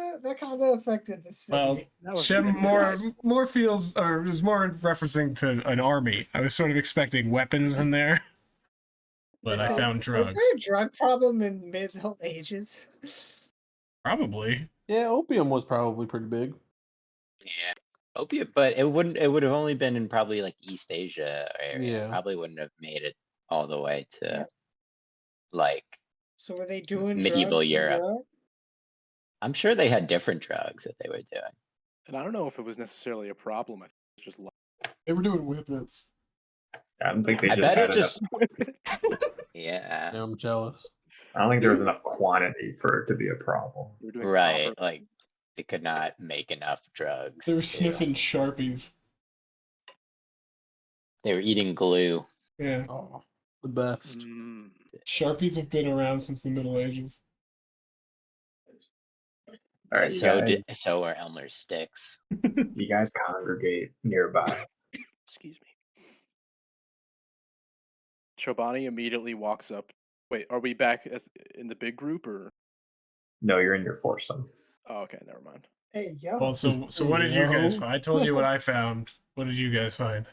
of affected the city. Well, Shem more feels, or is more referencing to an army. I was sort of expecting weapons in there, but I found drugs. Was there a drug problem in Middle Ages? Probably. Yeah, opium was probably pretty big. Yeah, opium, but it would have only been in probably like East Asia area. Yeah. Probably wouldn't have made it all the way to like. So were they doing medieval drugs Europe? I'm sure they had different drugs that they were doing. And I don't know if it was necessarily a problem. I think it was just they were doing whippets. I don't think they. I bet it just. Yeah, I'm jealous. I don't think there was enough quantity for it to be a problem. Right, like they could not make enough drugs. They were sniffing Sharpies. They were eating glue. Yeah. Oh, the best. Sharpies have been around since the Middle Ages. All right, so are Elmer's sticks. You guys congregate nearby. Excuse me. Chobani immediately walks up. Wait, are we back in the big group or? No, you're in your foursome. Oh, okay, never mind. Hey, yo. Well, so what did you guys find? I told you what I found. What did you guys find?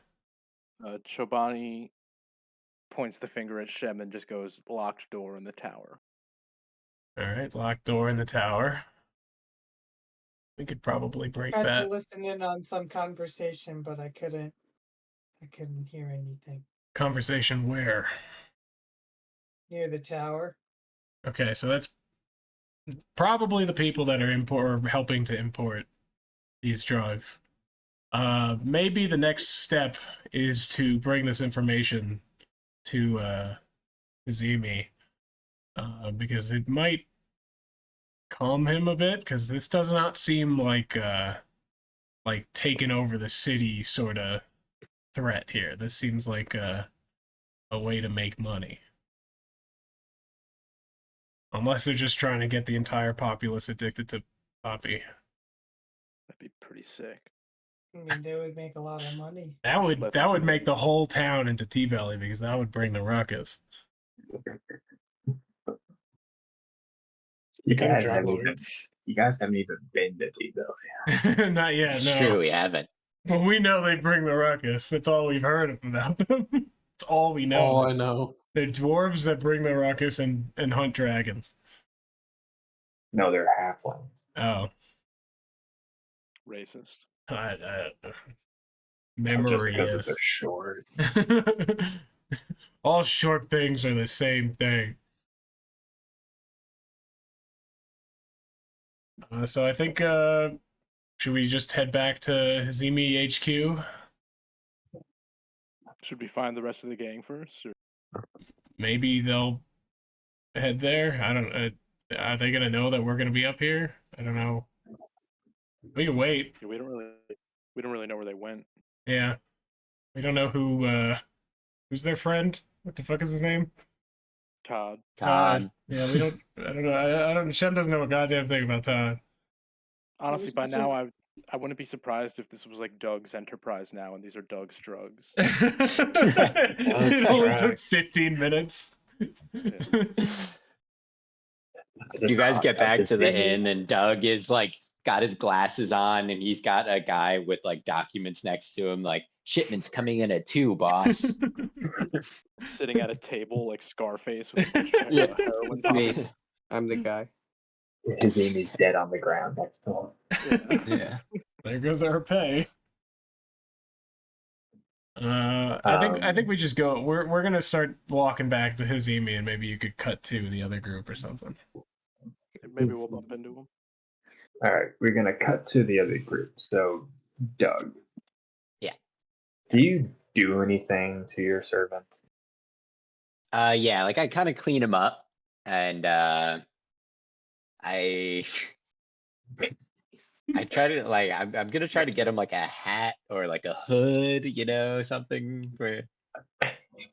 Chobani points the finger at Shem and just goes, locked door in the tower. All right, locked door in the tower. We could probably break I tried that. to listen in on some conversation, but I couldn't hear anything. Conversation where? Near the tower. Okay, so that's probably the people that are helping to import these drugs. Maybe the next step is to bring this information to Izumi, because it might calm him a bit. Because this does not seem like taking over the city sort of threat here. This seems like a way to make money. Unless they're just trying to get the entire populace addicted to poppy. That'd be pretty sick. I mean, they would make a lot of money. That would make the whole town into T-Belly, because that would bring the ruckus. You Become guys drug haven't even, lords. you guys haven't even been to T-Belly. Not yet, It's no. true, we haven't. But we know they bring the ruckus. That's all we've heard about them. That's all we know. All I know. They're dwarves that bring the ruckus and hunt dragons. No, they're halflings. Oh. Racist. Memory Just because of is. the short. All short things are the same thing. So I think, should we just head back to Hazimi HQ? Should we find the rest of the gang first? Or? Maybe they'll head there. I don't. Are they gonna know that we're gonna be up here? I don't know. We can wait. Yeah, we don't really know where they went. Yeah, we don't know who's their friend. What the fuck is his name? Todd. Todd. Yeah, we don't. I don't know. I don't. Shem doesn't know a goddamn thing about Todd. Honestly, by now I wouldn't be surprised if this was like Doug's Enterprise now, and these are Doug's drugs. It only took 15 minutes. You guys get back to the inn, and Doug is like got his glasses on, and he's got a guy with like documents next to him, like shipments coming in at 2, boss. Sitting at a table like Scarface with a bunch of Yeah. heroin. Me. I'm the guy. His Amy's dead on the ground next to him. Yeah. There goes our pay. I think we just go. We're gonna start walking back to Hazimi, and maybe you could cut to the other group or something. Maybe we'll bump into him. All right, we're gonna cut to the other group. So, Doug. Yeah. Do you do anything to your servant? Yeah, like I kind of clean him up, and I try to like I'm gonna try to get him like a hat or like a hood, you know, something for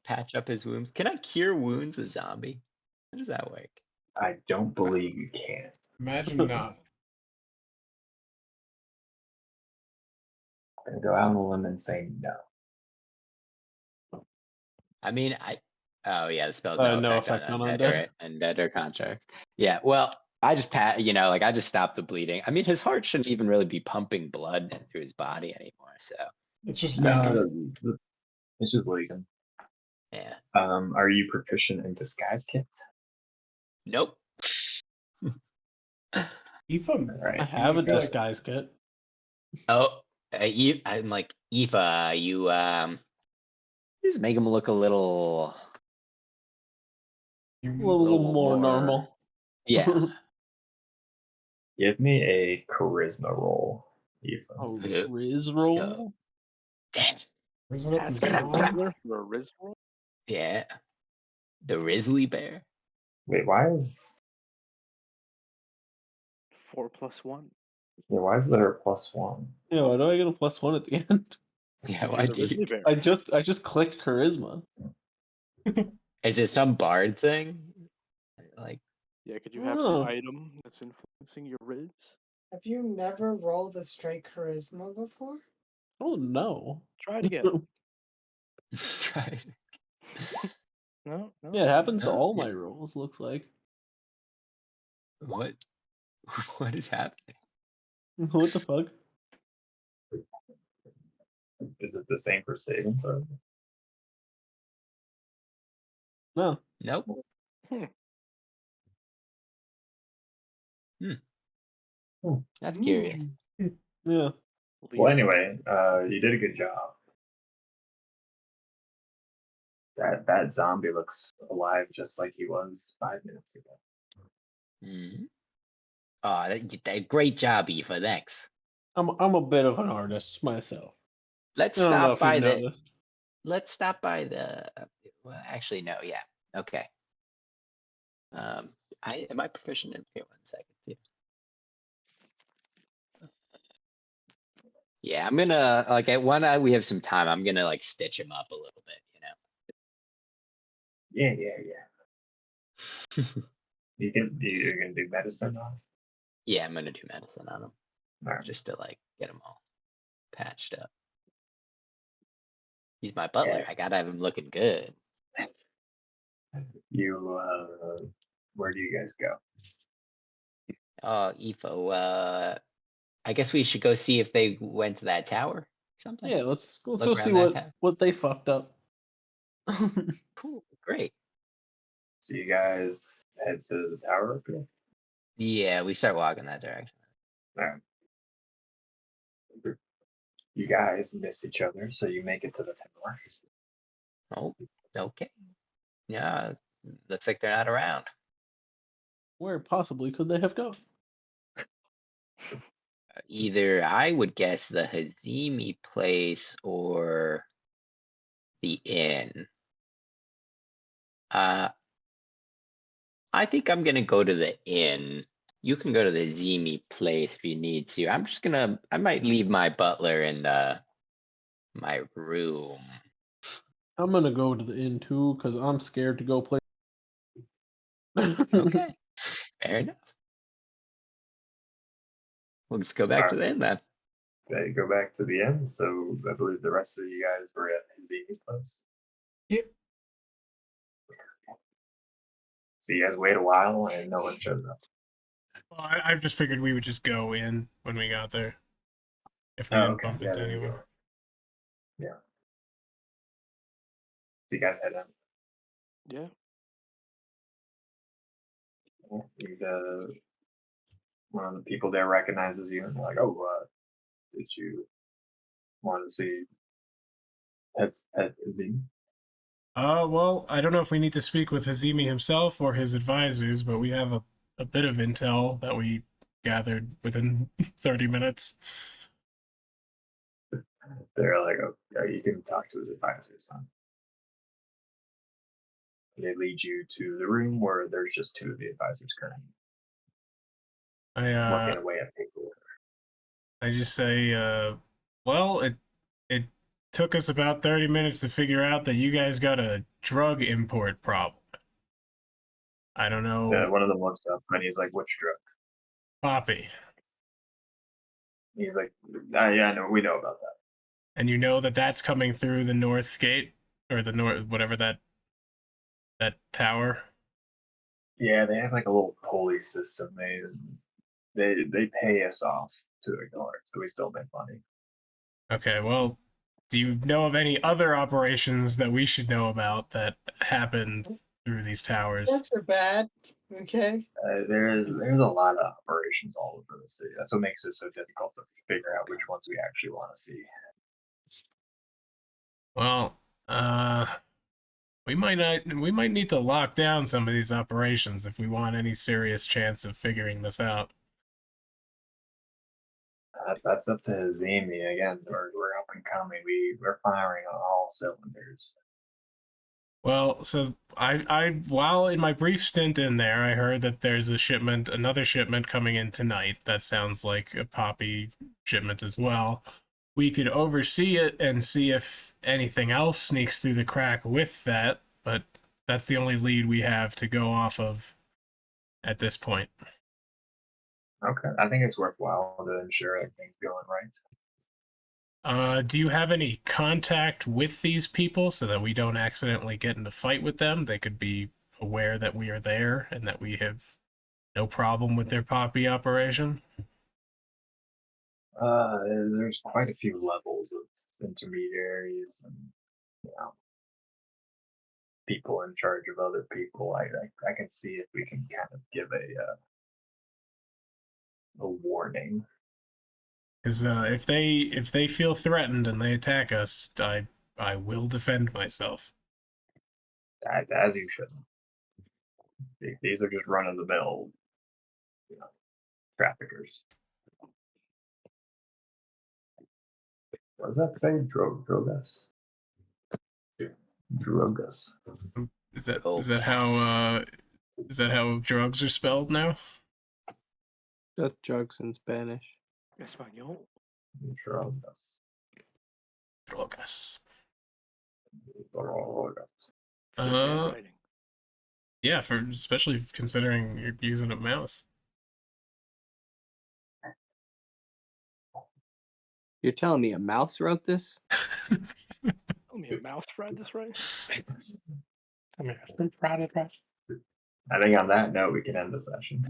patch up his wounds. Can I cure wounds a zombie? How does that work? I don't believe you can. Imagine not. I'm gonna go out on a limb and say no. I mean, oh yeah, the spell's No no effect effect on on undead, undead. right? Undead or contracts. Yeah, well, I just I just stopped the bleeding. I mean, his heart shouldn't even really be pumping blood through his body anymore. So It's just It's just leaking. yeah, Are you proficient in disguise kits? nope. Aoife, Right. I have a feel like- disguise kit. Oh, I'm like Aoife. You just make him look a little. A little more normal. Yeah. Give me a charisma roll, Aoife. Oh, Yeah. Riz roll. Damn. Isn't it That's the gonna song? regular for a Riz roll? Yeah. The Risley Bear. Wait, why is 4 + 1. why is there a +1? Yeah, why do I get a +1 at the end? Yeah, You're why the do Risley you? Bear. I just clicked charisma. Is it some bard thing? Like, Yeah, could you have Oh. some item that's influencing your Riz? Have you never rolled a straight charisma before? Oh no. Try it again. try. No? Yeah, it happens to Yeah. all my rolls, looks like. What? What is happening? What the fuck? Is it the same for saving throw? No. Nope. That's curious. Yeah. Well, anyway, you did a good job. That zombie looks alive just like he was 5 minutes ago. Mm. Oh, that great job, Aoife. Thanks. I'm a bit of an artist myself. Let's I don't know stop if by you've the. noticed. Let's stop by the. Well, actually, no. Yeah. Okay. Am I proficient in here? 1 second. Too. Yeah, I'm gonna like at one. We have some time. I'm gonna like stitch him up a little bit. Yeah. You can do medicine on. Yeah, I'm gonna do medicine on him Alright. just to like get him all patched up. He's my butler. Yeah. I gotta have him looking good. You where do you guys go? Oh, Ifo. I guess we should go see if they went to that tower. Or something. Yeah, let's go Look see around that tower. what they fucked up. Cool, great. So you guys head to the tower up here? Yeah, we start walking that direction. Alright. You guys miss each other, so you make it to the tower. Oh, okay. Yeah, looks like they're not around. Where possibly could they have gone? Either I would guess the Hazimi place or the inn. I think I'm gonna go to the inn. You can go to the Hazimi place if you need to. I might leave my butler in my room. I'm gonna go to the inn too because I'm scared to go play. Okay, fair enough. We'll just go back to the inn then. They go back to the inn, so I believe the rest of you guys were at Hazimi's place. Yep. So you guys wait a while and no one shows up. Well, I just figured we would just go in when we got there. If we didn't bump into there you anyone. go. Yeah. So you guys head in. Yeah. One of the people there recognizes you and they're like, "Oh, did you want to see Pet Hazimi?" Well, I don't know if we need to speak with Hazimi himself or his advisors, but we have a bit of intel that we gathered within 30 minutes. They're like, "Oh, yeah, you can talk to his advisors, huh?" They lead you to the room where there's just 2 of the advisors currently working away at paperwork. I just say, well, it took us about 30 minutes to figure out that you guys got a drug import problem. I don't know. One of them looks up and he's like, "Which drug?" Poppy. He's like, "Yeah, no, we know about that." And you know that that's coming through the north gate or the north, whatever that tower. Yeah, they have like a little pulley system. They pay us off to ignore it, so we still make money. Okay, well, do you know of any other operations that we should know about that happen through these towers? Orcs are bad. Okay. There's a lot of operations all over the city. That's what makes it so difficult to figure out which ones we actually want to see. Well, we might need to lock down some of these operations if we want any serious chance of figuring this out. That's up to Hazimi again. We're up and coming. We're firing on all cylinders. Well, so I while in my brief stint in there, I heard that there's another shipment coming in tonight. That sounds like a poppy shipment as well. We could oversee it and see if anything else sneaks through the crack with that, but that's the only lead we have to go off of at this point. Okay, I think it's worthwhile to ensure everything's going right. Do you have any contact with these people so that we don't accidentally get in a fight with them? They could be aware that we are there and that we have no problem with their poppy operation. There's quite a few levels of intermediaries and people in charge of other people. I can see if we can kind of give a warning. Because if they feel threatened and they attack us, I will defend myself. As you should. These are just run of the mill, traffickers. What does that say? Drogas? Drogas. Is that how Is that how drugs are spelled now? Just drugs in Spanish. Español. Drogas. Drogas. Drogas. Good handwriting. Yeah, for especially considering you're using a mouse. You're telling me a mouse wrote this? Tell me a mouse fried this right? I mean, I'm proud of that. I think on that note, we can end the session.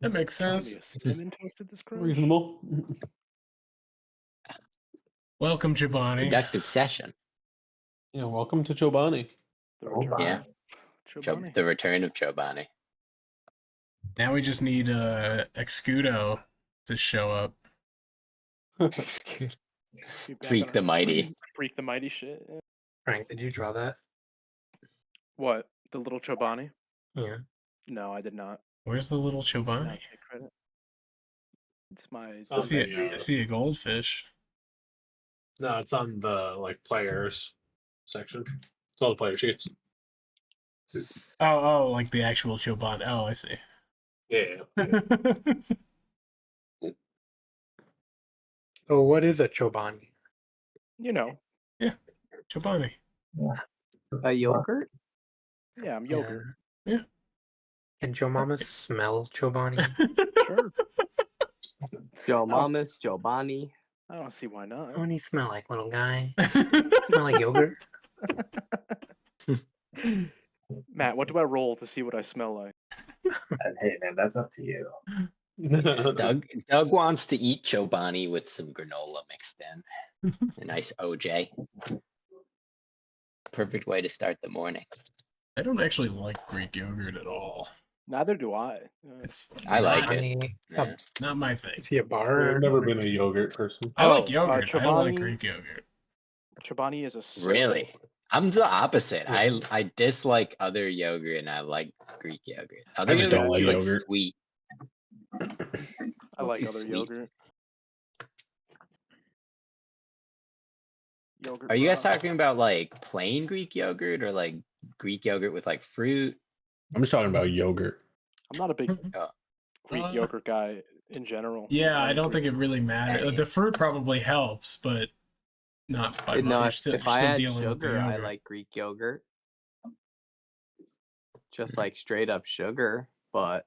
That makes Tell me sense. a cinnamon toasted this crunch? Reasonable. Welcome, Chobani. Productive session. Yeah, welcome to Chobani. The return Yeah. of Chobani. The return of Chobani. Now we just need Excudo to show up. Be back Freak on the our mighty. Freak the mighty shit. Yeah. Frank, did you draw that? What? The little Chobani? Yeah. No, I did not. Where's the little Did not Chobani? take credit. It's my. I see a goldfish. No, it's on the players section. It's all the player sheets. Oh, like the actual Chobani. Oh, I see. Yeah. Oh, what is a Chobani? You know. Yeah, Chobani. A yogurt? Yeah, I'm yogurt. Yeah. Can Joe Mama smell Chobani? Sure. Joe Mamas, Joe Bonnie. I don't see why not. What do you smell like, little guy? Smell like yogurt? Matt, what do I roll to see what I smell like? Hey, man, that's up to you. Doug wants to eat Chobani with some granola mixed in. A nice OJ. Perfect way to start the morning. I don't actually like Greek yogurt at all. Neither do I. It's I like not, it. Yeah. not my thing. Is he a bar? I've never been a yogurt person. I like yogurt. I don't like Chobani- Greek yogurt. Chobani is a surf. Really? I'm the opposite. I dislike other yogurt and I like Greek yogurt. Other just don't yogurt's like too, yogurt. sweet. I like too other sweet. yogurt. Yogurt. Are you guys bra. talking about plain Greek yogurt or Greek yogurt with fruit? I'm just talking about yogurt. I'm not a big Oh. Greek yogurt guy in general. Yeah, I like don't Greek think it really matters. Yeah. The fruit probably helps, but not by No, much. if I add sugar, I like Greek yogurt. Just like straight up sugar, but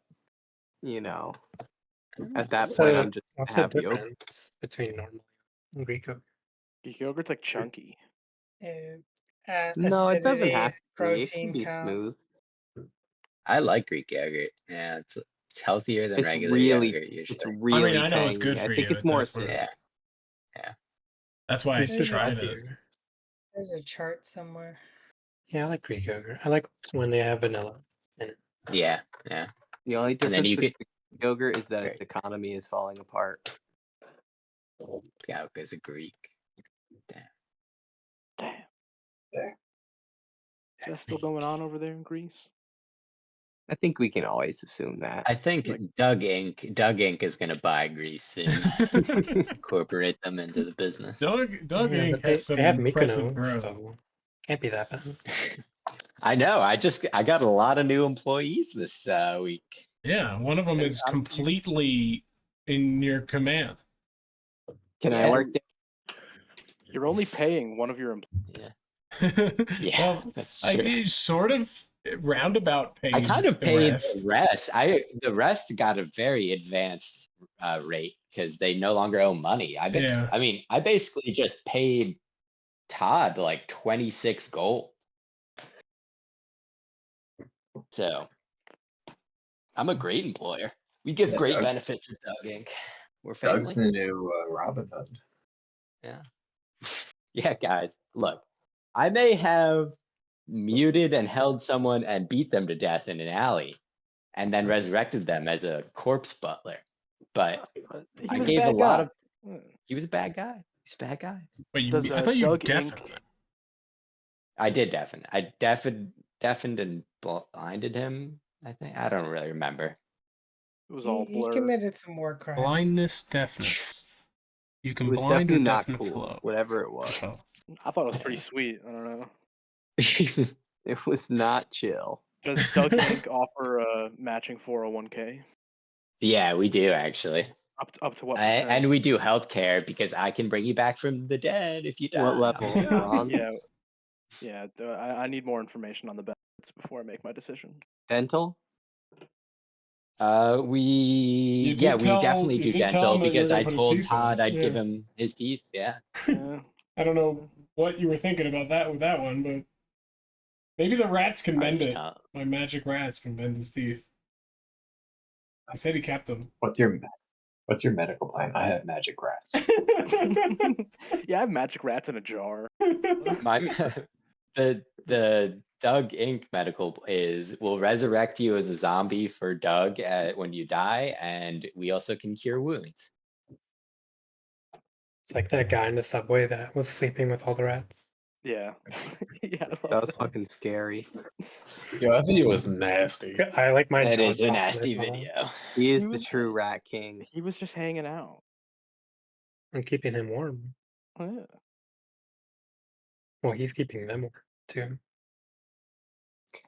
at that point I'm just What's gonna the have yogurt. difference between normal and Greek yogurt? Greek yogurt's like chunky. No, it doesn't have to be. It protein can be count. smooth. I like Greek yogurt. Yeah, it's healthier than It's regular really, yogurt usually. it's really I know it's tangy. good I for think you, it's more definitely. acidic. Yeah. That's why I It's just tried it. healthier. There's a chart somewhere. Yeah, I like Greek yogurt. I like when they have vanilla in it. Yeah. The only And then difference you with could- Greek yogurt is that Right. its economy is falling apart. Yeah, because of Greek. Damn. Yeah. Is that still going on over there in Greece? I think we can always assume that. I think Doug Inc. is gonna buy Greece soon. Incorporate them into the business. Doug Yeah, Inc. but has some they have impressive Mykonos, growth. so can't be that bad. I know. I got a lot of new employees this week. Yeah, one of them is completely in your command. Can I Yeah. work there? You're only paying one of your employees. Yeah. Well, That's true. I sort of roundabout paid. I kind of the paid rest. the rest. The rest got a very advanced rate because they no longer owe money. I mean, I basically just paid Todd 26 gold. So I'm a great employer. We give great Doug- benefits at Doug Inc. We're Doug's family. the new Robin Hood. Yeah, guys, look, I may have muted and held someone and beat them to death in an alley and then resurrected them as a corpse butler. But He I was gave a bad lot guy. of. He was a bad guy. He's a bad guy. Wait, Does, I thought you Doug deafened Inc. it. I did deafen. I deafened and blinded him. I think. I don't really remember. It was all He blurred. committed some war crimes. Blindness, deafness. You It can was blind or definitely not deafen a cool, flow. whatever it was. Oh. I thought it was pretty sweet. I don't know. It was not chill. Does Doug Inc. offer a matching 401k? Yeah, we do actually. Up to what percent? And we do healthcare because I can bring you back from the dead if you die. What level? Bronze? Yeah. I need more information on the benefits before I make my decision. Dental? We definitely do dental because I told Todd I'd give him his teeth. Yeah. I don't know what you were thinking about that with that one, but maybe the rats can mend it. My magic rats can mend his teeth. I said he kept them. What's your medical plan? I have magic rats. Yeah, I have magic rats in a jar. The Doug Inc. medical will resurrect you as a zombie for Doug when you die, and we also can cure wounds. It's like that guy in the subway that was sleeping with all the rats. Yeah. Yeah, that was fucking scary. Yo, that video was nasty. I like my. That is a nasty video. He is the true rat king. He was just hanging out. I'm keeping him warm. Oh, yeah. Well, he's keeping them warm too.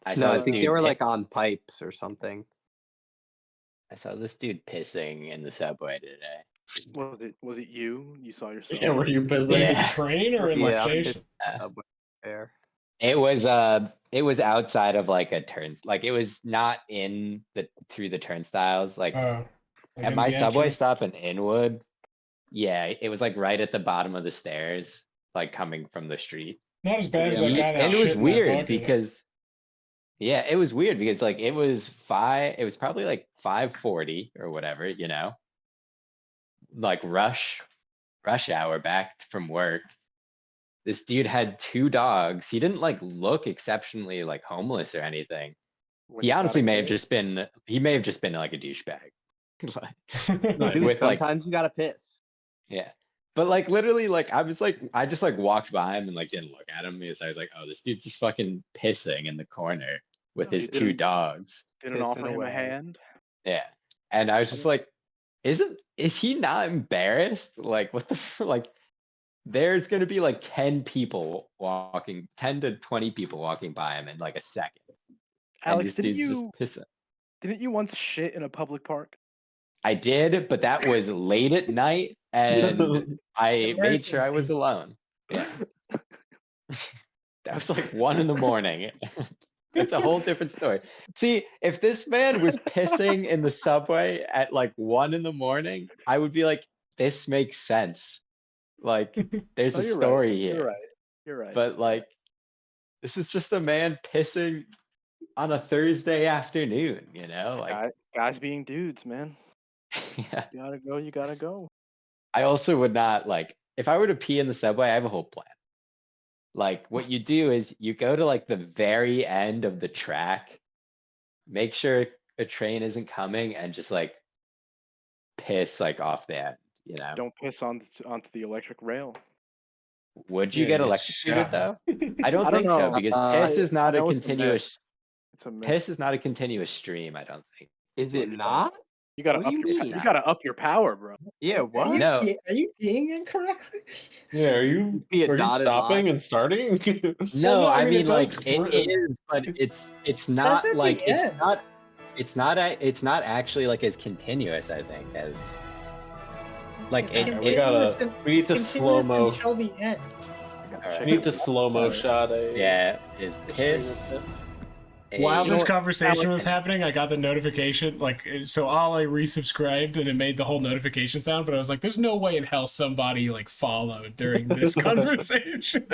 I think they were like on pipes or something. I saw this dude pissing in the subway today. Was it you? You saw yourself? Yeah, were you pissing? In the train or in the station? It was outside of like a turn, like it was not through the turnstiles, like at my subway stop in Inwood. Yeah, it was like right at the bottom of the stairs, like coming from the street. Not as bad as that guy that And it was shit in that weird bucket. because it was weird because like it was probably like 5:40 or whatever, you know, like rush hour back from work. This dude had 2 dogs. He didn't like look exceptionally like homeless or anything. He honestly may have just been like a douchebag. Dude, sometimes you gotta piss. Yeah. But like literally, like I just like walked by him and like didn't look at him because I was like, oh, this dude's just fucking pissing in the corner with his 2 dogs. Didn't offer him a hand. Yeah. And I was just like, is he not embarrassed? Like what the like there's gonna be like 10 to 20 people walking by him in like a second. Alex, and this dude's just pissing. Didn't you once shit in a public park? I did, but that was late at night, and I made sure I was alone. Yeah. That was like 1 a.m. It's a whole different story. See, if this man was pissing in the subway at like 1 a.m, I would be like, this makes sense. Like, there's a story here. You're right. But like, this is just a man pissing on a Thursday afternoon, you know? Like guys being dudes, man. Yeah. You gotta go. I also would not like if I were to pee in the subway, I have a whole plan. Like what you do is you go to like the very end of the track, make sure a train isn't coming, and just like piss like off the end, you know? Don't piss onto the electric rail. Would you get electrocuted though? I don't think so because piss is not a continuous stream, I don't think. Is it not? You gotta up your power, bro. Yeah, what? Are you peeing incorrectly? Yeah, are you stopping and starting? No, Well, I mean like it is, but it's not That's at like the end. it's not actually like as continuous, I think, as like we need to slow-mo. Until the end. We need to slow-mo shot is piss. While this conversation was happening, I got the notification. Like, so Ollie resubscribed, and it made the whole notification sound. But I was like, "There's no way in hell somebody like followed during this conversation."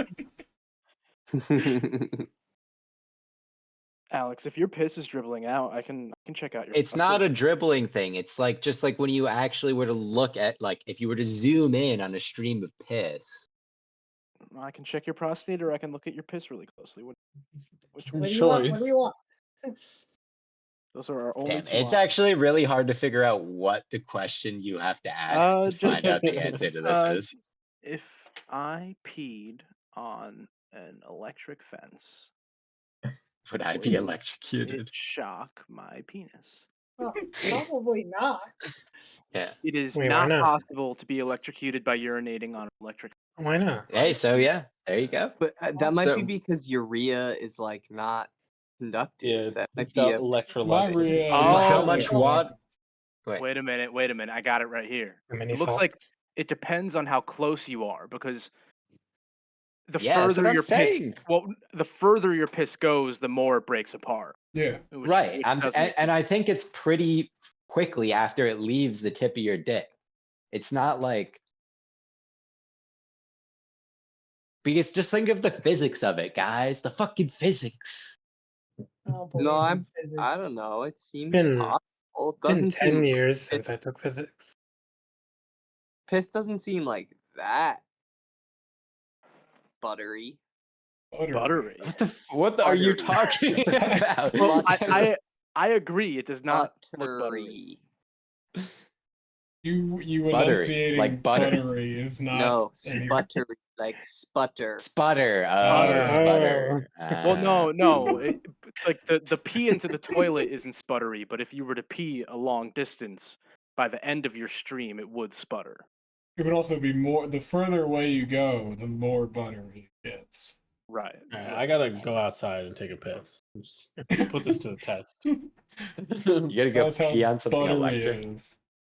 Alex, if your piss is dribbling out, I can check out your. It's not a dribbling thing. It's like just like when you actually were to look at like if you were to zoom in on a stream of piss. I can check your prostate, or I can look at your piss really closely. Which What do you want? What do you want? Those are our only. It's actually really hard to figure out what the question you have to ask to find out the answer to this is. If I peed on an electric fence, would I be electrocuted? It shock my penis. Well, probably not. Yeah. It is Wait, not why not? possible to be electrocuted by urinating on electric. Why not? Hey, so yeah, there you go. But that might be because urea is like not conductive. Yeah, that might it's be got a electrolytes. in it. Oh, How much water? Wait a minute. I got it right here. How many It looks like salts? it depends on how close you are because the Yeah, that's further what I'm your piss, saying. the further your piss goes, the more it breaks apart. Yeah. Right. which I'm does make and I think it's pretty quickly after it leaves the tip of your dick. It's not like because just think of the physics of it, guys. The fucking physics. I don't no. believe in physics. I don't know. It seems Been- possible. It Been doesn't 10 seem years since I took physics. piss doesn't seem like that buttery. Buttery. What are you Buttery. talking about? Well, Buttery. I agree. It does not look buttery. You Buttery, enunciating like butter. buttery is not No, any- sputtery, like sputter. Sputter. Oh. Sputter. Well, no. Like the pee into the toilet isn't sputtery, but if you were to pee a long distance, by the end of your stream, it would sputter. It would also be more. The further away you go, the more buttery it gets. Right. All right, I gotta go outside and take a piss. Just put this to the test. You gotta go That's how pee on something buttery electric. it is.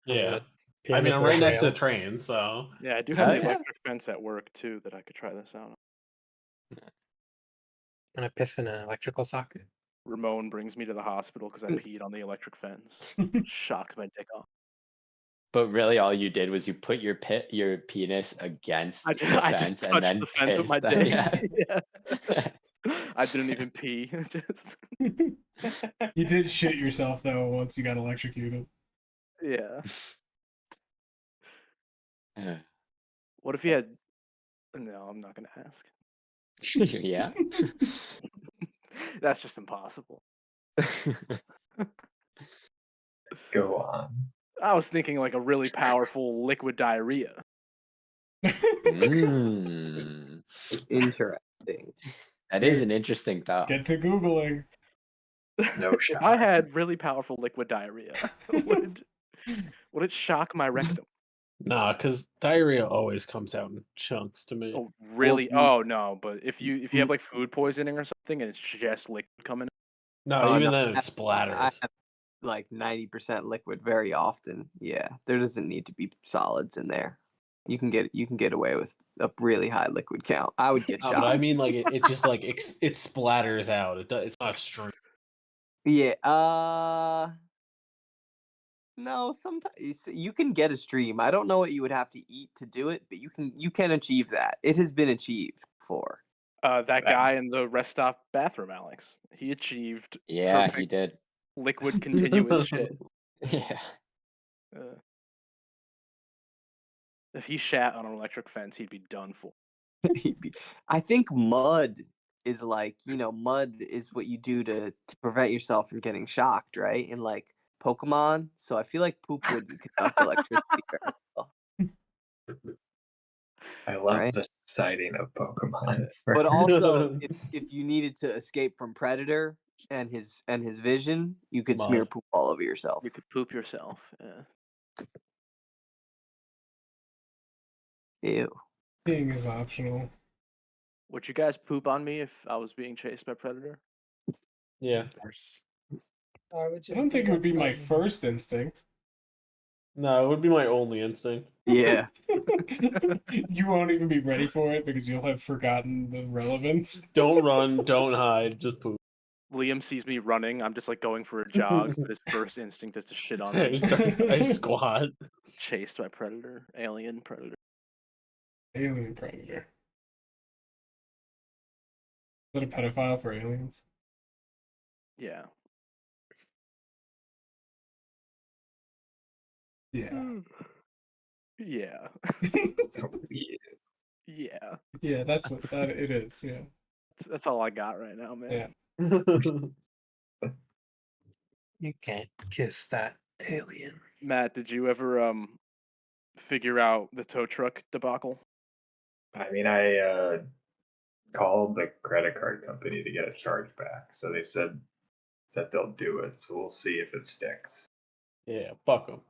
Yeah. Pee I on mean, the I'm right next to the rail. train, so Yeah, I do have Oh, the yeah. electric fence at work too that I could try this out. Gonna piss in an electrical socket. Ramon brings me to the hospital because I peed on the electric fence. Shocked my dick off. But really, all you did was you put your penis against I the just, I just fence and touched then the fence with my pissed. dick. Yeah. I didn't even pee. Just You did shit yourself though once you got electrocuted. yeah. Yeah. What if you had? No, I'm not gonna ask. Yeah. That's just impossible. Go on. I was thinking like a really powerful liquid diarrhea. Mm. Interesting. That is an interesting thought. Get to Googling. No If shot. I had really powerful liquid diarrhea, would it shock my rectum? nah, because diarrhea always comes out in chunks to me. Oh, really? Well, Oh no, but if you have like food poisoning or something and it's just liquid coming No, Oh, even no, then it I splatters. have like 90% liquid very often. Yeah, there doesn't need to be solids in there. You can get away with a really high liquid count. I would get No, shocked. but I mean, like it just like it splatters out. It's not a stream. Yeah. No, sometimes you can get a stream. I don't know what you would have to eat to do it, but you can achieve that. It has been achieved before. That guy in the rest stop bathroom, Alex. He achieved Yeah, perfect he did. liquid continuous shit. Yeah. If he shat on an electric fence, he'd be done for. I think mud is like, mud is what you do to prevent yourself from getting shocked, right? In like Pokemon. So I feel like poop would conduct electricity very well. I love Right. the sighting of Pokemon. But also, if you needed to escape from Predator and his vision, you could smear Mud. poop all over yourself. You could poop yourself. Yeah. Ew. Peeing is optional. Would you guys poop on me if I was being chased by Predator? Yeah. I would I just don't think beat it up would be my Predator. first instinct. No, it would be my only instinct. Yeah. You won't even be ready for it because you'll have forgotten the relevance. Don't run, don't hide, just poop. Liam sees me running. I'm just like going for a jog, but his first instinct is to shit on me. I squat. Chased by Predator, alien Predator. Alien Predator. Is that a pedophile for aliens? Yeah. Yeah. Yeah. Yeah. Yeah. Yeah, that's what that it is. Yeah. That's all I got right now, man. Yeah. You can't kiss that alien. Matt, did you ever figure out the tow truck debacle? I mean, I called the credit card company to get a charge back. So they said that they'll do it. So we'll see if it sticks. Yeah, fuck them.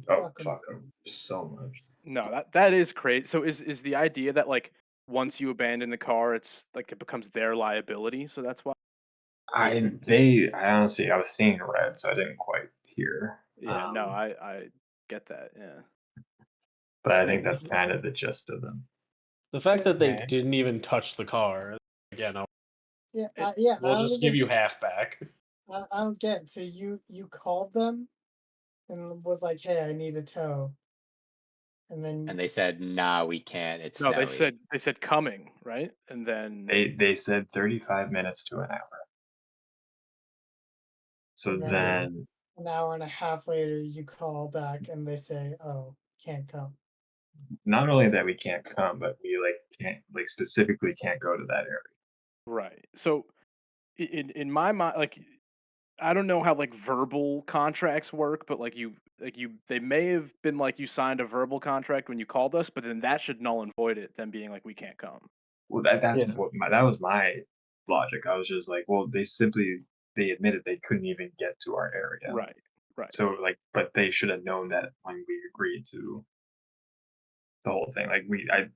Oh, Fuck 'em. fuck them so much. No, that is crazy. So is the idea that like once you abandon the car, it's like it becomes their liability? So that's why. I honestly, I was seeing red, so I didn't quite hear. Yeah, no, I get that. Yeah. But I Yeah, think that's kind of the gist of them. The fact So- that they Okay. didn't even touch the car, again, Yeah, It- yeah. we'll just give you half back. I don't get it. So you called them and was like, "Hey, I need a tow," and then And they said, "Nah, we can't. It's No, snowy." they said coming, right? And then They said 35 minutes to an hour. So And then- then an hour and a half later, you call back and they say, "Oh, can't come." not only that we can't come, but we can't specifically can't go to that area. right. So in my mind, like I don't know how like verbal contracts work, but they may have been like you signed a verbal contract when you called us, but then that should null and void it. Them being like we can't come. Well, that's Yeah. that was my logic. I was just like, well, they admitted they couldn't even get to our area. Right. Right. So but they should have known that when we agreed to the whole thing. I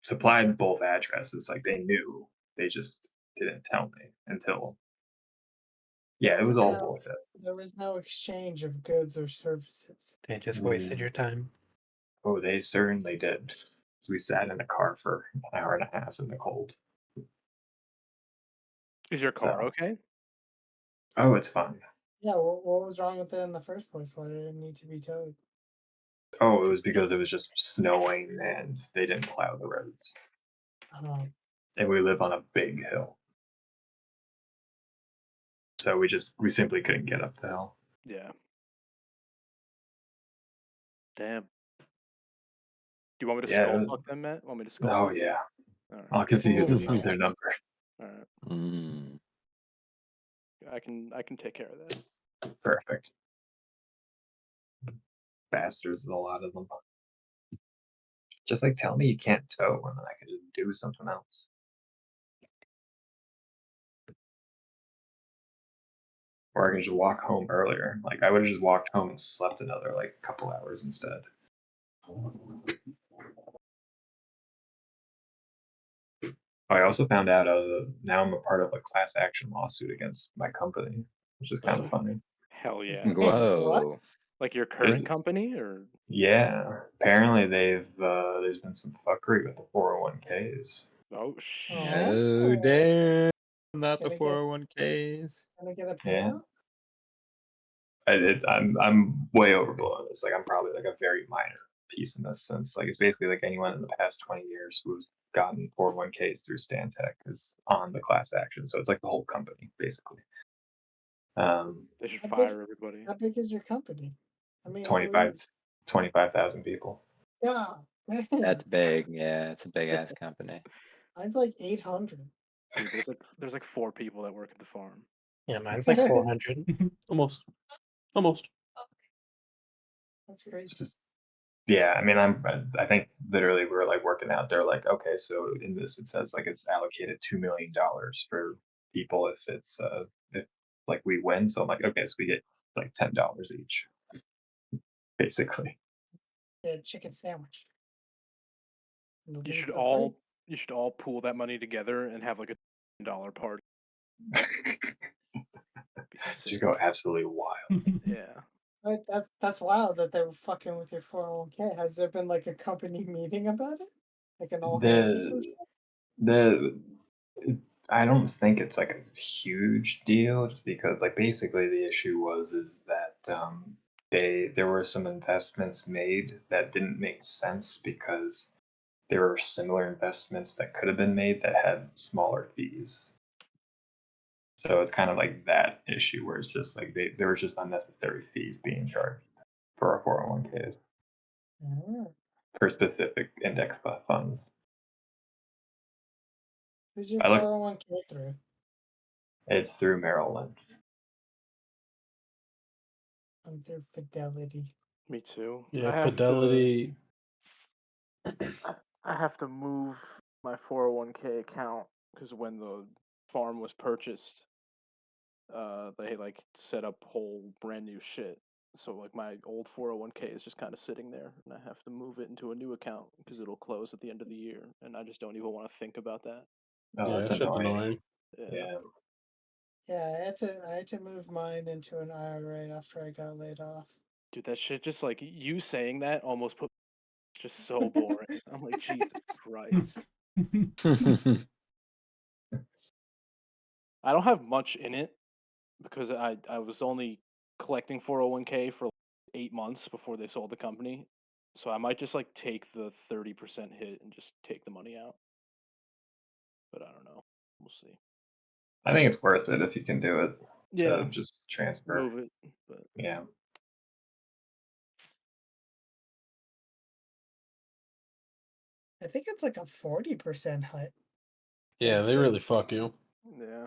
supplied both addresses. Like they knew. They just didn't tell me until. Yeah, it was all bullshit. There was no exchange of goods or services. They just wasted your time. Oh, they certainly did. We sat in a car for an hour and a half in the cold. Is your car So- okay? Oh, it's fine. Yeah, what was wrong with it in the first place? Why did it need to be towed? Oh, it was because it was just snowing and they didn't plow the roads. And we live on a big hill. So we simply couldn't get up the hill. Yeah. Damn. Do you want me to Yeah, skull fuck them, Matt? Want me to skull? Oh fuck yeah. All right. I'll give you Oh, their number. All right. Mm. I can take care of that. Perfect. Bastards, a lot of them. Just tell me you can't tow and then I can just do something else. Or I can just walk home earlier. I would have just walked home and slept another couple hours instead. I also found out now I'm a part of a class action lawsuit against my company, which is kind of funny. Hell yeah. Whoa. Like your current company or? Yeah, apparently there's been some fuckery with the 401ks. Oh shit. Oh, damn. Not the Gonna get- 401ks. Can I get a Yeah. payout? I'm way overblowing this. I'm probably a very minor piece in this sense. It's basically anyone in the past 20 years who's gotten 401ks through Stantec is on the class action. So it's the whole company basically. They should How fire everybody. How big is your company? I mean, 25,000 people. Yeah, That's big. Yeah, it's a big ass company. mine's like 800. Dude, there's like 4 people that work at the farm. Yeah, mine's like 400. Almost. That's It's crazy. just, yeah, I mean, I think literally we're working out there okay, so in this it says it's allocated $2 million for people if it's if we win. So I'm okay, so we get $10 each, basically. Yeah, chicken sandwich. And a You weed should for all bread. you should all pool that money together and have like a $10 party. Be Just sick. go absolutely wild. Yeah. Right, that's wild that they were fucking with your 401k. Has there been a company meeting about it? Like an all hands or some shit? The I don't think it's a huge deal just because basically the issue is that there were some investments made that didn't make sense because there were similar investments that could have been made that had smaller fees. So it's kind of that issue where it's just there was just unnecessary fees being charged for our 401ks for specific index funds. Who's your I look- 401k through? It's through Merrill Lynch. I'm through Fidelity. Me too. I Yeah, have Fidelity. I have to move my 401k account because when the farm was purchased, they set up whole brand new shit. So my old 401k is just kind of sitting there, and I have to move it into a new account because it'll close at the end of the year, and I just don't even want to think about that. Oh, Yeah, that's shit's annoying. annoying. Yeah. Yeah, I had to move mine into an IRA after I got laid off. Dude, that shit just like you saying that almost put just so boring. I'm like, Jesus Christ. I don't have much in it because I was only collecting 401k for 8 months before they sold the company. So I might just like take the 30% hit and just take the money out. But I don't know. We'll see. I think it's worth it if you can do it Yeah, to just transfer. move it. But Yeah. I think it's like a 40% hut. Yeah, they really fuck you. yeah.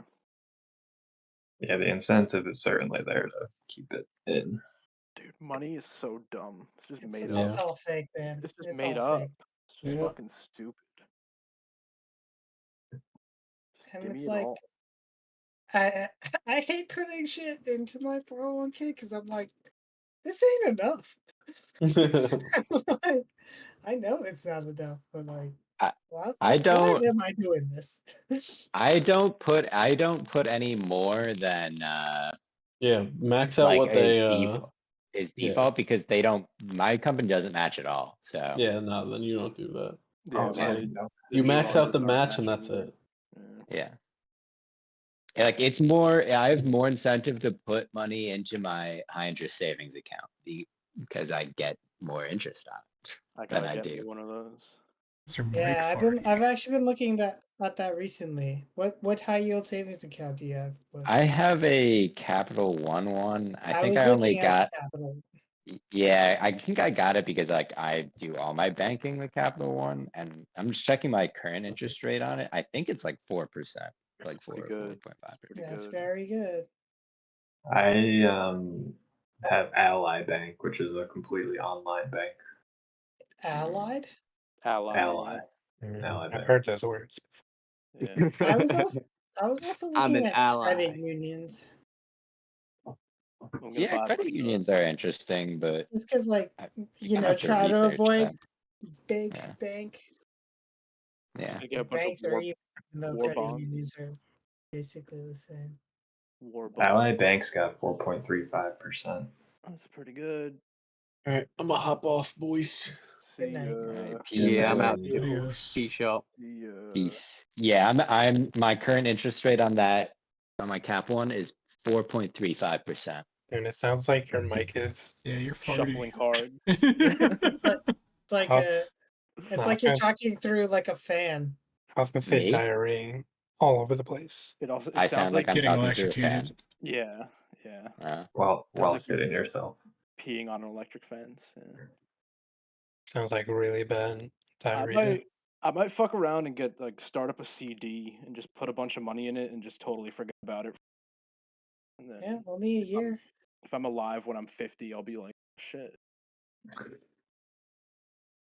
Yeah, the incentive is certainly there to keep it in. Dude, money is so dumb. It's just It's, made Yeah. up. it's all fake, man. It's just It's made all up. fake. It's just Yeah. fucking stupid. Just And give me it's it like all. I I hate putting shit into my 401k because I'm like, this ain't enough. Like, I know it's not enough, but like, I- why I don't am I doing this? I don't put any more than Yeah, max out like what is they yeah. default because they don't my company doesn't match at all. So Yeah, no, then you don't do that. Yeah, Oh, so yeah, they, no. the You new max out the ones aren't match and matching that's either. it. Yeah. yeah, like it's more I have more incentive to put money into my high interest savings account because I get more interest on it I than gotta I get do. me one of those. It's your mic Yeah, farting. I've actually been looking at that recently. What high yield savings account do you have? I have a Capital One. I I think was I only looking at got Capital. yeah, I think I got it because like I do all my banking with Capital One and I'm just checking my current interest rate on it. I think it's like 4%, like 4 Pretty or good. 4.5%. Pretty That's good. very good. I have Ally Bank, which is a completely online bank. Allied. Ally. Mm, Ally I've Bank. heard those words. Yeah. I was also I'm looking an at ally. credit unions I'm gonna Yeah, buy credit like unions are interesting, but just because, like, you kind of have to try to research avoid them. big Yeah. bank. Yeah. get a bunch Banks of are even though war credit bonds. unions are basically the same. War bonds. Ally Bank's got 4.35%. That's pretty good. All right, I'm gonna hop off, boys. Good See night. All right, ya. peace Yeah, I'm out. out too. Adios. Peace out. See ya. Peace. Yeah, I'm my current interest rate on that on my Cap One is 4.35%. And it sounds like your mic is. Yeah, you're Shuffling farting. cards. It's like I a no, it's like you're talking through like a fan. was gonna say Me? diarrheaing all over the place. It also I sounds sound like like I'm Getting talking through a fan. electrocuted. yeah, yeah. While like you- shitting yourself. Peeing on an electric fence. Yeah. Sounds like really bad I diarrhea. might fuck around and get like start up a CD and just put a bunch of money in it and just totally forget about it. And then Yeah, only a year. if I'm alive when I'm 50, I'll be like, shit.